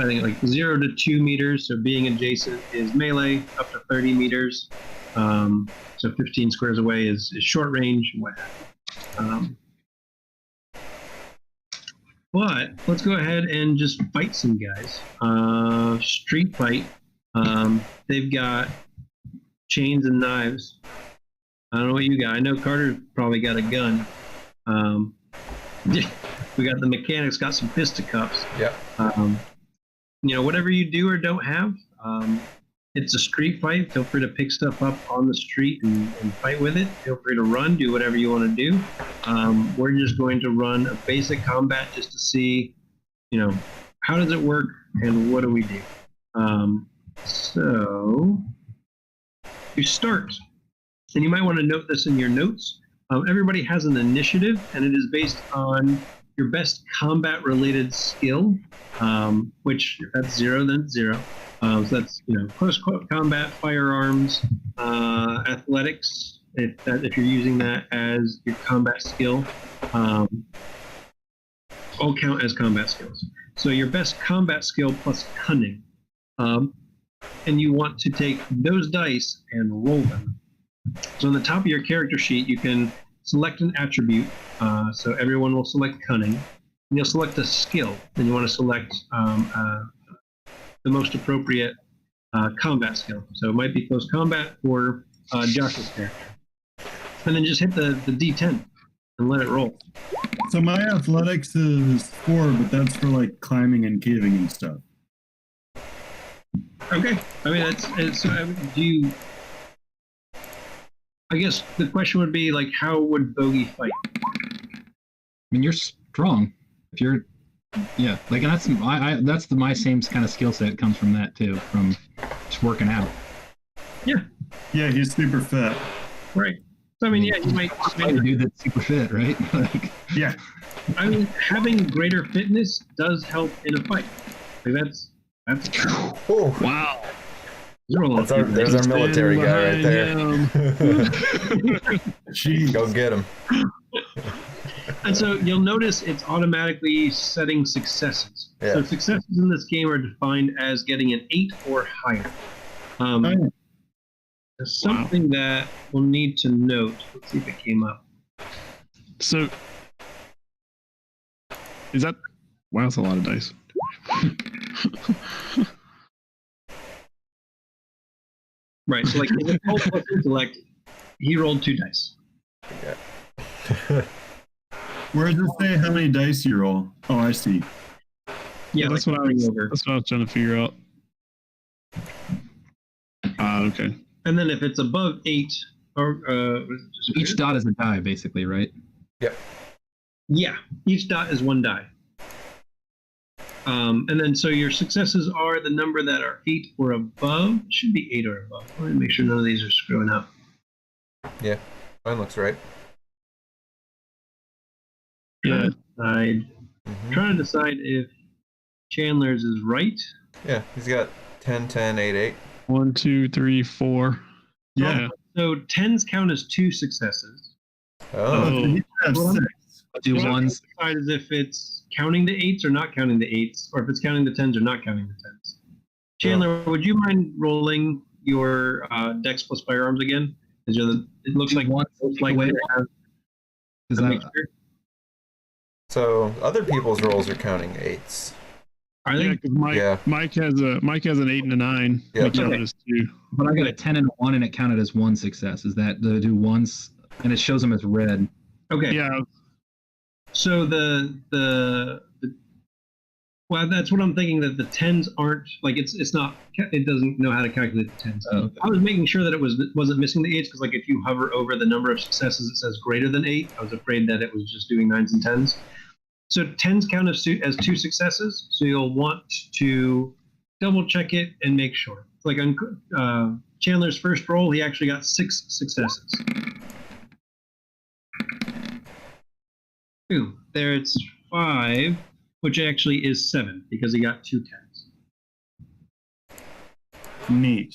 think 0 to 2 meters. So being adjacent is melee. Up to 30 meters. So 15 squares away is short range. What have you. But let's go ahead and just fight some guys. Street fight. They've got chains and knives. I don't know what you got. I know Carter's probably got a gun. We got the mechanics, got some fisticuffs. Yeah. Whatever you do or don't have, it's a street fight. Feel free to pick stuff up on the street and fight with it. Feel free to run, do whatever you want to do. We're just going to run a basic combat just to see, how does it work and what do we do? So you start, and you might want to note this in your notes. Everybody has an initiative, and it is based on your best combat-related skill, which if that's 0, then it's 0. So that's close combat, firearms, athletics. If you're using that as your combat skill, all count as combat skills. So your best combat skill plus cunning, and you want to take those dice and roll them. So on the top of your character sheet, you can select an attribute. So everyone will select cunning, and you'll select a skill, and you want to select the most appropriate combat skill. So it might be close combat for Josh's character. And then just hit the D10 and let it roll. So my athletics is 4, but that's for climbing and caving and stuff. Okay. I mean, do you... I guess the question would be how would Bogey fight? I mean, you're strong. If you're, yeah, and that's my same kind of skill set comes from that too, from just working out. Yeah. Yeah, he's super fit. Right. So I mean, yeah, you might a dude that's super fit, right? Yeah. I mean, having greater fitness does help in a fight. That's. Oh, Wow. there's our military guy right there. Jeez. Go get him. And so you'll notice it's automatically setting successes. Yeah. So successes in this game are defined as getting an 8 or higher. Something that we'll need to note. Let's see if it came up. So, is that? Wow, that's a lot of dice. Right. So in the whole plus intellect, he rolled 2 dice. Yeah. Where does it say how many dice you roll? Oh, I see. Yeah, that's what I was trying to figure out. Okay. And then if it's above 8, or each dot is a die, basically, right? Yep. Yeah, each dot is 1 die. And then so your successes are the number that are 8 or above. It should be 8 or above. Let me make sure none of these are screwing up. Yeah, mine looks right. Yeah. I'm trying to decide if Chandler's is right. Yeah, he's got 10, 10, 8, 8. 1, 2, 3, 4. Yeah. So 10s count as 2 successes. Oh. You have 6. Do What I'm ones. trying to decide is if it's counting the 8s or not counting the 8s, or if it's counting the 10s or not counting the 10s. Chandler, would you mind rolling your Dex plus firearms again? It looks like one. Is that So other people's rolls are counting 8s. Are Yeah, they? because Mike has an 8 and a 9. Yeah. Which Okay. is 2. But I got a 10 and a 1, and it counted as 1 success. Is that to do ones, and it shows them as red. Okay. Yeah. So well, that's what I'm thinking, that the 10s aren't it's not, it doesn't know how to calculate the 10s. Oh, okay. I was making sure that it wasn't missing the 8s, because if you hover over the number of successes, it says greater than 8. I was afraid that it was just doing 9s and 10s. So 10s count as 2 successes. So you'll want to double check it and make sure. Like on Chandler's first roll, he actually got 6 successes. Ooh, there it's 5, which actually is 7 because he got 2 10s. Neat.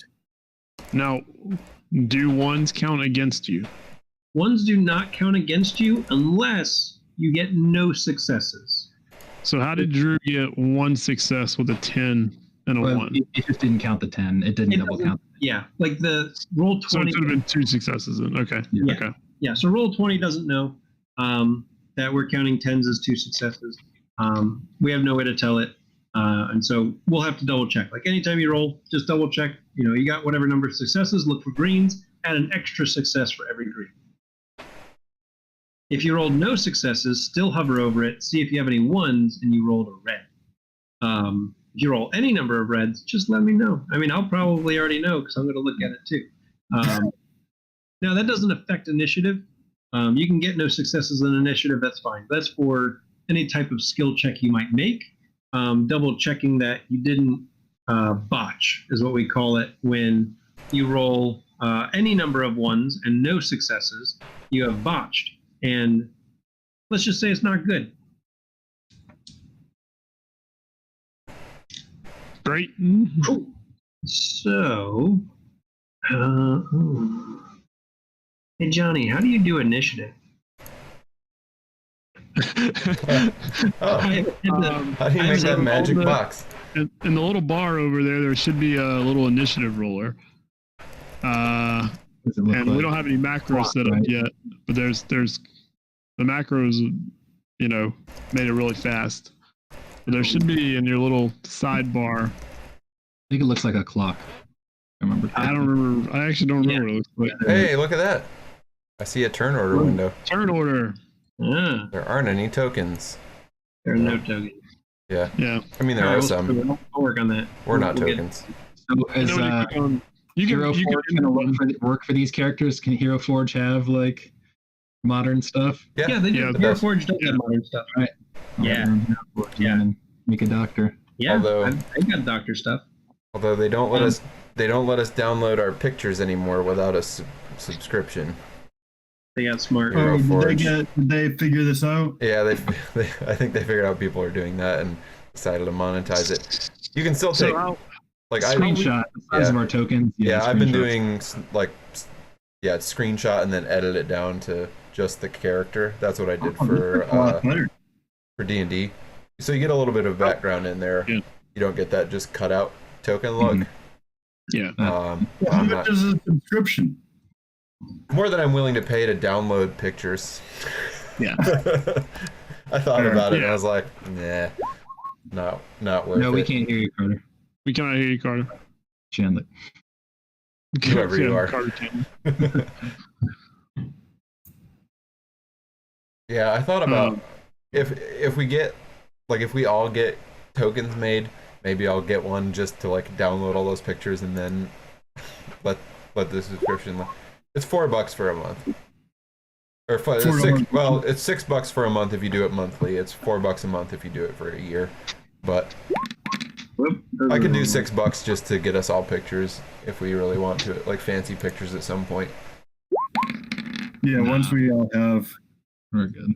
Now, do ones count against you? Ones do not count against you unless you get no successes. So how did Drew get 1 success with a 10 and a Well, 1? it just didn't count the 10. It didn't It double doesn't- count. Yeah, like the roll 20. So it should have been 2 successes then. Okay. Yeah. Okay. Yeah, so roll 20 doesn't know that we're counting 10s as 2 successes. We have no way to tell it. And so we'll have to double check. Like anytime you roll, just double check. You know, you got whatever number of successes, look for greens, add an extra success for every green. If you rolled no successes, still hover over it, see if you have any 1s, and you rolled a red. If you roll any number of reds, just let me know. I mean, I'll probably already know because I'm going to look at it too. Now, that doesn't affect initiative. You can get no successes in initiative, that's fine. That's for any type of skill check you might make. Double checking that you didn't botch is what we call it. When you roll any number of 1s and no successes, you have botched. And let's just say it's not good. Great. Cool. So, hey Johnny, how do you do initiative? Oh, how do you make that magic box? In the little bar over there should be a little initiative roller. Does it look And like? we don't have any macros set up Right. yet, but there's the macros, you know, made it really fast. But there should be in your little sidebar. I think it looks like a clock. I remember. I don't remember. I actually don't remember what it looks like. Hey, look at that. I see a turn order window. Turn order. There There aren't any tokens. are no tokens. Yeah. Yeah. I mean, there All are right, some. I'll work on that. We're not We'll get- tokens. So is Hero Forge going to work for these characters? Can Hero Forge have like modern stuff? Yeah, they do. Yeah, Hero that's- Forge does have modern stuff. Yeah. Hero Forge, Yeah. and make a doctor. Yeah, Although- I've got doctor stuff. Although they don't let us download our pictures anymore without a subscription. They got smart. Hero Oh, Forge. did they figure this out? Yeah, I think they figured out people are doing that and decided to monetize it. You can still take Screenshot the size of our tokens. Yeah, I've been screenshots. doing screenshot and then edit it down to just the character. That's what I did Oh, that's a lot better. for D&D. So you get a little bit of background in there. Yeah. You don't get that just cut out token look. Mhm. Yeah. How I'm much not, is a subscription? more than I'm willing to pay to download pictures. Yeah. I thought about it and Yeah. I was like, nah, not worth it. No, we can't hear you, Carter. We cannot hear you, Carter. Chandler. Whoever you are. Carter can. Yeah, I thought about if we all get tokens made, maybe I'll get one just to like download all those pictures and then let the subscription. It's $4 for a month. Or it's $6 for a month if you do it monthly. It's $4 a month if you do it for a year. But I could do $6 just to get us all pictures if we really want to, like fancy pictures at some point. Yeah, once we all have. We're good.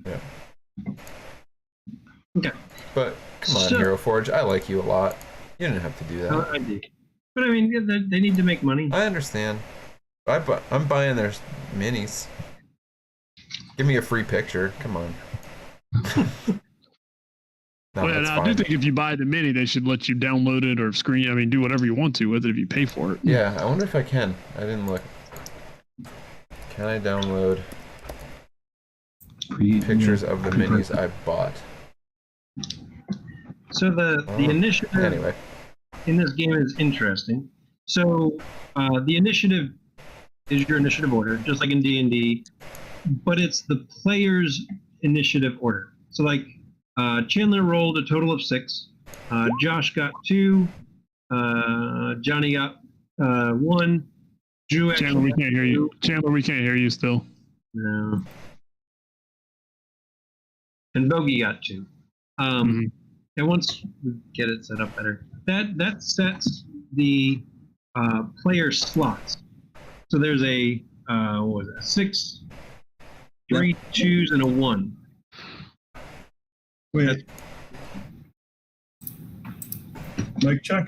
Okay. But come on, So- Hero Forge, I like you a lot. You didn't have to do that. I do. But I mean, yeah, they need to make money. I understand. I'm buying their minis. Give me a free picture. Come on. No, Well, yeah, that's I do fine. think if you buy the mini, they should let you download it or do whatever you want to with it if you pay for it. Yeah, I wonder if I can. I didn't look. Can I download pictures of the minis I bought? So the initiative Anyway, in this game is interesting. So the initiative is your initiative order, just like in D&D, but it's the player's initiative order. So like Chandler rolled a total of 6. Josh got 2. Johnny got 1. Drew actually Chandler, we got can't hear you. 2. Chandler, we can't hear you still. No. And Bogey got 2. Mhm. And once we get it set up better, that sets the player slots. So there's a what was it? 6, 3 2s, and a 1. Wait. Mic check.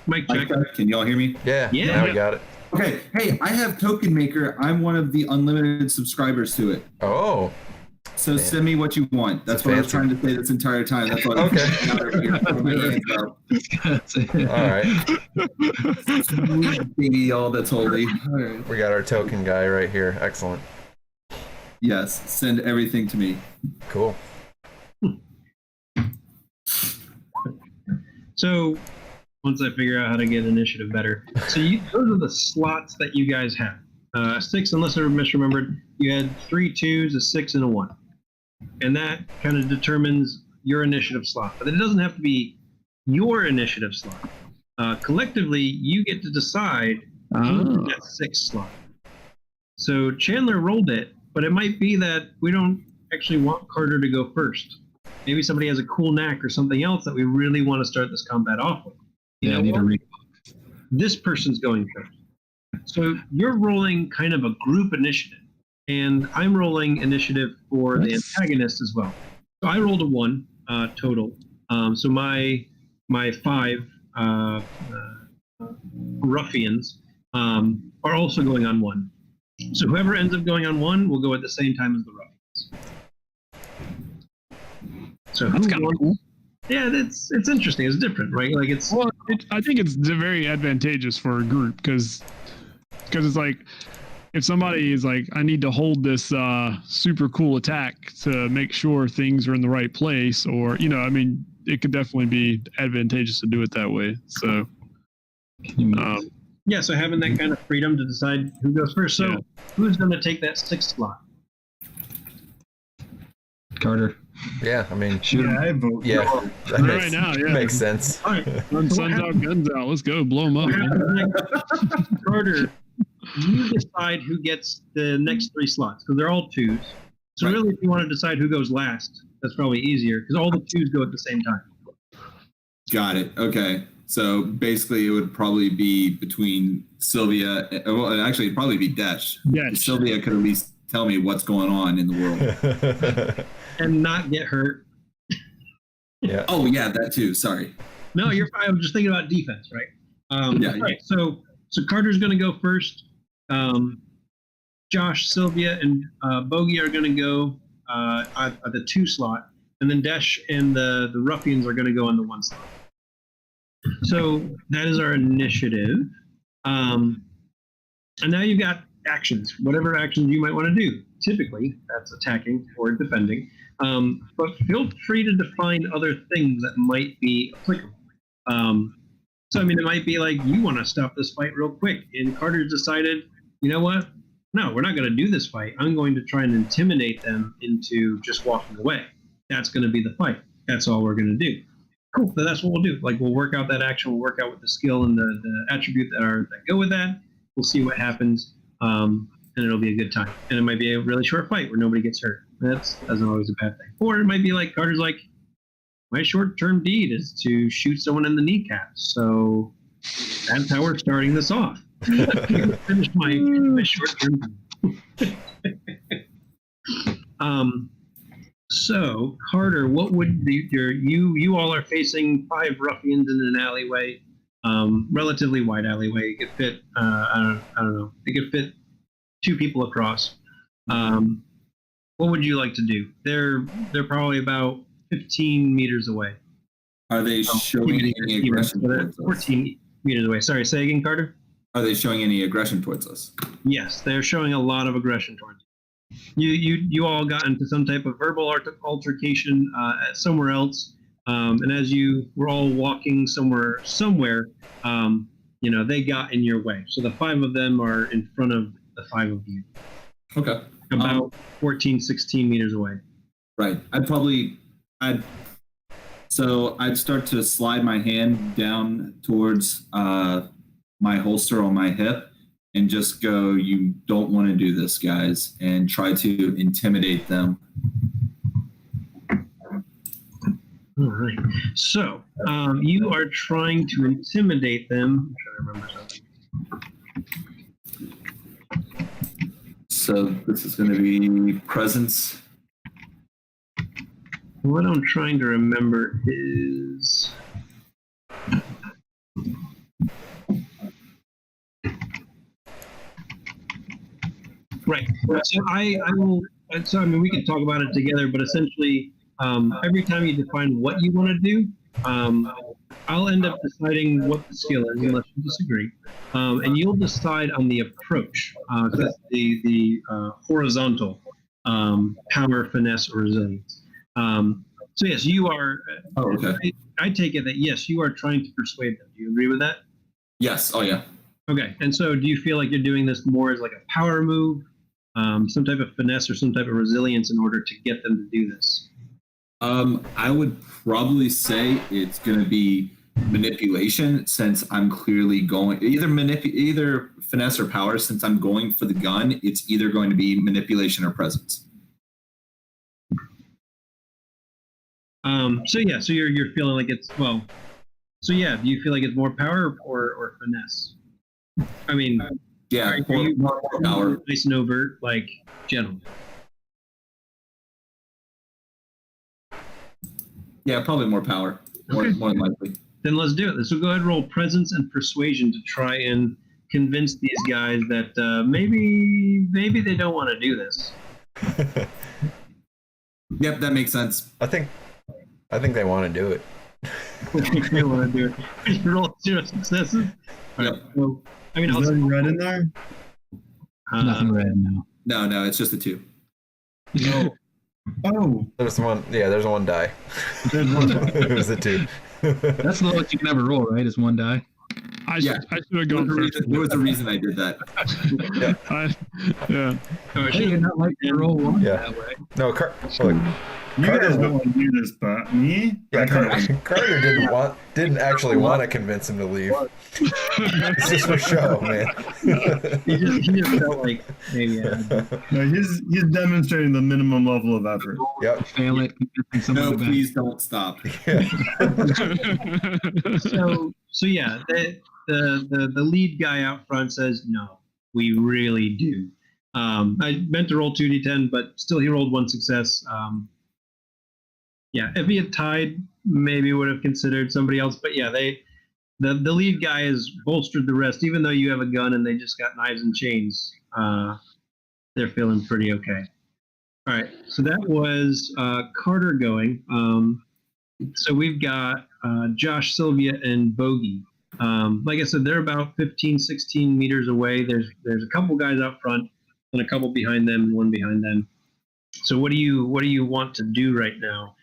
Mic check. Can y'all hear me? Yeah. Yeah. Now we got it. Okay. Hey, I have Token Maker. I'm one of the unlimited subscribers to it. Oh. So send me what you want. That's what I was trying to say this entire time. That's what Okay. All right. Baby, all that's holy. All right. We got our token guy right here. Excellent. Yes. Send everything to me. Cool. So once I figure out how to get initiative better, so those are the slots that you guys have. 6, unless I misremembered, you had 3 2s, a 6, and a 1, and that kind of determines your initiative slot. But it doesn't have to be your initiative slot. Collectively, you get to decide that 6 slot. So Chandler rolled it, but it might be that we don't actually want Carter to go first. Maybe somebody has a cool knack or something else that we really want to start this combat off with. You know, I need to read. this person's going first. So you're rolling kind of a group initiative, and I'm rolling initiative for the antagonist as well. So I rolled a 1 total. So my 5 ruffians are also going on 1. So whoever ends up going on 1 will go at the same time as the ruffians. So That's kind of cool. Yeah, it's interesting. It's different, right? Like it's. Well, I think it's very advantageous for a group because it's like if somebody is like, I need to hold this super cool attack to make sure things are in the right place, or I mean, it could definitely be advantageous to do it that way. So, yeah. So having that kind of freedom to decide who goes first. So who's going to take that 6th slot? Carter. Yeah, I mean, I vote. yeah, that right now, yeah. makes sense. All right. run suns out, guns out. Let's go, blow them up. Carter, you decide who gets the next 3 slots because they're all 2s. So Right. really, if you want to decide who goes last, that's probably easier because all the 2s go at the same time. Got it. Okay. So basically, it would probably be between Sylvia. Well, actually, it'd probably be Desh. Yeah. Sylvia could at least tell me what's going on in the world. And not get hurt. Yeah. Oh, yeah, that too. Sorry. No, you're fine. I'm just thinking about defense, right? Yeah. All right, so Carter's going to go first. Josh, Sylvia, and Bogey are going to go at the 2 slot, and then Desh and the ruffians are going to go on the 1 slot. So that is our initiative. And now you've got actions, whatever actions you might want to do. Typically, that's attacking or defending. But feel free to define other things that might be applicable. So, I mean, it might be like you want to stop this fight real quick, and Carter's decided, you know what? No, we're not going to do this fight. I'm going to try and intimidate them into just walking away. That's going to be the fight. That's all we're going to do. Cool. So that's what we'll do. Like, we'll work out that action. We'll work out with the skill and the attribute that go with that. We'll see what happens, and it'll be a good time. And it might be a really short fight where nobody gets hurt. That's always a bad thing. Or it might be like Carter's like, my short-term deed is to shoot someone in the kneecaps. So that's how we're starting this off. Finish my short-term deed. So Carter, what would be you all are facing 5 ruffians in an alleyway, relatively wide alleyway. It could fit I don't know. It could fit 2 people across. What would you like to do? They're probably about 15 meters away. Are they showing any aggression towards us? 14 meters away. Sorry, say again, Carter? Are they showing any aggression towards us? Yes, they're showing a lot of aggression towards you. You all got into some type of verbal altercation somewhere else, and as you were all walking somewhere, they got in your way. So the 5 of them are in front of the 5 of you. Okay. About 14, 16 meters away. Right. I'd start to slide my hand down towards my holster on my hip and just go, you don't want to do this, guys, and try to intimidate them. All right. So you are trying to intimidate them. I'm trying to remember something. So this is going to be presence. What I'm trying to remember is. Right. So I will. So I mean, we can talk about it together, but essentially, every time you define what you want to do, I'll end up deciding what the skill is, unless you disagree, and you'll decide on the approach. That's the horizontal power, finesse, or resilience. So yes, you are. Oh, okay. I take it that yes, you are trying to persuade them. Do you agree with that? Yes. Oh, yeah. Okay. And so, do you feel like you're doing this more as like a power move, some type of finesse, or some type of resilience in order to get them to do this? I would probably say it's going to be manipulation, since I'm clearly going either finesse or power. Since I'm going for the gun, it's either going to be manipulation or presence. So yeah, so you're feeling like it's well. So yeah, do you feel like it's more power or finesse? I mean, Yeah, are you more power. nice and overt, like gentleman? Yeah, probably more power. More than likely. Then let's do it. So go ahead and roll presence and persuasion to try and convince these guys that maybe they don't want to do this. Yep, that makes sense. I think they want to do it. They want to do it. Just roll 0 successes. All right. Yep. So, I mean, Is there any red in there? Nothing red now. No, it's just a 2. No. Oh, There's one. Yeah, there's one die. there's one. It was a 2. That's the lowest you can ever roll, right? Is 1 die. I Yeah. should have gone first. There was a reason I did that. Yeah. Hey, you're not like to roll 1 Yeah. that way. No, look, You Carter- guys don't want to do this, but me? yeah, I kinda- Carter didn't actually want to convince him to leave. It's just for show, man. he just felt like maybe. No, he's demonstrating the minimum level of effort. Yep. Fail it. convincing someone No, to back. please don't stop. So yeah, the lead guy out front says no, we really do. I meant to roll 2d10, but still he rolled 1 success. Yeah, if he had tied, maybe would have considered somebody else. But yeah, the lead guy has bolstered the rest. Even though you have a gun and they just got knives and chains, they're feeling pretty okay. All right, so that was Carter going. So we've got Josh, Sylvia, and Bogey. Like I said, they're about 15, 16 meters away. There's a couple guys out front and a couple behind them and one behind them. So what do you want to do right now?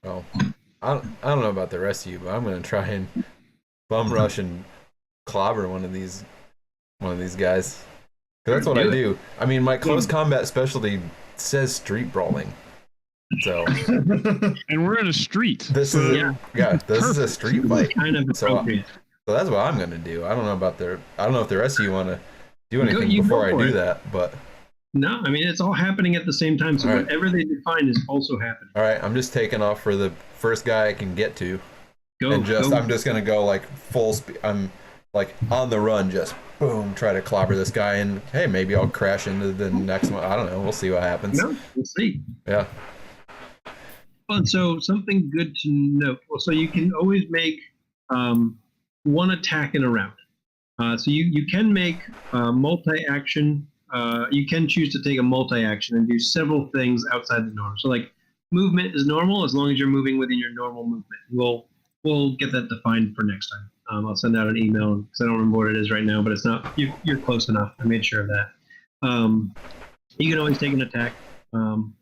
Well, I don't know about the rest of you, but I'm gonna try and bum rush and clobber one of these guys. 'Cause that's what I do. I mean, my close combat specialty says street brawling. So And we're in a street. this is this is a street fight. Kind of So appropriate. that's what I'm gonna do. I don't know if the rest of you want to do anything you before go I for do it. that, but No, I mean it's all happening at the same time. So All right. whatever they define is also happening. all right, I'm just taking off for the first guy I can get to, Go. and go. I'm just gonna go like full speed. I'm like on the run, just boom, try to clobber this guy, and hey, maybe I'll crash into the next one. I don't know. We'll see what happens. No, we'll see. Yeah. Well, so something good to note. Well, so you can always make one attack in a round. So you can make multi-action. You can choose to take a multi-action and do several things outside the norm. So like movement is normal as long as you're moving within your normal movement. We'll get that defined for next time. I'll send out an email because I don't remember what it is right now, but it's not. You're close enough. I made sure of that. You can always take an attack.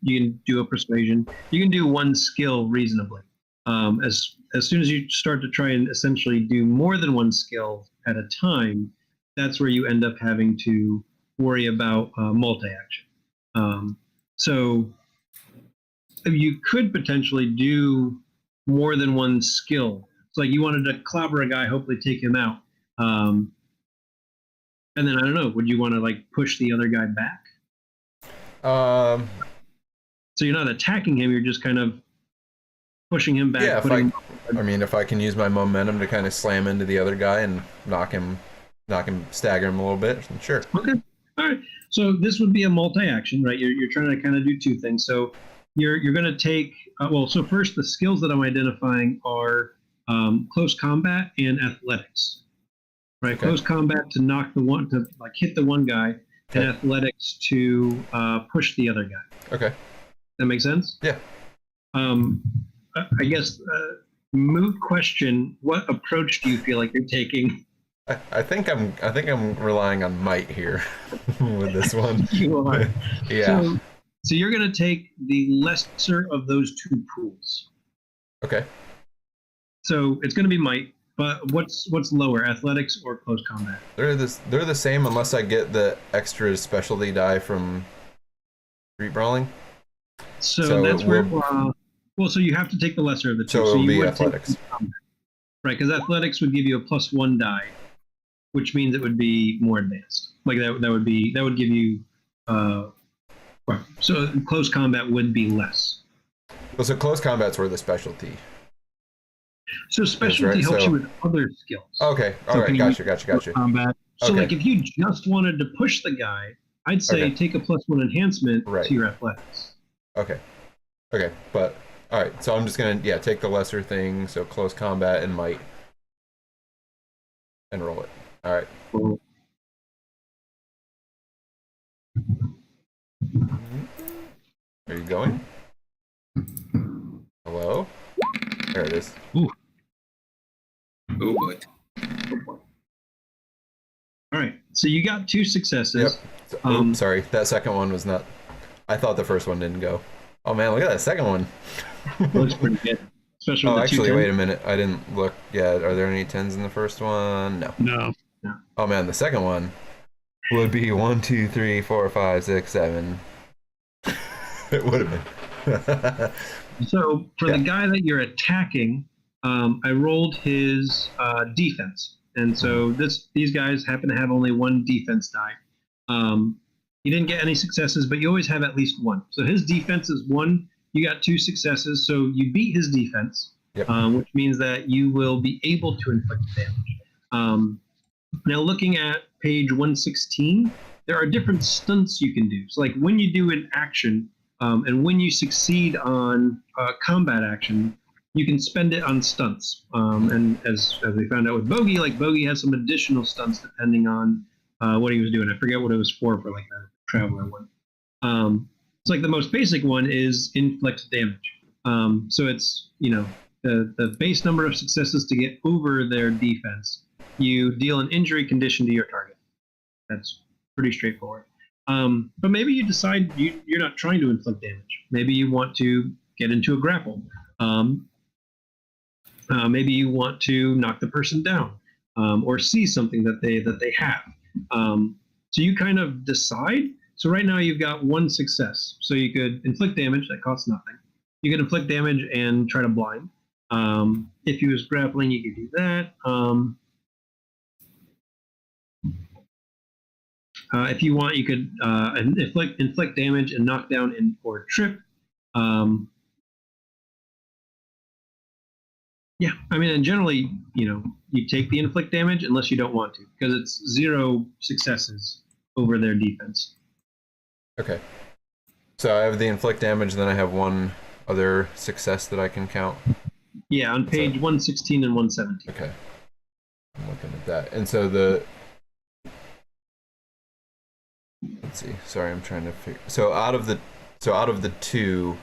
You can do a persuasion. You can do one skill reasonably. As soon as you start to try and essentially do more than one skill at a time, that's where you end up having to worry about multi-action. So you could potentially do more than one skill. It's like you wanted to clobber a guy, hopefully take him out. And then I don't know, would you want to like push the other guy back? Um, So you're not attacking him, you're just kind of pushing him back. yeah, putting I mean, if I can use my momentum to kind of slam into the other guy and stagger him a little bit, then sure. Okay. All right. So this would be a multi-action, right? You're trying to kind of do two things. So you're going to take so first the skills that I'm identifying are close combat and athletics, right? Okay. Close combat to knock the one to like hit the one guy, and Okay. athletics to push the other guy. Okay. That makes sense? Yeah. I guess moot question. What approach do you feel like you're taking? I think I'm relying on might here with this one. You are. Yeah. So you're going to take the lesser of those two pools. Okay. So it's going to be might, but what's lower, athletics or close combat? They're the same unless I get the extra specialty die from Street Brawling. So that's where so you have to take the lesser of the two. So it'll you be would athletics. take combat, right? Because athletics would give you a +1 die, which means it would be more advanced. Like that would give you right. So close combat would be less. Well, so close combat's where the specialty. So specialty helps you with other skills. Okay. All right. Gotcha. Combat. So Okay. like if you just wanted to push the guy, I'd say Okay. take a +1 enhancement Right. to your athletics. Okay. But all right. So I'm just gonna take the lesser thing. So close combat and might, and roll it. All right. Cool. Are you going? Hello? There it is. Oh boy. All right. So you got 2 successes. Yep. So, sorry. That second one was not. I thought the first one didn't go. Oh man, look at that second one. Looks pretty good. Especially with the actually, 2 wait a minute. I didn't look yet. Are there any 10s in the first one? No. No. Oh man, the second one would be 1, 2, 3, 4, 5, 6, 7. It would have been. So for the guy that you're attacking, I rolled his defense, and so these guys happen to have only 1 defense die. He didn't get any successes, but you always have at least 1. So his defense is 1. You got 2 successes, so you beat his defense, Yep. Which means that you will be able to inflict damage. Now, looking at page 116, there are different stunts you can do. So, like when you do an action, and when you succeed on a combat action, you can spend it on stunts. And as we found out with Bogey, like Bogey has some additional stunts depending on what he was doing. I forget what it was for like the Traveler one. It's like the most basic one is inflict damage. So it's, the base number of successes to get over their defense. You deal an injury condition to your target. That's pretty straightforward. But maybe you decide you're not trying to inflict damage. Maybe you want to get into a grapple. Maybe you want to knock the person down, or see something that they have. So you kind of decide. So right now you've got 1 success. So you could inflict damage, that costs nothing. You could inflict damage and try to blind. If he was grappling, you could do that. If you want, you could inflict damage and knock down or trip. Yeah, I mean, and generally, you take the inflict damage unless you don't want to, because it's 0 successes over their defense. Okay. So I have the inflict damage, then I have 1 other success that I can count. Yeah, on page 116 and 117. Okay. I'm looking at that. And so let's see. Sorry, I'm trying to figure. So out of the 2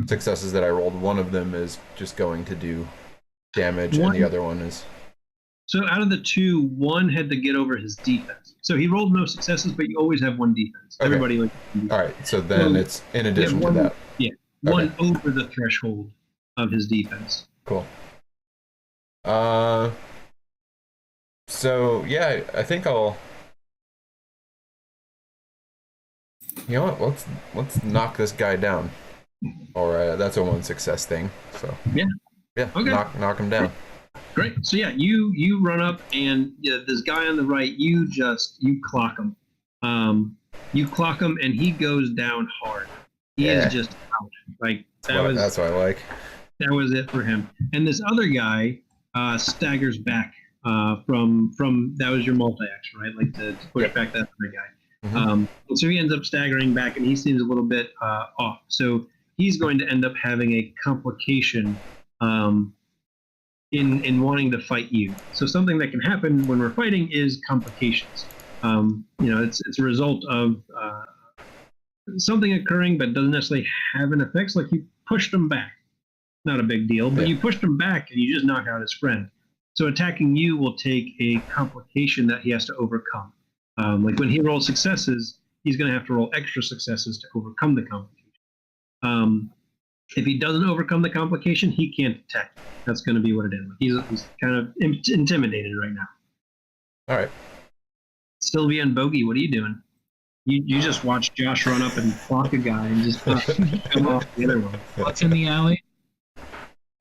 successes that I rolled, 1 of them is just going to do damage, and the other one is. So out of the 2, 1 had to get over his defense. So he rolled no successes, but you always have 1 defense. Okay. Everybody like. All right. So then it's in addition to that. Yeah, 1 over the threshold of his defense. Cool. So yeah, I think I'll. You know what? Let's knock this guy down. All right, that's a 1 success thing. So yeah. Okay. knock him down. Great. So yeah, you run up and this guy on the right, you clock him. You clock him, and he goes down hard. He is just out. Like That's what I like. That was it for him. And this other guy staggers back from that was your multi-action, right? Like to push back that other guy. Mhm. So he ends up staggering back, and he seems a little bit off. So he's going to end up having a complication in wanting to fight you. So something that can happen when we're fighting is complications. It's a result of something occurring, but doesn't necessarily have an effect. Like you pushed him back, not a big deal, but you pushed him back and you just knocked out his friend. So attacking you will take a complication that he has to overcome. Like when he rolls successes, he's going to have to roll extra successes to overcome the complication. If he doesn't overcome the complication, he can't attack. That's going to be what it is. He's kind of intimidated right now. All right. Sylvia and Bogey, what are you doing? You just watched Josh run up and clock a guy and just come off the other one. What's in the alley?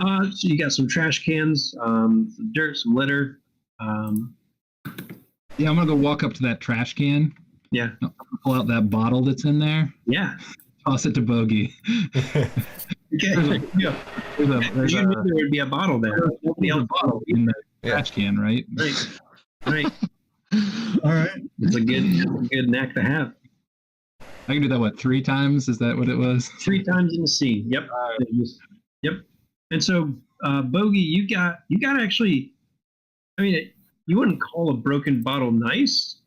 So you got some trash cans, some dirt, some litter. Yeah, I'm gonna go walk up to that trash can. Yeah. Pull out that bottle that's in there. Yeah. Toss it to Bogey. Okay. There's You knew there would be a bottle there. a bottle in the trash can, right? Right. All right. It's a good knack to have. I can do that, 3 times? Is that what it was? 3 times in the scene. Yep. Yep. And so, Bogey, you got actually, I mean, you wouldn't call a broken bottle nice.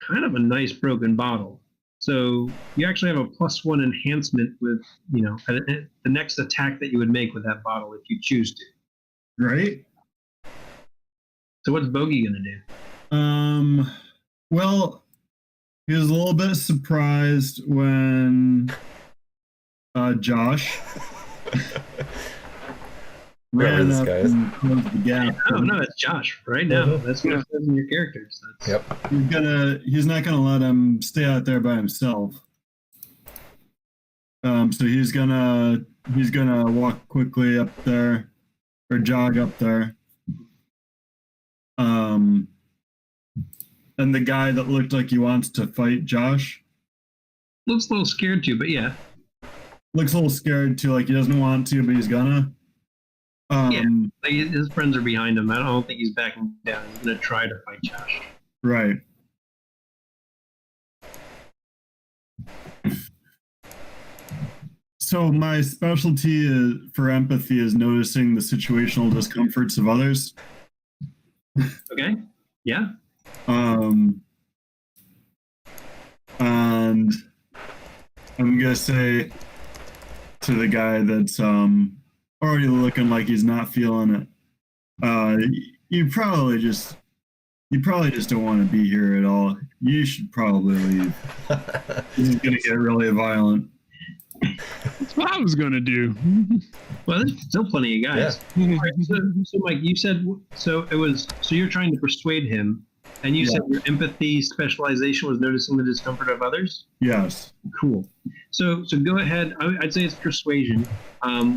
Kind of a nice broken bottle. So you actually have a +1 enhancement with, the next attack that you would make with that bottle if you choose to. Great. So what's Bogey going to do? Well, he was a little bit surprised when Josh ran up and closed the gap. No, it's Josh right now. That's what it says in your characters. He's not gonna let him stay out there by himself. So he's gonna walk quickly up there, or jog up there. And the guy that looked like he wants to fight Josh looks a little scared too, but yeah. Looks a little scared too, like he doesn't want to, but he's gonna. Like his friends are behind him. I don't think he's backing down. He's gonna try to fight Josh. Right. So my specialty for empathy is noticing the situational discomforts of others. Okay. Yeah. And I'm gonna say to the guy that's already looking like he's not feeling it, you probably just don't want to be here at all. You should probably leave. This is gonna get really violent. That's what I was going to do. Well, there's still plenty of guys. Yeah. Right, so Mike, you said so you're trying to persuade him, and you said your empathy specialization was noticing the discomfort of others? Yes. Cool. So go ahead. I'd say it's persuasion.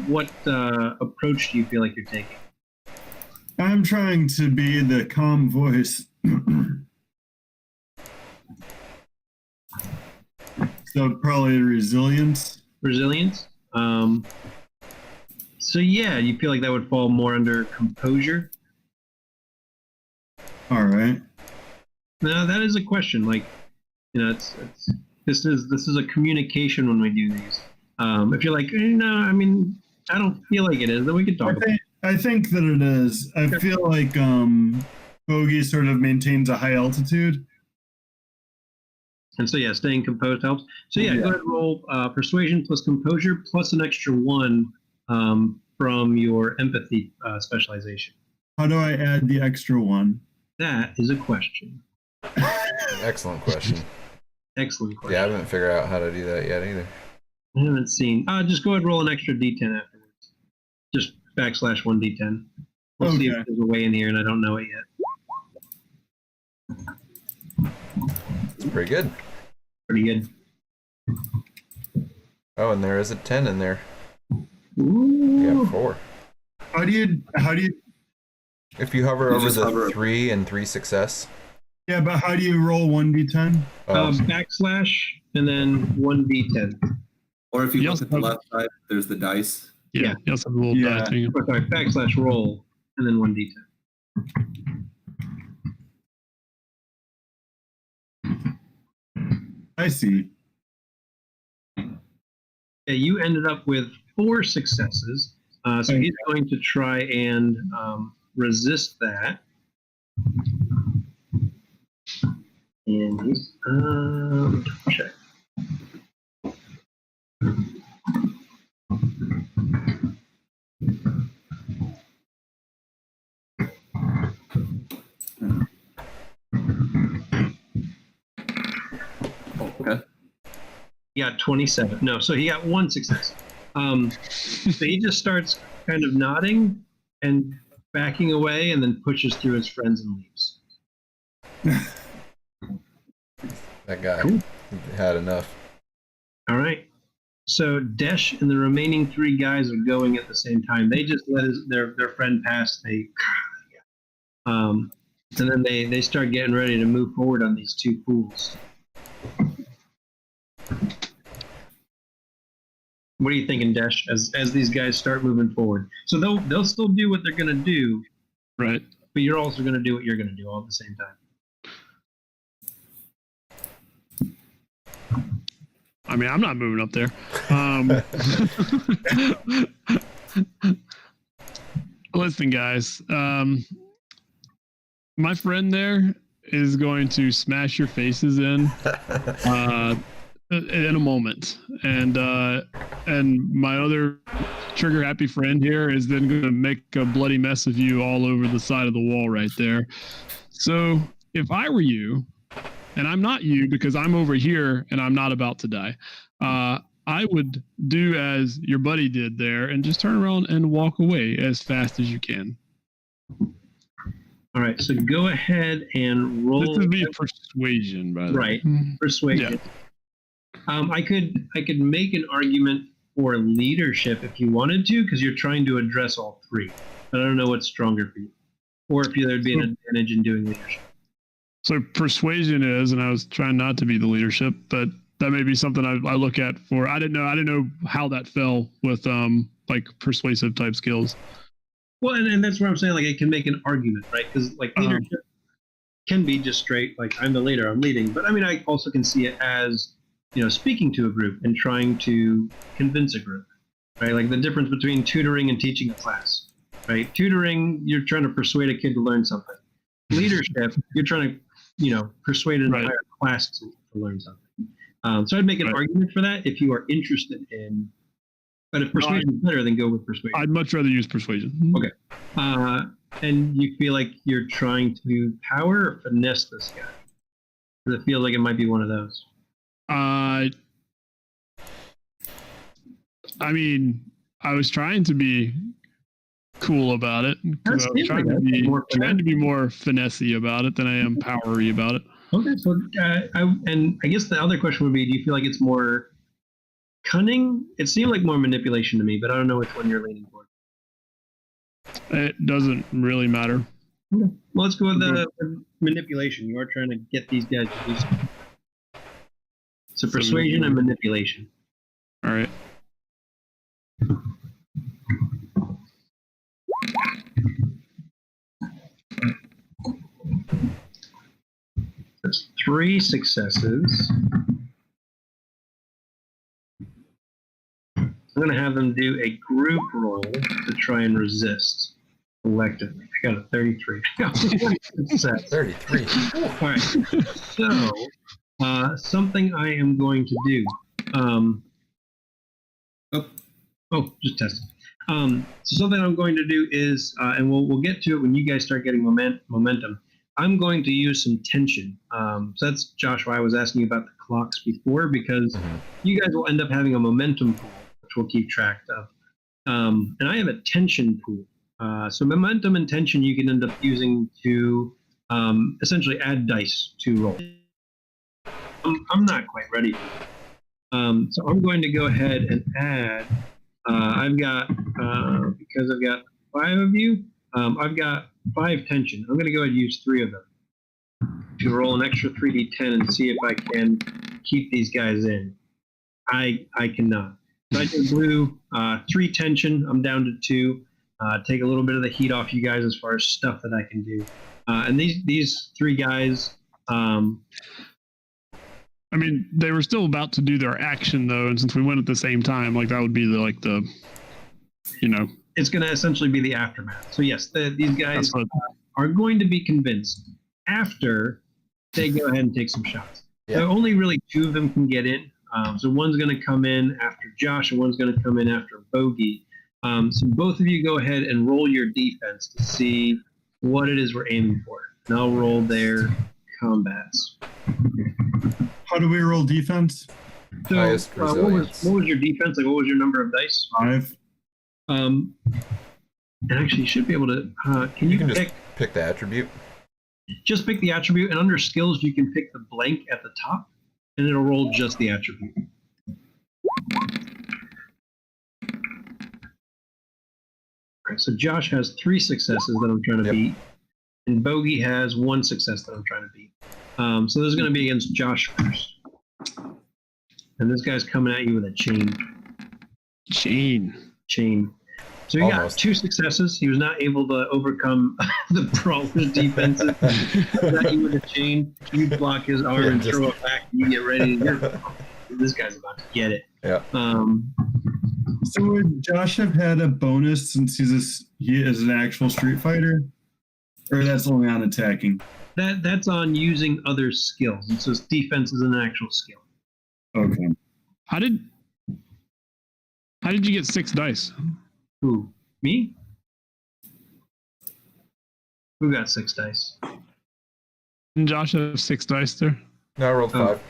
What approach do you feel like you're taking? I'm trying to be the calm voice. So probably resilience. Resilience. So yeah, you feel like that would fall more under composure. All right. Now that is a question. Like, it's this is a communication when we do these. If you're like, no, I mean, I don't feel like it is, then we can talk. I think that it is. I feel like Bogey sort of maintains a high altitude. And so yeah, staying composed helps. So yeah, go ahead and roll persuasion plus composure plus an extra 1 from your empathy specialization. How do I add the extra 1? That is a question. Excellent question. Excellent question. Yeah, I haven't figured out how to do that yet either. I haven't seen. Just go ahead and roll an extra D10 afterwards. Just / 1 D10. We'll see if there's a way in here, and I don't know it yet. It's pretty good. Pretty good. Oh, and there is a 10 in there. Ooh. Yeah, 4. How do you? If you hover over the 3 and 3 success. Yeah, but how do you roll 1d10? Backslash and then 1d10. Or if you Yes, look at the left side, there's the dice. Yeah, you also have a little Yeah. die thing. Oh, sorry, backslash roll and then 1d10. I see. Yeah, you ended up with 4 successes. So he's going to try and resist that. And he's check. Okay. He got 27. No, so he got 1 success. So he just starts kind of nodding and backing away, and then pushes through his friends and leaves. That guy had enough. All right. So Desh and the remaining 3 guys are going at the same time. They just let their friend pass. And then they start getting ready to move forward on these 2 fools. What are you thinking, Desh, as these guys start moving forward? So they'll still do what they're going to do, Right. but you're also going to do what you're going to do all at the same time. I mean, I'm not moving up there. Listen, guys. My friend there is going to smash your faces in a moment, and my other trigger happy friend here is then going to make a bloody mess of you all over the side of the wall right there. So if I were you, and I'm not you because I'm over here and I'm not about to die, I would do as your buddy did there and just turn around and walk away as fast as you can. All right, so go ahead and roll. This would be persuasion, by the way. Right, persuasion. I could make an argument for leadership if you wanted to, because you're trying to address all 3. But I don't know what's stronger for you, or if there'd be an advantage in doing leadership. So persuasion is, and I was trying not to be the leadership, but that may be something I look at for. I didn't know how that fell with like persuasive type skills. Well, and that's where I'm saying, like, it can make an argument, right? Because like leadership can be just straight, like, I'm the leader, I'm leading. But I mean, I also can see it as, speaking to a group and trying to convince a group, right? Like the difference between tutoring and teaching a class, right? Tutoring, you're trying to persuade a kid to learn something. Leadership, you're trying to, persuade an entire class to learn something. So I'd make an argument for that if you are interested in. But if persuasion is better, then go with persuasion. I'd much rather use persuasion. Okay. And you feel like you're trying to power or finesse this guy? Because it feels like it might be one of those. I mean, I was trying to be cool about it. I was trying to be more finessey about it than I am powery about it. Okay, so I guess the other question would be: do you feel like it's more cunning? It seemed like more manipulation to me, but I don't know which one you're leaning toward. It doesn't really matter. Okay. Well, let's go with the manipulation. You are trying to get these guys to do something. So persuasion and manipulation. All right. That's 3 successes. I'm going to have them do a group roll to try and resist collectively. I got a 33. 33. All right. So, something I am going to do. Just testing. So something I'm going to do is, and we'll get to it when you guys start getting momentum. I'm going to use some tension. So that's, Josh, why I was asking you about the clocks before, because you guys will end up having a momentum pool, which we'll keep track of. And I have a tension pool. So momentum and tension you can end up using to essentially add dice to roll. I'm not quite ready for that. So I'm going to go ahead and add, I've got, because I've got 5 of you, I've got 5 tension. I'm going to go ahead and use 3 of them. to roll an extra 3d10 and see if I can keep these guys in. I cannot. So I did blue, 3 tension. I'm down to 2. Take a little bit of the heat off you guys as far as stuff that I can do. And these 3 guys. I mean, they were still about to do their action though, and since we went at the same time, like that would be the you know. It's going to essentially be the aftermath. So yes, these guys are going to be convinced after they go ahead and take some shots. Yeah. So only really 2 of them can get in. So one's going to come in after Josh, and one's going to come in after Bogey. So both of you go ahead and roll your defense to see what it is we're aiming for. And I'll roll their combats. How do we roll defense? So Highest what resilience. was your defense? Like, what was your number of dice? 5. And actually, you should be able to. Can You you can pick? just pick the attribute. Just pick the attribute, and under skills, you can pick the blank at the top, and it'll roll just the attribute. All right, so Josh has 3 successes that I'm trying to beat, and Bogey has 1 success that I'm trying to beat. So this is going to be against Josh first. And this guy's coming at you with a chain. Chain. So he Almost. got 2 successes. He was not able to overcome the brawler's defenses. Got you with a chain. You block his arm and throw it back. You get ready to go. This guy's about to get it. Yeah. So would Josh have had a bonus since he is an actual Street Fighter? Or that's only on attacking? That's on using other skills. And so defense is an actual skill. Okay. How did you get 6 dice? Who? Me? Who got 6 dice? Didn't Josh have 6 dice there? No, I rolled 5.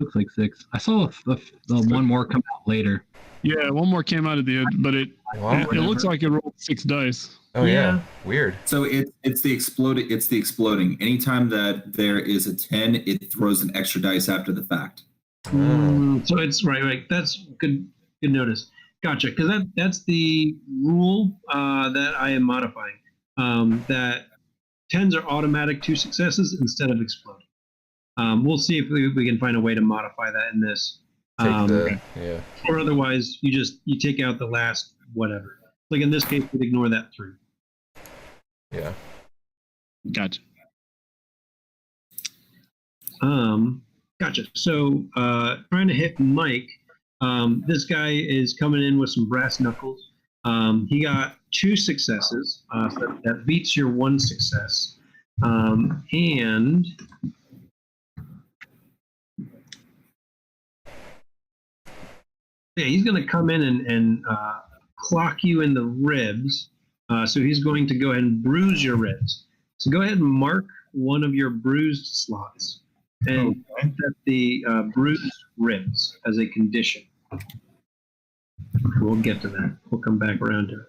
Looks like 6. I saw the one more come out later. Yeah, one more came out at the end, but it Wow. looks like it rolled 6 dice. Oh yeah. Yeah. Weird. So it's the exploding. Anytime that there is a 10, it throws an extra dice after the fact. So it's right. That's good notice. Gotcha. Because that's the rule that I am modifying. That 10s are automatic 2 successes instead of exploding. We'll see if we can find a way to modify that in this. Yeah. Or otherwise, you take out the last whatever. Like in this case, we'd ignore that 3. Yeah. Gotcha. Gotcha. So trying to hit Mike. This guy is coming in with some brass knuckles. He got 2 successes. So that beats your 1 success. And yeah, he's going to come in and clock you in the ribs. So he's going to go ahead and bruise your ribs. So go ahead and mark one of your bruised slots and set the bruised ribs as a condition. We'll get to that. We'll come back around to it.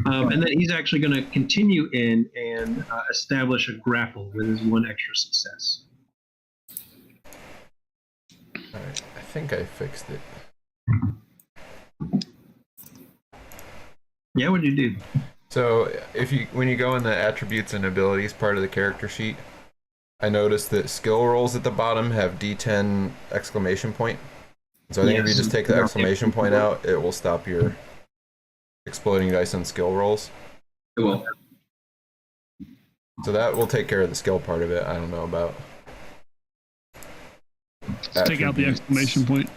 And then he's actually going to continue in and establish a grapple with his 1 extra success. All right. I think I fixed it. Yeah, what did you do? So when you go in the attributes and abilities part of the character sheet, I noticed that skill rolls at the bottom have D10 exclamation point. So I think if you just take the exclamation point out, it will stop your exploding dice on skill rolls. It will. So that will take care of the skill part of it. I don't know about. Just take out the exclamation point.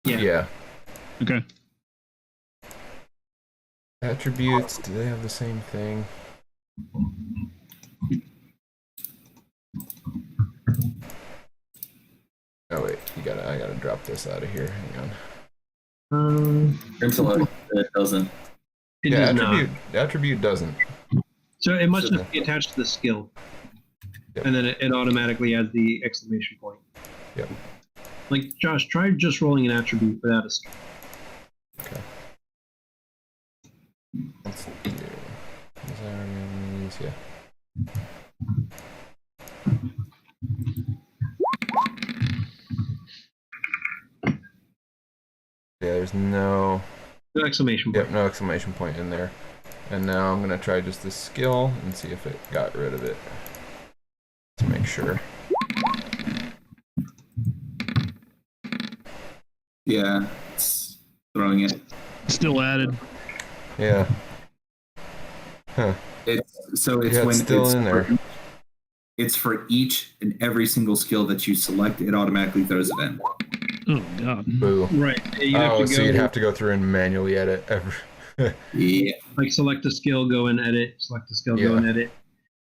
Yeah. Okay. Attributes, do they have the same thing? Oh wait, I gotta drop this out of here. Hang on. Intellect, it doesn't. It Yeah, does attribute doesn't. So it must just be attached to the skill. Yep. And then it automatically has the exclamation point. Yep. Like, Josh, try just rolling an attribute without a skill. Okay. Let's do. Yeah. Yeah, there's no. No exclamation point. Yep, no exclamation point in there. And now I'm gonna try just the skill and see if it got rid of it. To make sure. Yeah, it's throwing it. Still added. Yeah. Huh. It's Yeah, when it's still in there. It's for each and every single skill that you select. It automatically throws it in. Oh god. Boo. Right. You have Oh, to so go, you'd have to go through and manually edit every. Yeah. like select a skill, go and edit. Select a skill, go Yeah. and edit.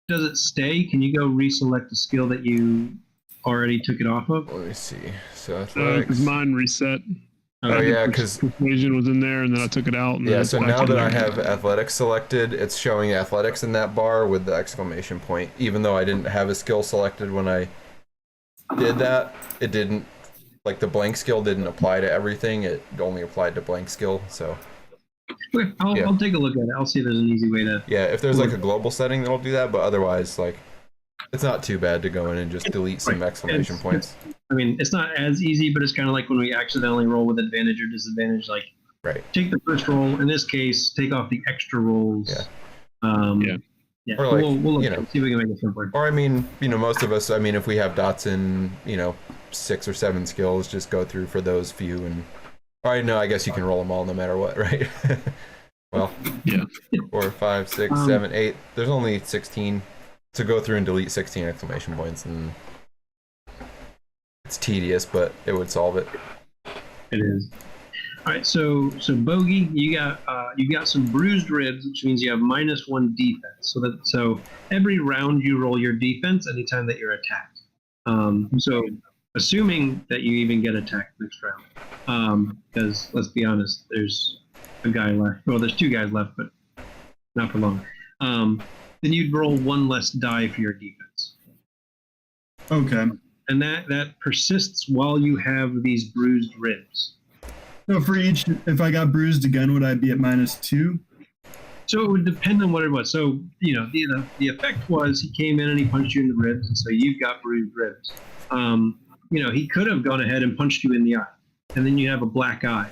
Does it stay? Can you go reselect a skill that you already took it off of? Let me see. So Because athletics. mine reset. Oh Okay. yeah, because Persuasion was in there, and then I took it out. And then yeah. it's So back now in that I there. have athletics selected, it's showing athletics in that bar with the exclamation point. Even though I didn't have a skill selected when I did that, it didn't. Like the blank skill didn't apply to everything. It only applied to blank skill. So Okay, I'll take a look at it. I'll see if there's an easy way to. yeah, if there's like a global setting that'll do that, but otherwise, like, it's not too bad to go in and just delete some Right. exclamation points. I mean, it's not as easy, but it's kind of like when we accidentally roll with advantage or disadvantage. Like, Right. take the first roll. In this case, take off the extra rolls. Yeah. Yeah. Or like, we'll look you know. see if we can make it simpler. Or I mean, most of us, if we have dots in, 6 or 7 skills, just go through for those few and. Or no, I guess you can roll them all no matter what, right? Well, Yeah. 4, 5, 6, 7, 8. There's only 16. So go through and delete 16 exclamation points, and it's tedious, but it would solve it. It is. All right, so Bogey, you got some bruised ribs, which means you have -1 defense. So every round you roll your defense anytime that you're attacked. So assuming that you even get attacked next round, because let's be honest, there's a guy left. Well, there's 2 guys left, but not for long. Then you'd roll 1 less die for your defense. Okay. And that persists while you have these bruised ribs. So for each, if I got bruised again, would I be at -2? So it would depend on what it was. So, the effect was he came in and he punched you in the ribs, and so you've got bruised ribs. He could have gone ahead and punched you in the eye, and then you have a black eye,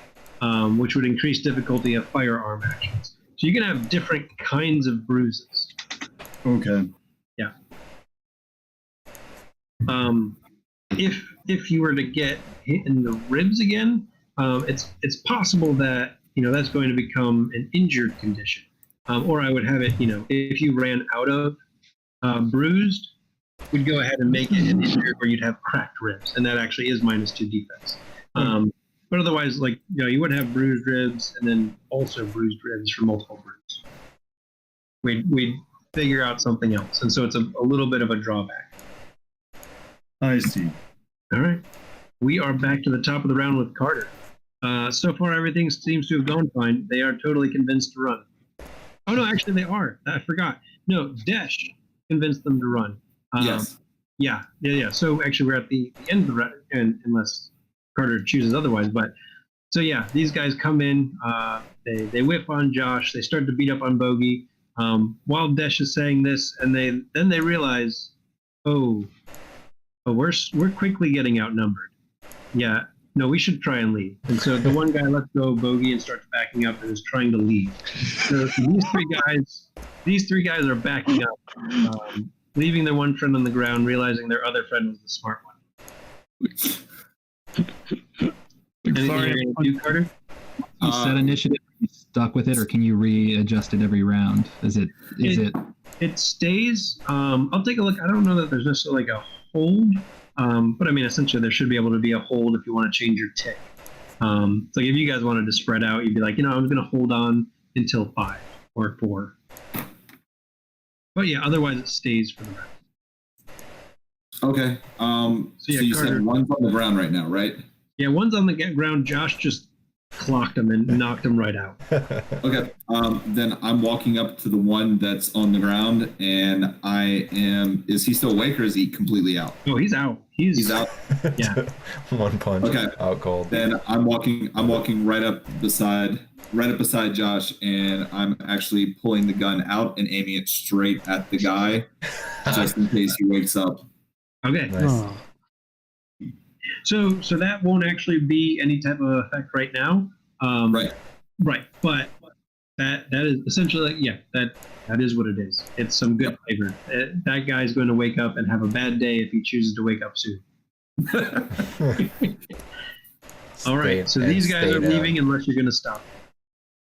which would increase difficulty of firearm actions. So you can have different kinds of bruises. Okay. Yeah. If you were to get hit in the ribs again, it's possible that that's going to become an injured condition, or I would have it. If you ran out of bruised, we'd go ahead and make it an injured where you'd have cracked ribs, and that actually is -2 defense. But otherwise, you would have bruised ribs and then also bruised ribs for multiple bruises. We'd figure out something else, and so it's a little bit of a drawback. I see. All right, we are back to the top of the round with Carter. So far, everything seems to have gone fine. They are totally convinced to run. Oh no, actually they are. I forgot. No, Desh convinced them to run. Yes. Yeah. So actually, we're at the end of the round, and unless Carter chooses otherwise. But so yeah, these guys come in. They whip on Josh. They start to beat up on Bogey. While Desh is saying this, and then they realize, we're quickly getting outnumbered. Yeah. No, we should try and leave. And so the one guy lets go of Bogey and starts backing up and is trying to leave. So these three guys are backing up, leaving their one friend on the ground, realizing their other friend was the smart one. Anything Sorry. you're going to do, Carter? You set initiative, you stuck with it, or can you readjust it every round? Is it? It stays. I'll take a look. I don't know that there's necessarily like a hold. But I mean, essentially, there should be able to be a hold if you want to change your tick. So if you guys wanted to spread out, you'd be like, I'm going to hold on until 5 or 4. But yeah, otherwise it stays for the round. Okay. So you Carter, said one's on the ground right now, right? Yeah, one's on the ground. Josh just clocked him and knocked him right out. Okay. Then I'm walking up to the one that's on the ground, and is he still awake or is he completely out? Oh, he's out. He's out. Yeah. One punch. Okay. Out cold. Then I'm walking right up beside Josh, and I'm actually pulling the gun out and aiming it straight at the guy, just in case he wakes up. Okay. Nice. So that won't actually be any type of effect right now. Right. Right. But that is essentially that is what it is. It's some good flavor. That guy's going to wake up and have a bad day if he chooses to wake up soon. All right, so and these guys stay are down. leaving unless you're going to stop.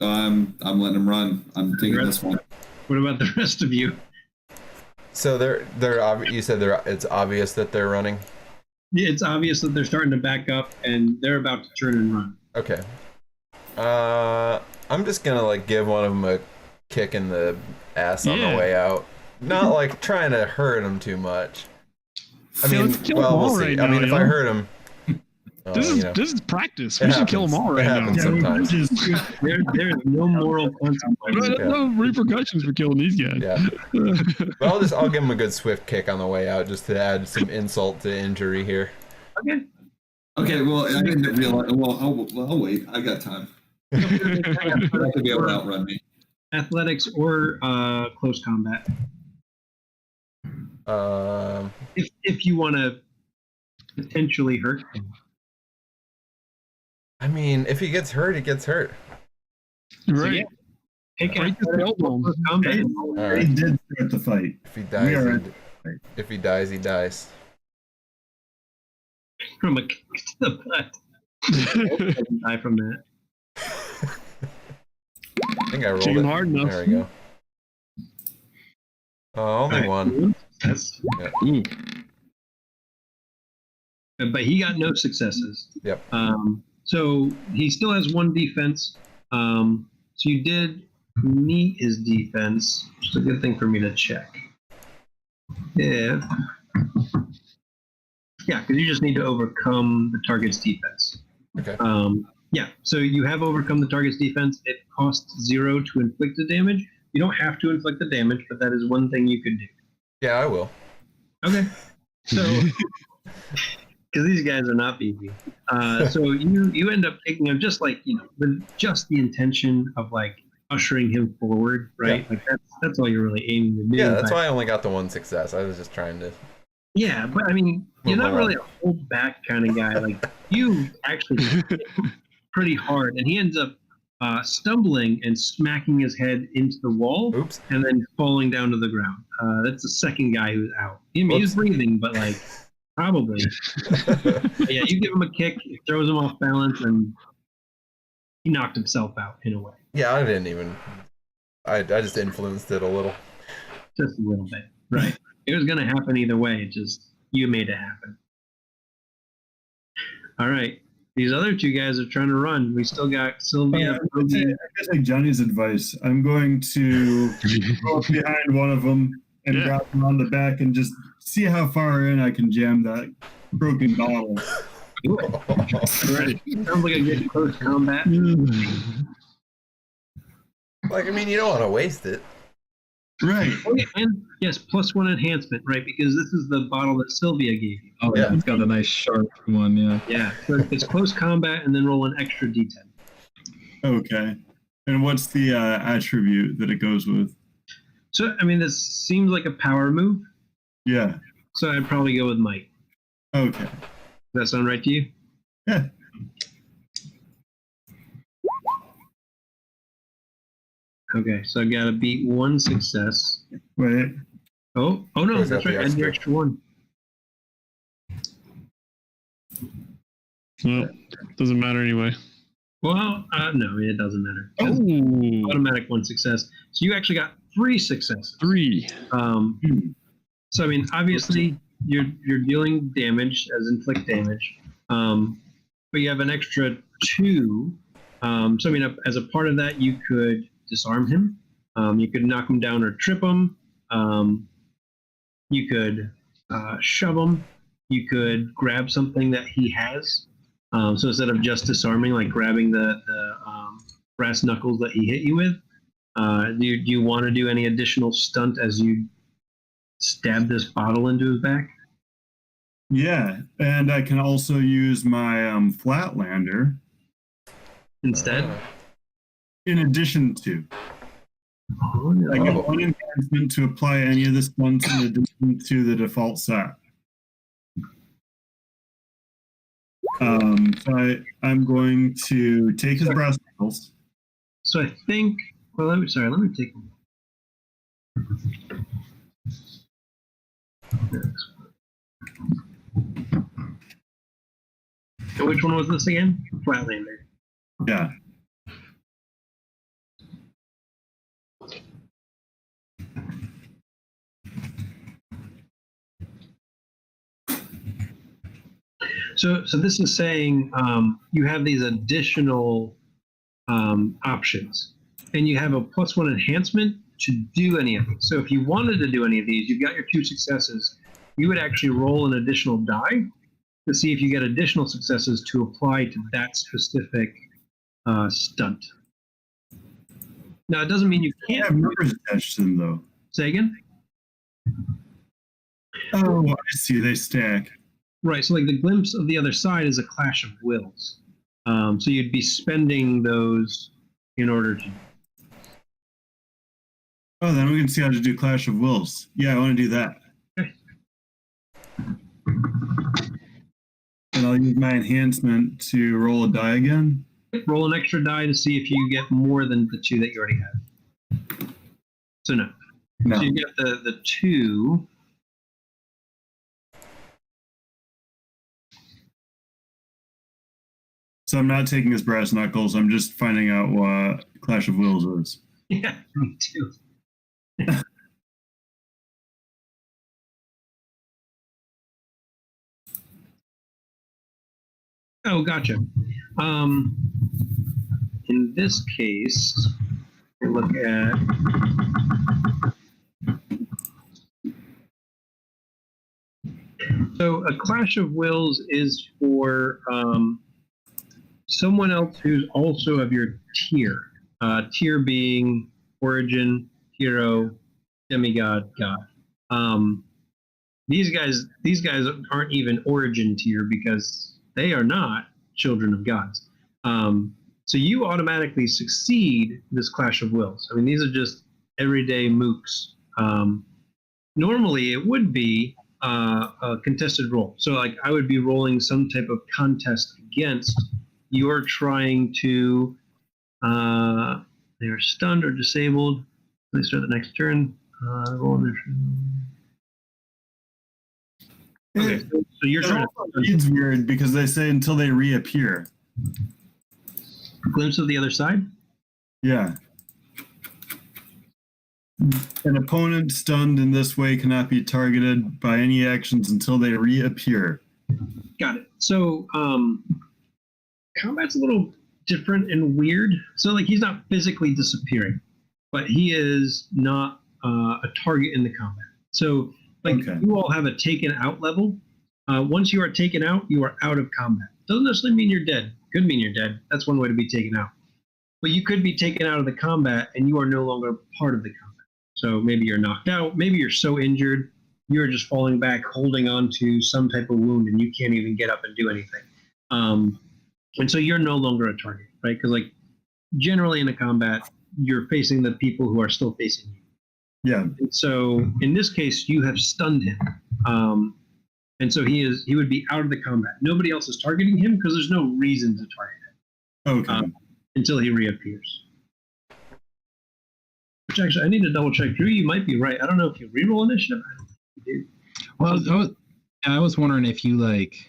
I'm letting him run. I'm taking this one. What about the rest of you? So you said it's obvious that they're running. Yeah, it's obvious that they're starting to back up and they're about to turn and run. Okay. I'm just gonna like give one of them a kick in the ass on the Yeah. way out. Not like trying to hurt him too much. I Yeah, mean, let's kill well, them we'll all see. right I mean, now, if I yo. hurt him, This you know, is practice. it We should kill them happens. all It right happens now. sometimes. There's no moral consequences. There's no repercussions for killing these guys. Yeah. But I'll give him a good swift kick on the way out just to add some insult to injury here. Okay. Okay, well, I didn't realize. Well, I'll wait. I got time. That could be able to outrun me. Athletics or close combat. If you want to potentially hurt him. I mean, if he gets hurt, he gets hurt. Right. yeah. Take Break the athletics or tailbone. close combat. All They right. did start the fight. If he We dies, are if he dies, he dies. From a kick to the butt. Doesn't die from that. I think I rolled Chicken it. hard enough. There we go. Only Alright. one. That's, Ooh. but he got no successes. Yep. So he still has one defense. So you did meet his defense, which is a good thing for me to check. Yeah. Yeah, because you just need to overcome the target's defense. Okay. Yeah, so you have overcome the target's defense. It costs 0 to inflict the damage. You don't have to inflict the damage, but that is one thing you could do. Yeah, I will. Okay. So, because these guys are not easy. So you end up taking him just like, with just the intention of like ushering him forward, right? Yeah. Like that's all you're really aiming to do. Yeah, that's but- why I only got the one success. I was just trying to. Yeah, but I mean, you're Move not on. really a hold back kind of guy. Like you actually hit him pretty hard, and he ends up stumbling and smacking his head into the wall, Oops. and then falling down to the ground. That's the second guy who's out. I mean, he's Whoops. breathing, but like probably. But yeah, you give him a kick, it throws him off balance, and he knocked himself out in a way, Yeah, I didn't even. I just influenced it a little. just a little bit. Right. It was going to happen either way. It just you made it happen. All right. These other two guys are trying to run. We still got Sylvia. I guess like Johnny's advice. I'm going to go up behind one of them and Yeah. grab him on the back and just see how far in I can jam that broken bottle. Right. Sounds like a good close combat. Like, I mean, you don't want to waste it. Right. Oh, yeah, and yes, +1 enhancement, right? Because this is the bottle that Sylvia gave you. Oh, Yeah. yeah, it's got a nice sharp one, yeah. Yeah. So it's close combat, and then roll an extra d10. Okay. And what's the attribute that it goes with? So I mean, this seems like a power move. Yeah. So I'd probably go with might. Okay. Does that sound right to you? Yeah. Okay. So I got to beat one success. Wait. Oh no, Where's that's that right. the Add the extra? extra one. Well, doesn't matter anyway. Well, no, it doesn't matter. Oh, Automatic one success. So you actually got 3 successes. 3. So I mean, obviously you're dealing damage as inflict damage, but you have an extra 2. So I mean, as a part of that, you could disarm him. You could knock him down or trip him. You could shove him. You could grab something that he has. So instead of just disarming, like grabbing the brass knuckles that he hit you with, do you want to do any additional stunt as you stab this bottle into his back? Yeah. And I can also use my Flatlander Instead, in addition to. I Oh. get one enhancement to apply any of the stunts in addition to the default set. So I'm going to take his brass knuckles. so I think. Well, let me take. Which one was this again? Flatlander. Yeah. So this is saying you have these additional options, and you have a +1 enhancement to do any of these. So if you wanted to do any of these, you've got your 2 successes. You would actually roll an additional die to see if you get additional successes to apply to that specific stunt. Now, it doesn't mean you They can't. have numbers attached to them, though. Say again? Oh, I see. They stack. Right. So, like the glimpse of the other side is a clash of wills. So you'd be spending those in order to. Oh, then we can see how to do Clash of Wills. Yeah, I want to do that. Okay. And I'll use my enhancement to roll a die again. Roll an extra die to see if you get more than the 2 that you already have. So no. No. So you get the 2. So I'm not taking his brass knuckles. I'm just finding out what Clash of Wills is. Yeah, me too. Oh, gotcha. In this case, we look at so a Clash of Wills is for someone else who's also of your tier. Tier being origin, hero, demigod, god. These guys aren't even origin tier because they are not children of gods. So you automatically succeed this Clash of Wills. I mean, these are just everyday mooks. Normally, it would be a contested roll. So, like, I would be rolling some type of contest against. You're trying to. They are stunned or disabled. They start the next turn. Roll initiative. Okay, so you're trying to. It's weird because they say until they reappear. Glimpse of the other side? Yeah. An opponent stunned in this way cannot be targeted by any actions until they reappear. Got it. So combat's a little different and weird. So like he's not physically disappearing, but he is not a target in the combat. So like you all have a taken out level. Once you are taken out, you are out of combat. Doesn't necessarily mean you're dead. Could mean you're dead. That's one way to be taken out. But you could be taken out of the combat and you are no longer part of the combat. So maybe you're knocked out. Maybe you're so injured, you're just falling back, holding on to some type of wound and you can't even get up and do anything. And so you're no longer a target, right? Because like generally in a combat, you're facing the people who are still facing you. Yeah. And so in this case, you have stunned him. And so he would be out of the combat. Nobody else is targeting him because there's no reason to target him. Okay. Until he reappears. Which actually, I need to double check. Drew, you might be right. I don't know if you reroll initiative. I don't think you do. Well, I was wondering if you like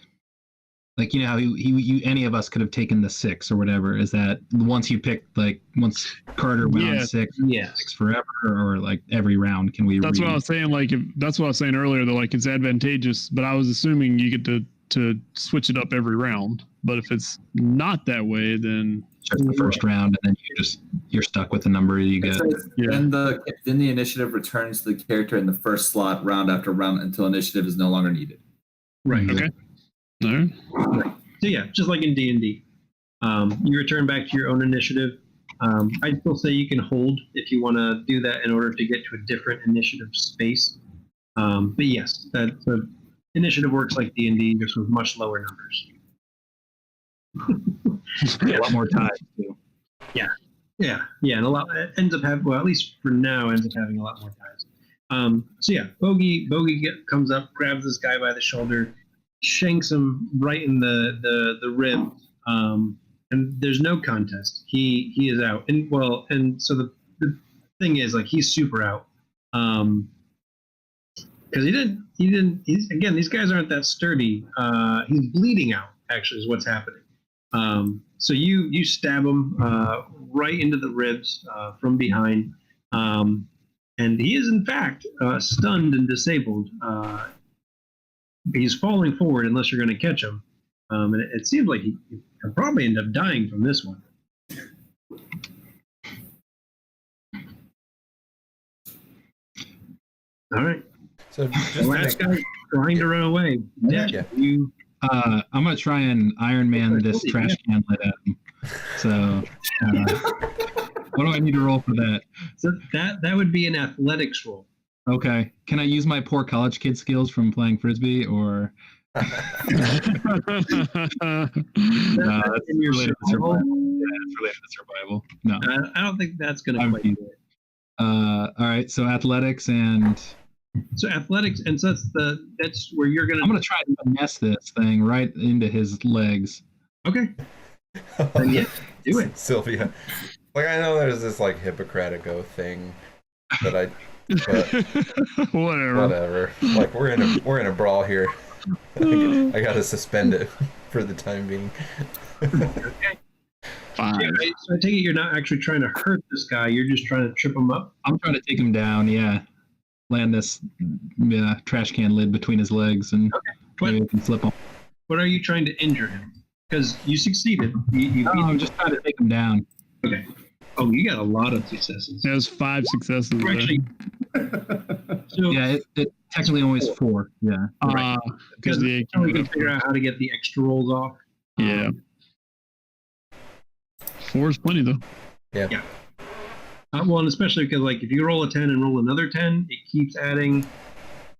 you know how you any of us could have taken the 6 or whatever. Is that once you picked once Carter went on 6, 6 forever, or like every round can we? That's what I was saying. That's what I was saying earlier. That like it's advantageous, but I was assuming you get to switch it up every round. But if it's not that way, then just the first round, and then you're stuck with the number you get. Then the initiative returns the character in the first slot round after round until initiative is no longer needed. Right. Okay. All right. So yeah, just like in D&D, you return back to your own initiative. I'd still say you can hold if you want to do that in order to get to a different initiative space. But yes, the initiative works like D&D, just with much lower numbers. A lot more ties too. Yeah, and a lot it ends up having. Well, at least for now, ends up having a lot more ties. So yeah, Bogey comes up, grabs this guy by the shoulder, shanks him right in the rib, and there's no contest. He is out, and so the thing is, like, he's super out, because he didn't. Again, these guys aren't that sturdy. He's bleeding out. actually, is what's happening. So you stab him right into the ribs from behind, and he is in fact stunned and disabled. He's falling forward unless you're going to catch him, and it seems like he'll probably end up dying from this one. All right. So The just last guy trying to run away. Yeah. You. I'm gonna try and Iron Man this trash can lid at him. So, what do I need to roll for that? So that would be an athletics roll. Okay. Can I use my poor college kid skills from playing frisbee, or That's in your related to survival. survival? Yeah, it's related to survival. No. I don't think that's going to I'm quite do it. All right. So athletics, and So athletics, and so that's where you're going to. I'm gonna try to finesse this thing right into his legs. Okay. Then yeah, do it. Sylvia. Like, I know there's this like Hippocratic oath thing that but Whatever. whatever. Like, we're in a brawl here. I gotta suspend it for the time being. Fine. Okay, so I take it you're not actually trying to hurt this guy. You're just trying to trip him up. I'm trying to take him down. Yeah. Land this trash can lid between his legs, and maybe I can flip him. What are you trying to injure him? Because you succeeded. You No, I'm just trying to take him down. Okay. Oh, you got a lot of successes. There's 5 successes. You're There. actually, so Yeah, it technically only is 4. Yeah. Because the we can figure out how to get the extra rolls off. yeah. 4 is plenty though. Yeah. Well, and especially because like if you roll a 10 and roll another 10, it keeps adding.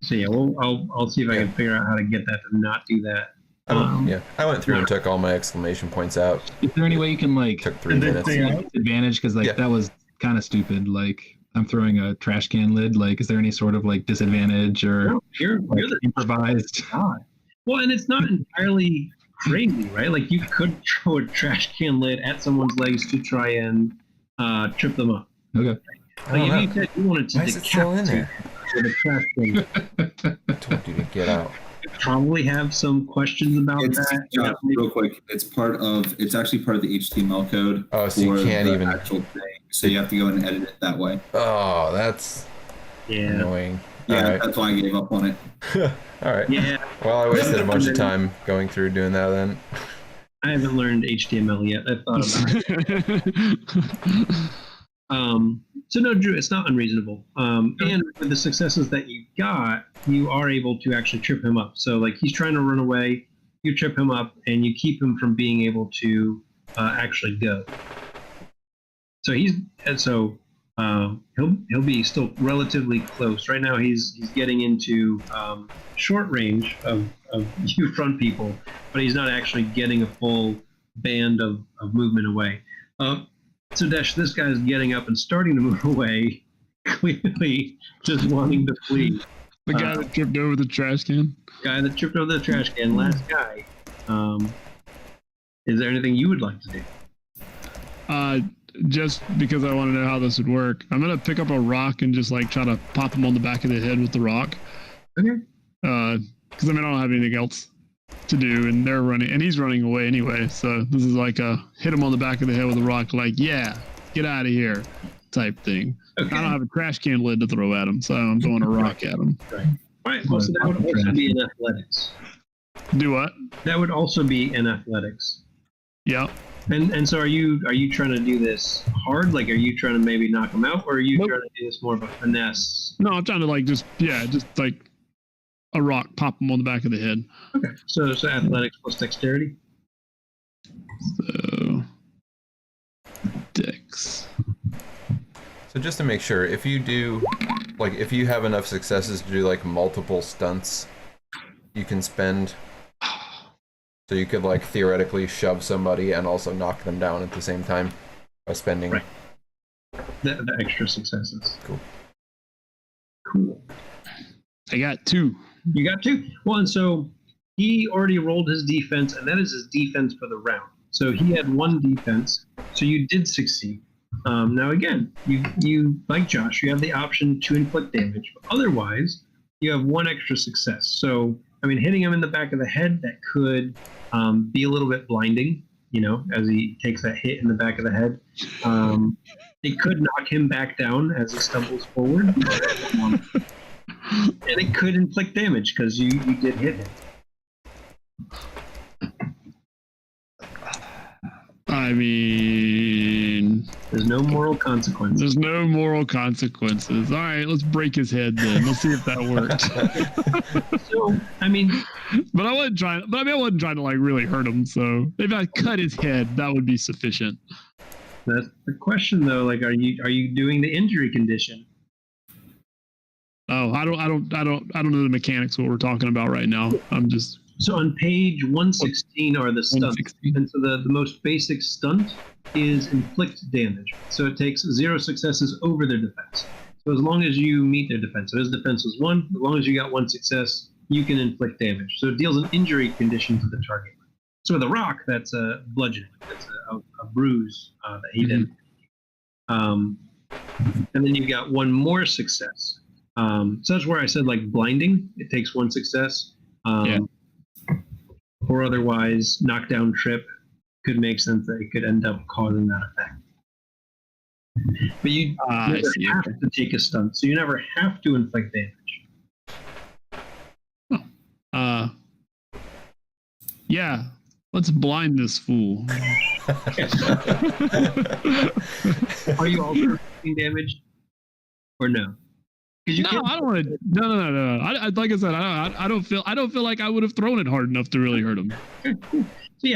So yeah, I'll see if I can figure out how to get that to not do that. I went through and took all my exclamation points out. Is there any way you can like Took 3 minutes. advantage? Because like Yeah. that was kind of stupid. Like I'm throwing a trash can lid. Like, is there any sort of like disadvantage or No, you're like, the improvised? god. Well, and it's not entirely crazy, right? Like you could throw a trash can lid at someone's legs to try and trip them up. Okay. Like if you said you wanted to Why is it still in decapitate there? with a trash can, I told you to get out. you probably have some questions about that. John, real quick, it's actually part of the HTML code. Oh, so you for can't the even. actual thing. So you have to go and edit it that way. Oh, that's Yeah. annoying. Yeah, All right. that's why I gave up on it. All right. Yeah. Well, I wasted a bunch of time going through doing that then. I haven't learned HTML yet. I thought about it. So no, Drew, it's not unreasonable. And with the successes that you got, you are able to actually trip him up. So like he's trying to run away, you trip him up, and you keep him from being able to actually go. So he'll be still relatively close. Right now he's getting into short range of you front people, but he's not actually getting a full band of movement away. So Dash, this guy's getting up and starting to move away, clearly just wanting to flee. The guy that tripped over the trash can. Guy that tripped over the trash can, last guy. Is there anything you would like to do? Just because I want to know how this would work, I'm gonna pick up a rock and just like try to pop him on the back of the head with the rock. Okay. Because I don't have anything else to do, and they're running, and he's running away anyway. So this is like a hit him on the back of the head with a rock, like yeah, get out of here, type thing. Okay. I don't have a trash can lid to throw at him, so I'm throwing a rock at him. All right. Well, so that would also be in athletics. Do what? That would also be in athletics. Yep. And so are you trying to do this hard? Like, are you trying to maybe knock him out, or are you Nope. trying to do this more of a finesse? No, I'm trying to like just like a rock, pop him on the back of the head. Okay. So athletics plus dexterity. So Dex. So just to make sure, if you have enough successes to do like multiple stunts, you can spend. So you could like theoretically shove somebody and also knock them down at the same time by spending. Right. The extra successes. Cool. I got 2. You got 2. Well, and so he already rolled his defense, and that is his defense for the round. So he had 1 defense. So you did succeed. Now again, you like Josh, you have the option to inflict damage. But otherwise, you have 1 extra success. So I mean, hitting him in the back of the head, that could be a little bit blinding, as he takes that hit in the back of the head. It could knock him back down as he stumbles forward. And it could inflict damage because you did hit him. I mean, there's no moral consequences. There's no moral consequences. All right, let's break his head then. Let's see if that worked. So, I mean, but I wasn't trying. But I mean, I wasn't trying to like really hurt him. So if I cut his head, that would be sufficient. That's the question, though. Like, are you doing the injury condition? Oh, I don't know the mechanics of what we're talking about right now. I'm just. So on page 116 are the stunts. And so the most basic stunt is inflict damage. So it takes 0 successes over their defense. So as long as you meet their defense, so his defense was 1, as long as you got 1 success, you can inflict damage. So it deals an injury condition to the target. So with a rock, that's a bludgeoning. That's a bruise that he did. And then you've got 1 more success. So that's where I said like blinding. It takes 1 success. Or otherwise, knockdown trip could make sense that it could end up causing that effect. But you never have to take a stunt, so you never have to inflict damage. Yeah, let's blind this fool. Are you also taking damage, or no? No, I don't want to. No. I like I said, I don't feel like I would have thrown it hard enough to really hurt him. Okay, cool. So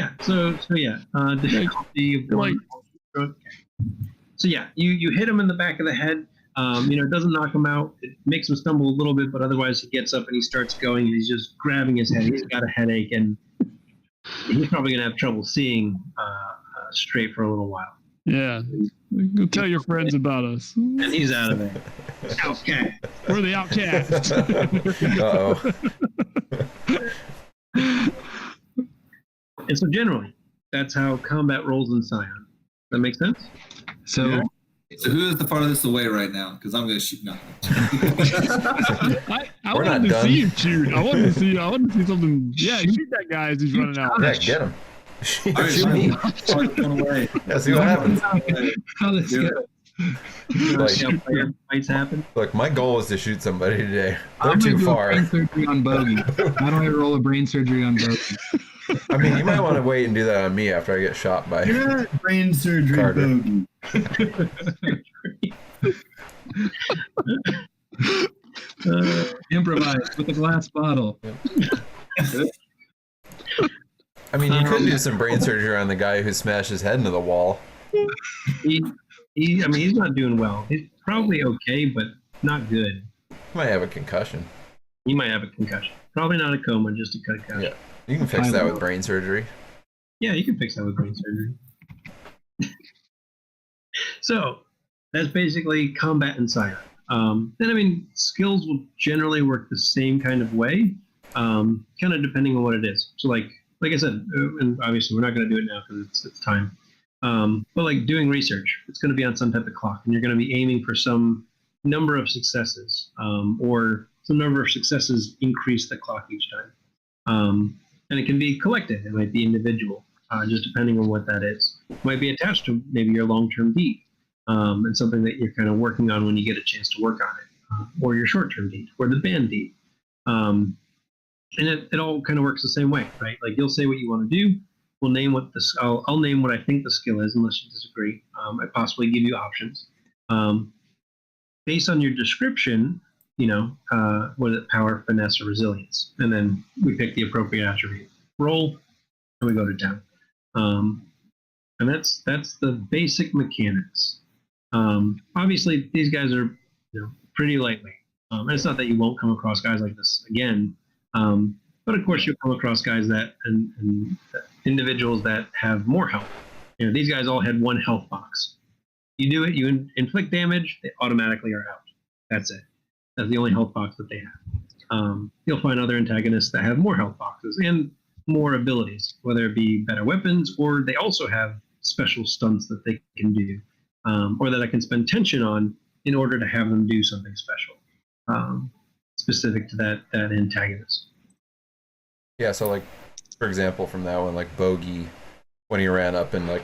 yeah. Difficulty of one. Okay. So yeah, you hit him in the back of the head. It doesn't knock him out. It makes him stumble a little bit, but otherwise he gets up and he starts going. And he's just grabbing his head. He's got a headache, and he's probably gonna have trouble seeing straight for a little while. Yeah. Go tell your friends about us. And he's out of there. Okay. We're the outcasts. And so generally, that's how combat rolls in Scion. That make sense? So, who is the farthest away right now? Because I'm going to shoot nothing. I wanted to see you shoot. I wanted to see something. Yeah, shoot that guy as he's running out. Yeah, get him. Shoot me. Yeah, see what happens. Fights happen. Look, my goal is to shoot somebody today. They're I'm too do far. A brain surgery on Bogey. How do I roll a brain surgery on Bogey? I mean, you might want to wait and do that on me after I get shot by brain surgery, Carter. Bogey. Improvise with a glass bottle. I mean, you could do some brain surgery on the guy who smashed his head into the wall. He's not doing well. He's probably okay, but not good. He might have a concussion. He might have a concussion. Probably not a coma, just a concussion. Yeah, you can fix that with brain surgery. Yeah, you can fix that with brain surgery. So that's basically combat and Scion. Skills will generally work the same kind of way, kind of depending on what it is. So like I said, and obviously we're not going to do it now because it's time. But like doing research, it's going to be on some type of clock, and you're going to be aiming for some number of successes, or some number of successes increase the clock each time. And it can be collective. It might be individual, just depending on what that is. It might be attached to maybe your long-term deed, and something that you're kind of working on when you get a chance to work on it, or your short-term deed, or the band deed. And it all kind of works the same way, right? Like you'll say what you want to do. We'll name what I'll name what I think the skill is, unless you disagree. I possibly give you options. Based on your description, what is it, power, finesse, or resilience? And then we pick the appropriate attribute. Roll, and we go to town. And that's the basic mechanics. Obviously, these guys are pretty lightweight. And it's not that you won't come across guys like this again. But of course, you'll come across guys and individuals that have more health. These guys all had 1 health box. You do it, you inflict damage, they automatically are out. That's it. That's the only health box that they have. You'll find other antagonists that have more health boxes and more abilities, whether it be better weapons, or they also have special stunts that they can do, or that I can spend tension on in order to have them do something special, specific to that antagonist. Yeah, so like, for example, from that one, like Bogey, when he ran up and like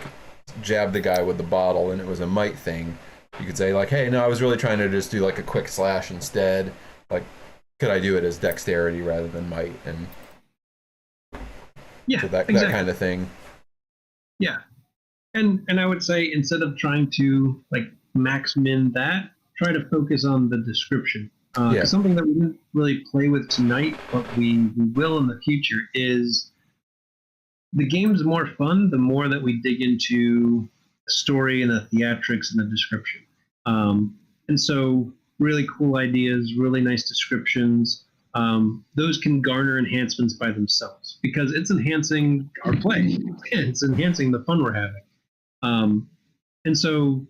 jabbed the guy with the bottle and it was a might thing, you could say like, hey, no, I was really trying to just do like a quick slash instead. Like, could I do it as dexterity rather than might? And Yeah, so that exactly. kind of thing. Yeah. And I would say instead of trying to like max min that, try to focus on the description. Yeah. Something that we didn't really play with tonight, but we will in the future, is the game's more fun the more that we dig into the story and the theatrics and the description. And so really cool ideas, really nice descriptions, those can garner enhancements by themselves because it's enhancing our play. It's enhancing the fun we're having. And so,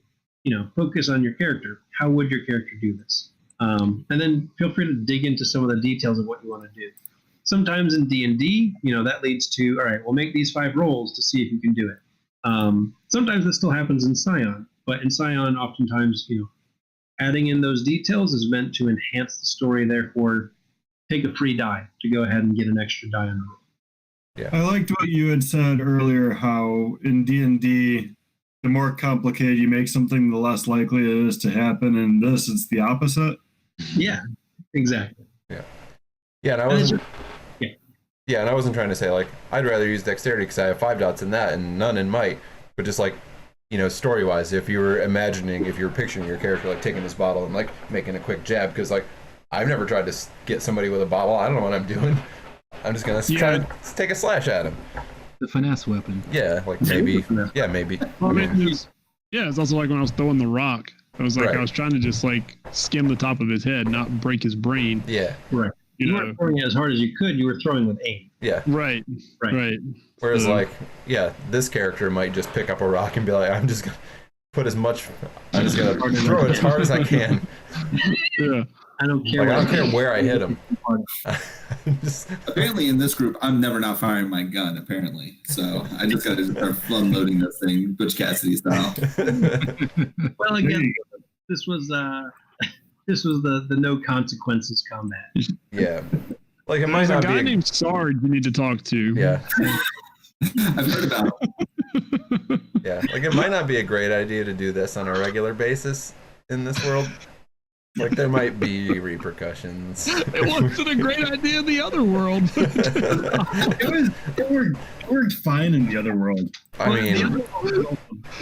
focus on your character. How would your character do this? And then feel free to dig into some of the details of what you want to do. Sometimes in D&D, that leads to, all right, we'll make these 5 rolls to see if you can do it. Sometimes this still happens in Scion, but in Scion, oftentimes, adding in those details is meant to enhance the story. Therefore, take a free die to go ahead and get an extra die on the roll. Yeah. I liked what you had said earlier, how in D&D, the more complicated you make something, the less likely it is to happen. And this, it's the opposite. Yeah, exactly. Yeah, and I wasn't. Yeah, and I wasn't trying to say like I'd rather use dexterity because I have 5 dots in that and none in might, but just like, story-wise, if you were picturing your character like taking this bottle and like making a quick jab, because like I've never tried to get somebody with a bottle. I don't know what I'm doing. I'm just gonna try to take a slash at him. The finesse weapon. Yeah, like maybe. Yeah, maybe. Well, it's also like when I was throwing the rock. I was like, Right. I was trying to just like skim the top of his head, not break his brain. Yeah. Right. You weren't throwing it as hard as you could. You were throwing with aim. Yeah. Right. Whereas this character might just pick up a rock and be like, I'm just gonna throw it as hard as I can. Yeah. I don't care. Like, I don't care where I hit him. Apparently, in this group, I'm never not firing my gun. Apparently, so I just got to start unloading this thing, Butch Cassidy style. Well, again, this was the no consequences combat. Yeah, like it There's might a not guy be. named Sard you need to talk to. Yeah, I've heard about it. yeah. Like it might not be a great idea to do this on a regular basis in this world. Like there might be repercussions. It wasn't a great idea in the other world. It worked fine in the other world. I mean,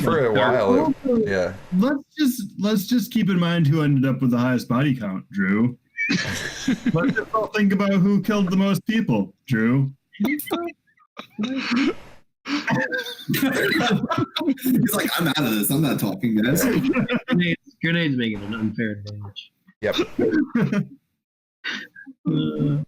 for a while, yeah. Let's just keep in mind who ended up with the highest body count, Drew. Let's just all think about who killed the most people, Drew. He's like, I'm out of this. I'm not talking, guys. Grenades make it an unfair advantage. Yep. All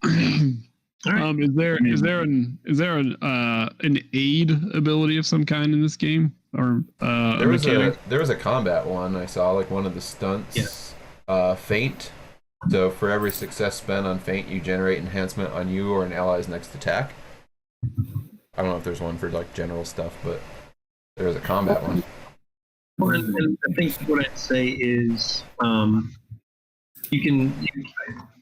right. Is there an aid ability of some kind in this game, or There was a combat one I saw, like one of the stunts. Feint. So for every success spent on feint, you generate enhancement on you or an ally's next attack. I don't know if there's one for like general stuff, but there's a combat one. Well, and I think what I'd say is you can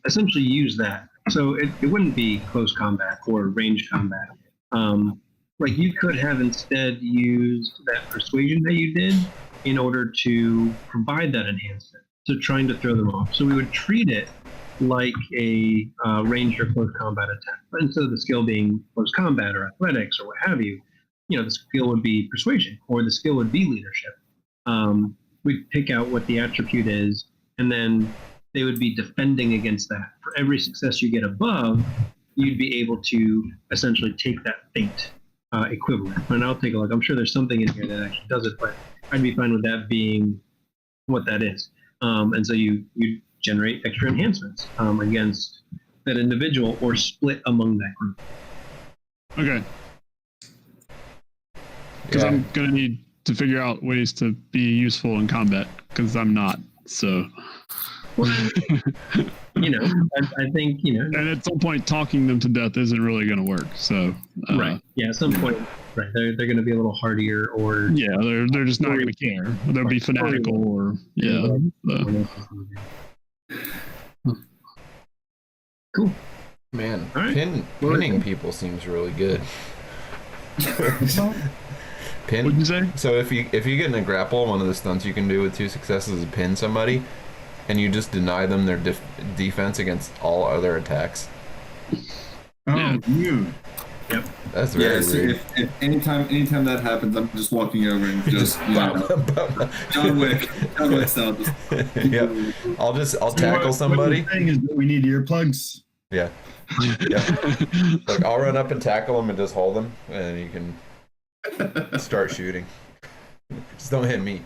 essentially use that. So it wouldn't be close combat or range combat. Like you could have instead used that persuasion that you did in order to provide that enhancement, so trying to throw them off. So we would treat it like a ranged or close combat attack. But instead of the skill being close combat or athletics or what have you, the skill would be persuasion or the skill would be leadership. We'd pick out what the attribute is, and then they would be defending against that. For every success you get above, you'd be able to essentially take that feint equivalent. And I'll take a look. I'm sure there's something in here that actually does it, but I'd be fine with that being what that is. And so you generate extra enhancements against that individual or split among that group. Okay. Because I'm going to need to figure out ways to be useful in combat, because I'm not. So, Well, I think, and at some point, talking them to death isn't really going to work. So, right. Yeah, at some point, right. They're going to be a little hardier, or yeah, they're just not going to care. They'll be fanatical, or yeah. Cool. Man, All right. pinning people seems really good. Pin. What'd you say? So if you get in a grapple, one of the stunts you can do with 2 successes is pin somebody, and you just deny them their defense against all other attacks. Oh, Yeah. you. That's very So rude. if anytime that happens, I'm just walking over and just John Wick style. Just Yep. I'll tackle somebody. What you're saying is that we need earplugs. Yeah. Like I'll run up and tackle them and just hold them, and you can start shooting. Just don't hit me.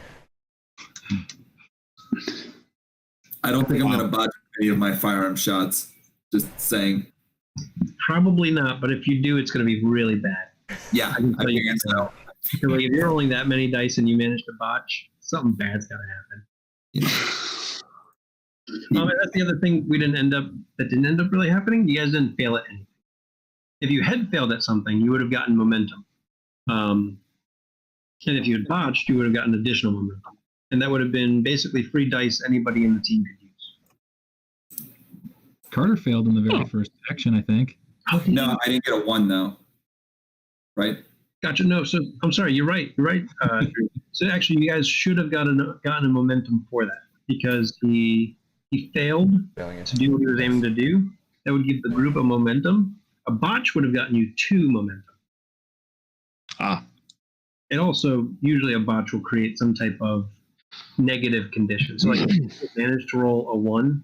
I don't think I'm gonna botch any of my firearm shots. Just saying. Probably not, but if you do, it's going to be really bad. Yeah, I can tell you think so. Because, like, if you're rolling that many dice and you manage to botch, something bad's got to happen. And that's the other thing didn't end up really happening. You guys didn't fail at anything. If you had failed at something, you would have gotten momentum. And if you had botched, you would have gotten additional momentum. And that would have been basically free dice anybody in the team could use. Carter failed in the very first action, I think. No, I didn't get a 1 though. Right? Gotcha. No, so I'm sorry. You're right. Drew. So actually, you guys should have gotten a momentum for that because he failed to do what he was aiming to do. That would give the group a momentum. A botch would have gotten you 2 momentum. And also, usually a botch will create some type of negative condition. So, like, if you manage to roll a 1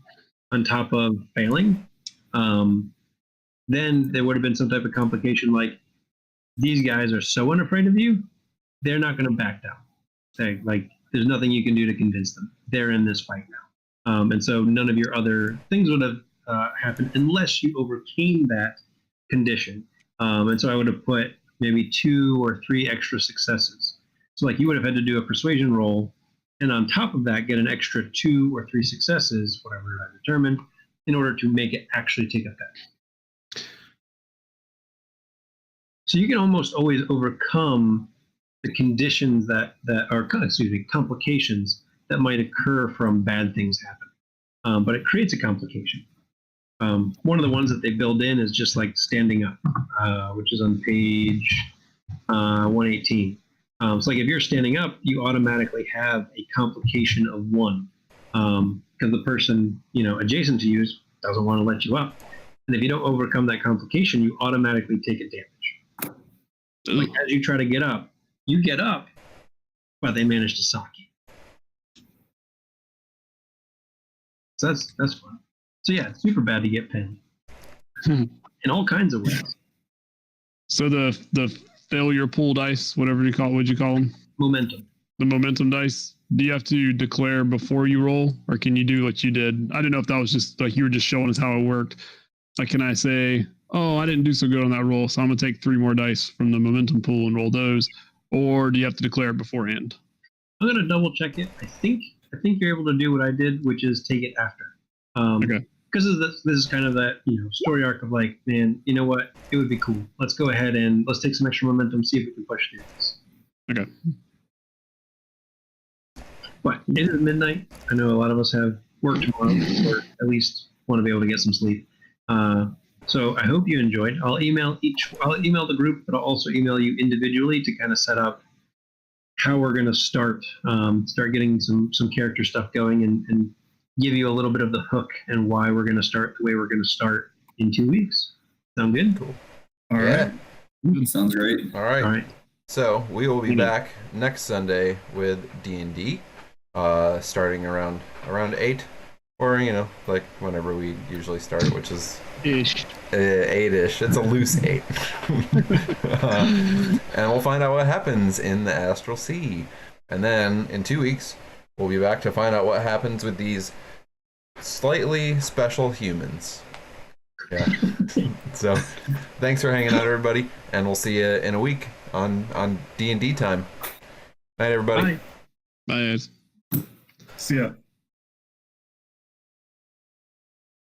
on top of failing, then there would have been some type of complication like these guys are so unafraid of you, they're not going to back down. Like, there's nothing you can do to convince them. They're in this fight now. And so none of your other things would have happened unless you overcame that condition. And so I would have put maybe 2 or 3 extra successes. So, like, you would have had to do a persuasion roll, and on top of that, get an extra 2 or 3 successes, whatever I determined, in order to make it actually take effect. So you can almost always overcome the conditions that are, complications that might occur from bad things happening. But it creates a complication. One of the ones that they build in is just like standing up, which is on page 118. So, like, if you're standing up, you automatically have a complication of 1 because the person adjacent to you doesn't want to let you up. And if you don't overcome that complication, you automatically take a damage. Like, as you try to get up, you get up, but they manage to sock you. So that's fun. So yeah, it's super bad to get pinned in all kinds of ways. So the failure pool dice, whatever you call, what'd you call them? Momentum. The momentum dice. Do you have to declare before you roll, or can you do what you did? I didn't know if that was just like you were just showing us how it worked. Like, can I say, oh, I didn't do so good on that roll, so I'm gonna take 3 more dice from the momentum pool and roll those, or do you have to declare it beforehand? I'm gonna double check it. I think you're able to do what I did, which is take it after. Okay. Because this is kind of that story arc of like, man, you know what? It would be cool. Let's go ahead and let's take some extra momentum, see if we can push through this. Okay. But it is midnight. I know a lot of us have work tomorrow, or at least want to be able to get some sleep. So I hope you enjoyed. I'll email the group, but I'll also email you individually to kind of set up how we're going to start getting some character stuff going and give you a little bit of the hook and why we're going to start the way we're going to start in 2 weeks. Sound good? Cool. All right. Sounds great. All right. All right. So we will be back next Sunday with D&D, starting around 8, or like whenever we usually start, which is 8-ish. It's a loose 8. And we'll find out what happens in the Astral Sea, and then in 2 weeks we'll be back to find out what happens with these slightly special humans. Yeah. So thanks for hanging out, everybody, and we'll see you in a week on D&D time. Night, everybody. Bye. Bye. See ya.